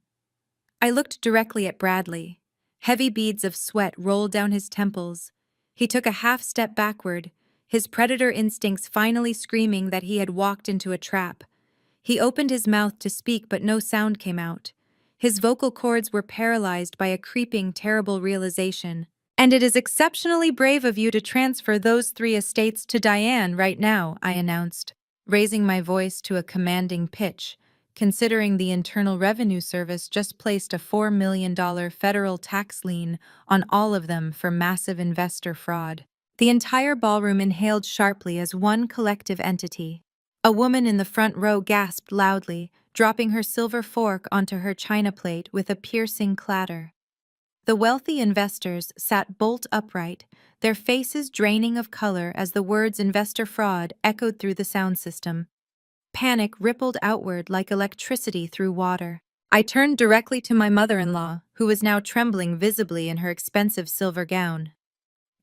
I looked directly at Bradley. Heavy beads of sweat rolled down his temples. He took a half step backward, his predator instincts finally screaming that he had walked into a trap. He opened his mouth to speak, but no sound came out. His vocal cords were paralyzed by a creeping, terrible realization. "And it is exceptionally brave of you to transfer those 3 estates to Diane right now," I announced, raising my voice to a commanding pitch, considering the Internal Revenue Service just placed a $4 million federal tax lien on all of them for massive investor fraud. The entire ballroom inhaled sharply as one collective entity. A woman in the front row gasped loudly, dropping her silver fork onto her china plate with a piercing clatter. The wealthy investors sat bolt upright, their faces draining of color as the words "investor fraud" echoed through the sound system. Panic rippled outward like electricity through water. I turned directly to my mother-in-law, who was now trembling visibly in her expensive silver gown.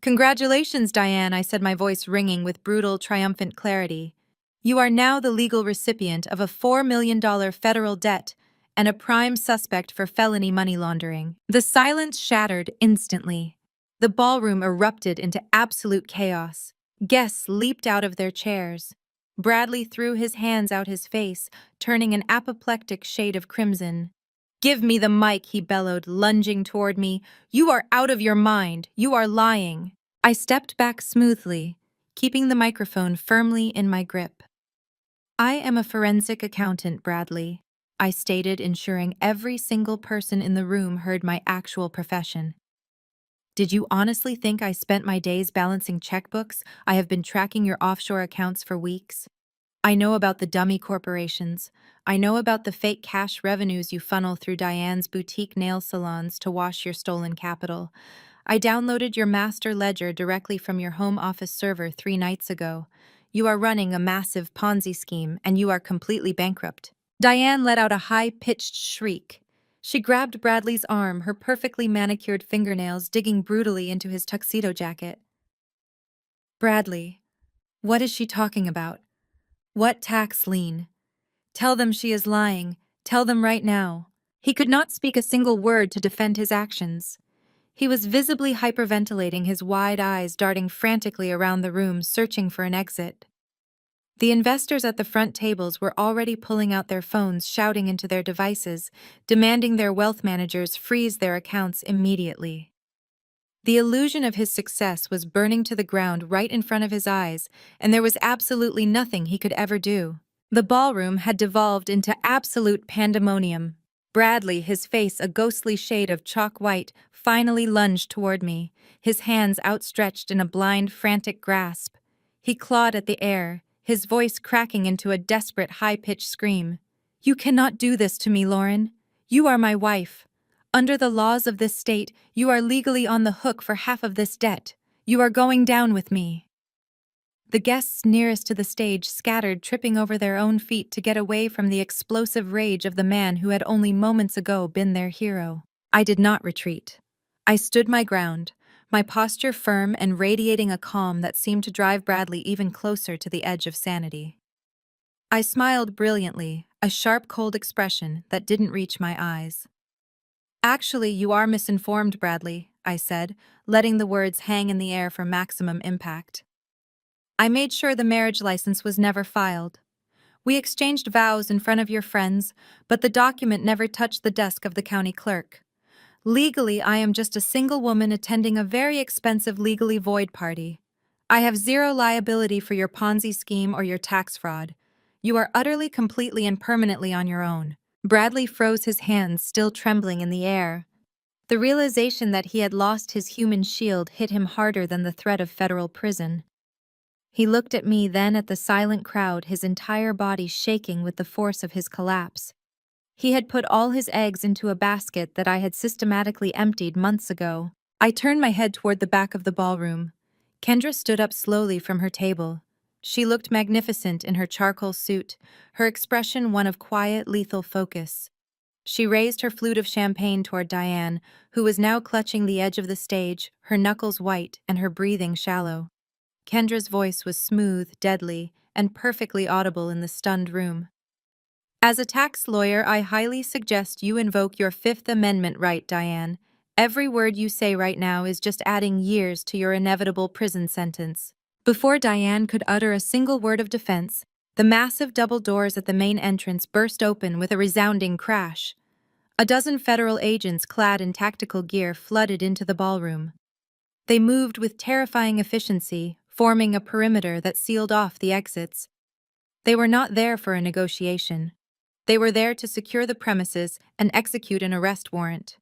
"Congratulations, Diane," I said, my voice ringing with brutal, triumphant clarity. "You are now the legal recipient of a $4 million federal debt and a prime suspect for felony money laundering." The silence shattered instantly. The ballroom erupted into absolute chaos. Guests leaped out of their chairs. Bradley threw his hands out his face, turning an apoplectic shade of crimson. "Give me the mic," he bellowed, lunging toward me. "You are out of your mind. You are lying." I stepped back smoothly, keeping the microphone firmly in my grip. "I am a forensic accountant, Bradley," I stated, ensuring every single person in the room heard my actual profession. "Did you honestly think I spent my days balancing checkbooks? I have been tracking your offshore accounts for weeks. I know about the dummy corporations. I know about the fake cash revenues you funnel through Diane's boutique nail salons to wash your stolen capital. I downloaded your master ledger directly from your home office server 3 nights ago. You are running a massive Ponzi scheme, and you are completely bankrupt." Diane let out a high-pitched shriek. She grabbed Bradley's arm, her perfectly manicured fingernails digging brutally into his tuxedo jacket. "Bradley, what is she talking about? What tax lien? Tell them she is lying. Tell them right now." He could not speak a single word to defend his actions. He was visibly hyperventilating, his wide eyes darting frantically around the room, searching for an exit. The investors at the front tables were already pulling out their phones, shouting into their devices, demanding their wealth managers freeze their accounts immediately. The illusion of his success was burning to the ground right in front of his eyes, and there was absolutely nothing he could ever do. The ballroom had devolved into absolute pandemonium. Bradley, his face a ghostly shade of chalk white, finally lunged toward me, his hands outstretched in a blind, frantic grasp. He clawed at the air, his voice cracking into a desperate, high-pitched scream. "You cannot do this to me, Lauren. You are my wife. Under the laws of this state, you are legally on the hook for half of this debt. You are going down with me." The guests nearest to the stage scattered, tripping over their own feet to get away from the explosive rage of the man who had only moments ago been their hero. I did not retreat. I stood my ground, my posture firm and radiating a calm that seemed to drive Bradley even closer to the edge of sanity. I smiled brilliantly, a sharp, cold expression that didn't reach my eyes. "Actually, you are misinformed, Bradley," I said, letting the words hang in the air for maximum impact. "I made sure the marriage license was never filed. We exchanged vows in front of your friends, but the document never touched the desk of the county clerk. Legally, I am just a single woman attending a very expensive legally void party. I have zero liability for your Ponzi scheme or your tax fraud. You are utterly, completely, and permanently on your own." Bradley froze, his hands still trembling in the air. The realization that he had lost his human shield hit him harder than the threat of federal prison. He looked at me, then at the silent crowd, his entire body shaking with the force of his collapse. He had put all his eggs into a basket that I had systematically emptied months ago. I turned my head toward the back of the ballroom. Kendra stood up slowly from her table. She looked magnificent in her charcoal suit, her expression one of quiet, lethal focus. She raised her flute of champagne toward Diane, who was now clutching the edge of the stage, her knuckles white and her breathing shallow. Kendra's voice was smooth, deadly, and perfectly audible in the stunned room. "As a tax lawyer, I highly suggest you invoke your Fifth Amendment right, Diane. Every word you say right now is just adding years to your inevitable prison sentence." Before Diane could utter a single word of defense, the massive double doors at the main entrance burst open with a resounding crash. A dozen federal agents clad in tactical gear flooded into the ballroom. They moved with terrifying efficiency, forming a perimeter that sealed off the exits. They were not there for a negotiation. They were there to secure the premises and execute an arrest warrant.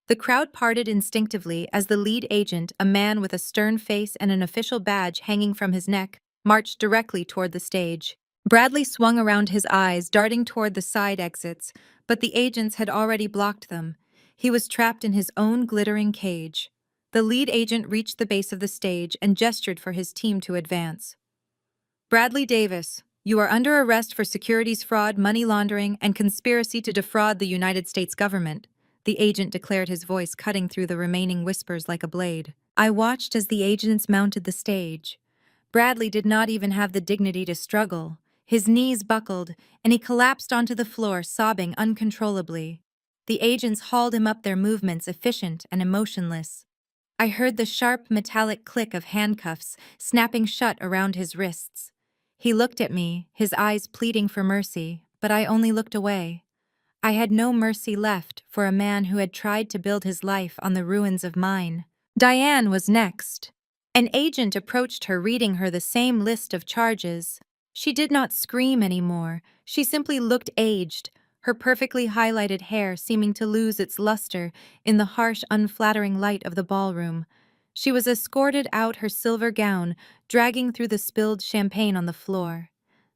The crowd parted instinctively as the lead agent, a man with a stern face and an official badge hanging from his neck, marched directly toward the stage. Bradley swung around, his eyes darting toward the side exits, but the agents had already blocked them. He was trapped in his own glittering cage. The lead agent reached the base of the stage and gestured for his team to advance. "Bradley Davis, you are under arrest for securities fraud, money laundering, and conspiracy to defraud the United States government," the agent declared, his voice cutting through the remaining whispers like a blade. I watched as the agents mounted the stage. Bradley did not even have the dignity to struggle. His knees buckled, and he collapsed onto the floor, sobbing uncontrollably. The agents hauled him up, their movements efficient and emotionless. I heard the sharp, metallic click of handcuffs snapping shut around his wrists. He looked at me, his eyes pleading for mercy, but I only looked away. I had no mercy left for a man who had tried to build his life on the ruins of mine. Diane was next. An agent approached her, reading her the same list of charges. She did not scream anymore. She simply looked aged, her perfectly highlighted hair seeming to lose its luster in the harsh, unflattering light of the ballroom. She was escorted out, her silver gown dragging through the spilled champagne on the floor.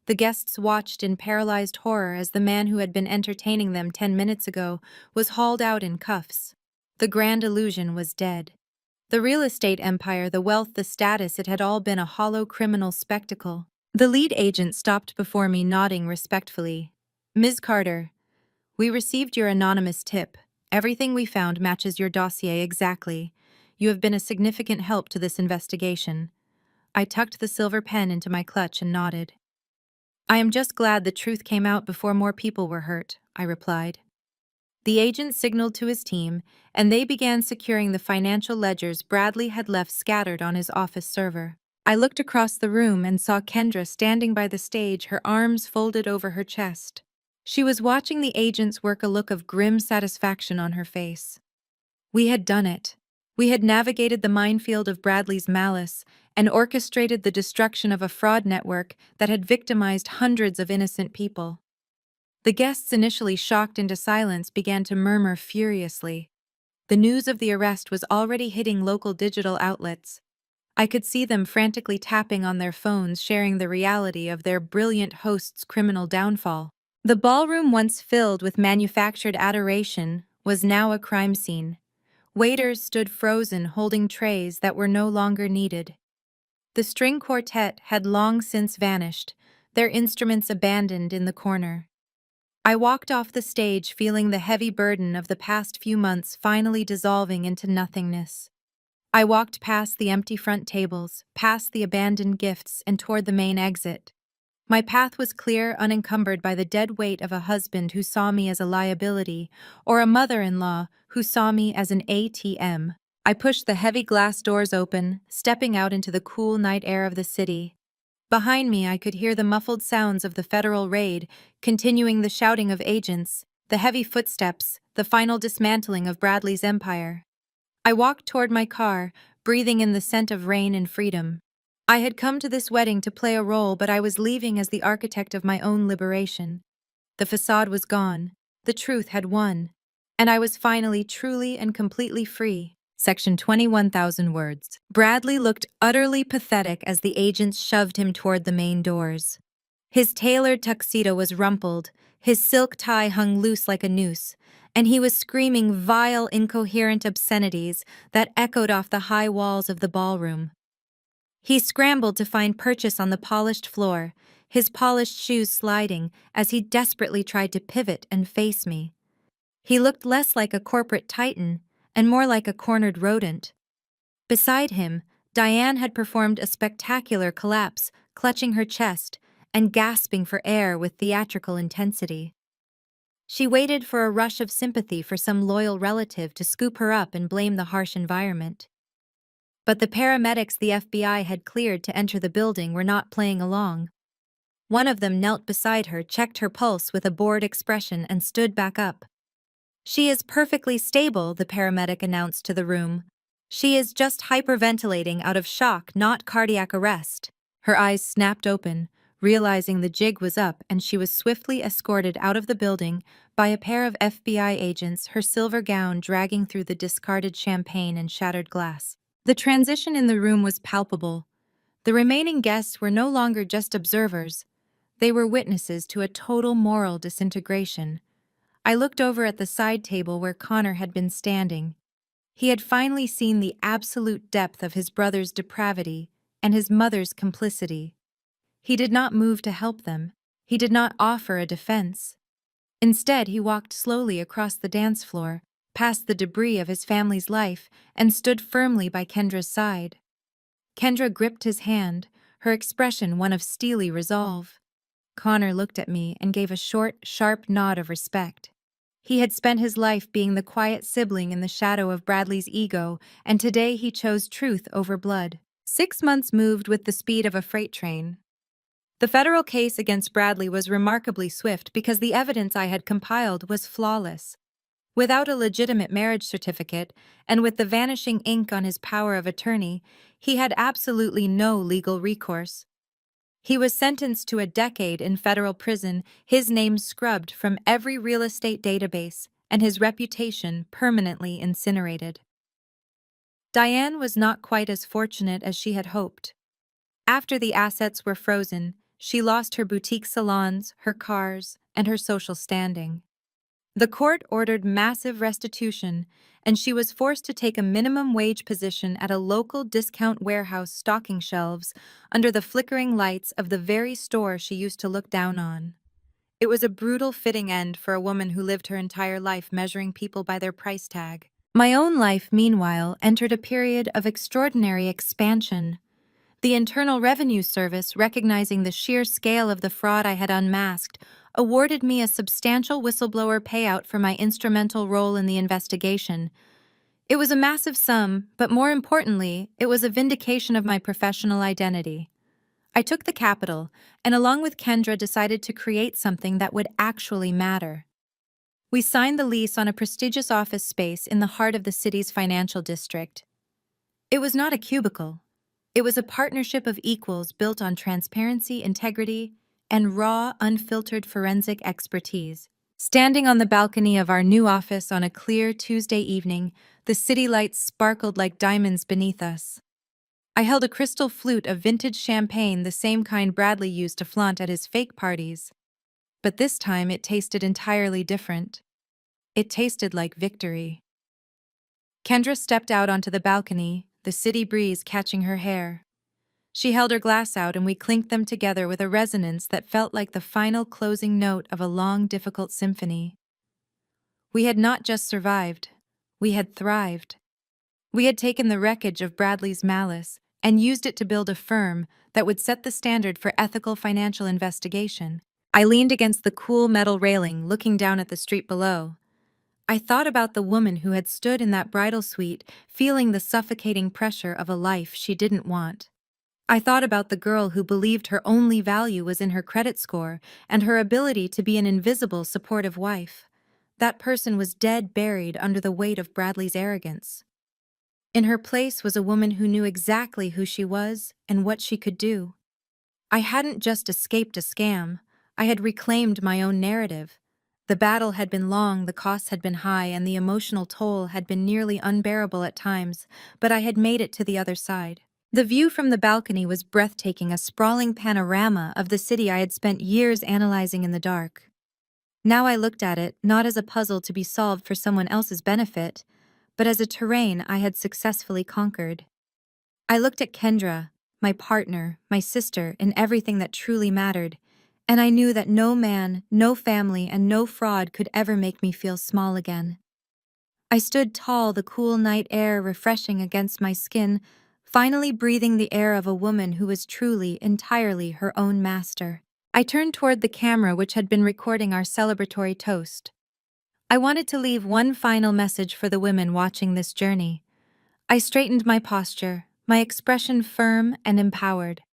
The guests watched in paralyzed horror as the man who had been entertaining them 10 minutes ago was hauled out in cuffs. The grand illusion was dead. The real estate empire, the wealth, the status, it had all been a hollow criminal spectacle. The lead agent stopped before me, nodding respectfully. "Ms. Carter, we received your anonymous tip. Everything we found matches your dossier exactly. You have been a significant help to this investigation." I tucked the silver pen into my clutch and nodded. "I am just glad the truth came out before more people were hurt," I replied. The agent signaled to his team, and they began securing the financial ledgers Bradley had left scattered on his office server. I looked across the room and saw Kendra standing by the stage, her arms folded over her chest. She was watching the agents work, a look of grim satisfaction on her face. We had done it. We had navigated the minefield of Bradley's malice and orchestrated the destruction of a fraud network that had victimized hundreds of innocent people. The guests, initially shocked into silence, began to murmur furiously. The news of the arrest was already hitting local digital outlets. I could see them frantically tapping on their phones, sharing the reality of their brilliant host's criminal downfall. The ballroom, once filled with manufactured adoration, was now a crime scene. Waiters stood frozen, holding trays that were no longer needed. The string quartet had long since vanished, their instruments abandoned in the corner. I walked off the stage, feeling the heavy burden of the past few months finally dissolving into nothingness. I walked past the empty front tables, past the abandoned gifts, and toward the main exit. My path was clear, unencumbered by the dead weight of a husband who saw me as a liability, or a mother-in-law who saw me as an ATM. I pushed the heavy glass doors open, stepping out into the cool night air of the city. Behind me, I could hear the muffled sounds of the federal raid, continuing the shouting of agents, the heavy footsteps, the final dismantling of Bradley's empire. I walked toward my car, breathing in the scent of rain and freedom. I had come to this wedding to play a role, but I was leaving as the architect of my own liberation. The facade was gone, the truth had won, and I was finally truly and completely free. Section 21,000 words. Bradley looked utterly pathetic as the agents shoved him toward the main doors. His tailored tuxedo was rumpled, his silk tie hung loose like a noose, and he was screaming vile, incoherent obscenities that echoed off the high walls of the ballroom. He scrambled to find purchase on the polished floor, his polished shoes sliding as he desperately tried to pivot and face me. He looked less like a corporate titan and more like a cornered rodent. Beside him, Diane had performed a spectacular collapse, clutching her chest and gasping for air with theatrical intensity. She waited for a rush of sympathy, for some loyal relative to scoop her up and blame the harsh environment. But the paramedics the FBI had cleared to enter the building were not playing along. One of them knelt beside her, checked her pulse with a bored expression, and stood back up. "She is perfectly stable," the paramedic announced to the room. "She is just hyperventilating out of shock, not cardiac arrest." Her eyes snapped open, realizing the jig was up, and she was swiftly escorted out of the building by a pair of FBI agents, her silver gown dragging through the discarded champagne and shattered glass. The transition in the room was palpable. The remaining guests were no longer just observers. They were witnesses to a total moral disintegration. I looked over at the side table where Connor had been standing. He had finally seen the absolute depth of his brother's depravity and his mother's complicity. He did not move to help them. He did not offer a defense. Instead, he walked slowly across the dance floor, past the debris of his family's life, and stood firmly by Kendra's side. Kendra gripped his hand, her expression one of steely resolve. Connor looked at me and gave a short, sharp nod of respect. He had spent his life being the quiet sibling in the shadow of Bradley's ego, and today he chose truth over blood. 6 months moved with the speed of a freight train. The federal case against Bradley was remarkably swift because the evidence I had compiled was flawless. Without a legitimate marriage certificate, and with the vanishing ink on his power of attorney, he had absolutely no legal recourse. He was sentenced to a decade in federal prison, his name scrubbed from every real estate database, and his reputation permanently incinerated. Diane was not quite as fortunate as she had hoped. After the assets were frozen, she lost her boutique salons, her cars, and her social standing. The court ordered massive restitution, and she was forced to take a minimum wage position at a local discount warehouse stocking shelves under the flickering lights of the very store she used to look down on. It was a brutal, fitting end for a woman who lived her entire life measuring people by their price tag. My own life, meanwhile, entered a period of extraordinary expansion. The Internal Revenue Service, recognizing the sheer scale of the fraud I had unmasked, awarded me a substantial whistleblower payout for my instrumental role in the investigation. It was a massive sum, but more importantly, it was a vindication of my professional identity. I took the capital, and along with Kendra decided to create something that would actually matter. We signed the lease on a prestigious office space in the heart of the city's financial district. It was not a cubicle. It was a partnership of equals built on transparency, integrity, and raw, unfiltered forensic expertise. Standing on the balcony of our new office on a clear Tuesday evening, the city lights sparkled like diamonds beneath us. I held a crystal flute of vintage champagne, the same kind Bradley used to flaunt at his fake parties. But this time it tasted entirely different. It tasted like victory. Kendra stepped out onto the balcony, the city breeze catching her hair. She held her glass out and we clinked them together with a resonance that felt like the final closing note of a long, difficult symphony. We had not just survived, we had thrived. We had taken the wreckage of Bradley's malice and used it to build a firm that would set the standard for ethical financial investigation. I leaned against the cool metal railing, looking down at the street below. I thought about the woman who had stood in that bridal suite, feeling the suffocating pressure of a life she didn't want. I thought about the girl who believed her only value was in her credit score and her ability to be an invisible, supportive wife. That person was dead buried under the weight of Bradley's arrogance. In her place was a woman who knew exactly who she was and what she could do. I hadn't just escaped a scam, I had reclaimed my own narrative. The battle had been long, the costs had been high, and the emotional toll had been nearly unbearable at times, but I had made it to the other side. The view from the balcony was breathtaking, a sprawling panorama of the city I had spent years analyzing in the dark. Now I looked at it not as a puzzle to be solved for someone else's benefit, but as a terrain I had successfully conquered. I looked at Kendra, my partner, my sister, in everything that truly mattered, and I knew that no man, no family, and no fraud could ever make me feel small again. I stood tall, the cool night air refreshing against my skin, finally breathing the air of a woman who was truly, entirely her own master. I turned toward the camera which had been recording our celebratory toast. I wanted to leave one final message for the women watching this journey. I straightened my posture, my expression firm and empowered.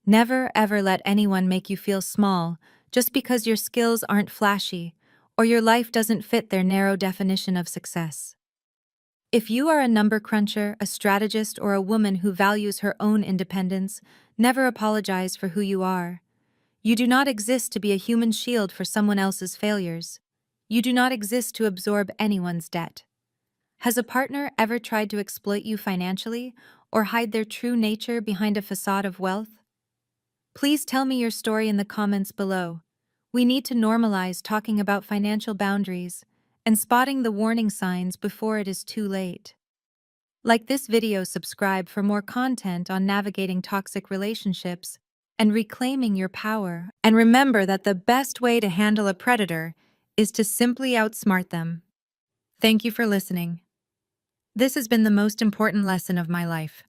Never ever let anyone make you feel small just because your skills aren't flashy or your life doesn't fit their narrow definition of success. If you are a number cruncher, a strategist, or a woman who values her own independence, never apologize for who you are. You do not exist to be a human shield for someone else's failures. You do not exist to absorb anyone's debt. Has a partner ever tried to exploit you financially or hide their true nature behind a facade of wealth? Please tell me your story in the comments below. We need to normalize talking about financial boundaries and spotting the warning signs before it is too late. Like this video, subscribe for more content on navigating toxic relationships and reclaiming your power. And remember that the best way to handle a predator is to simply outsmart them. Thank you for listening. This has been the most important lesson of my life.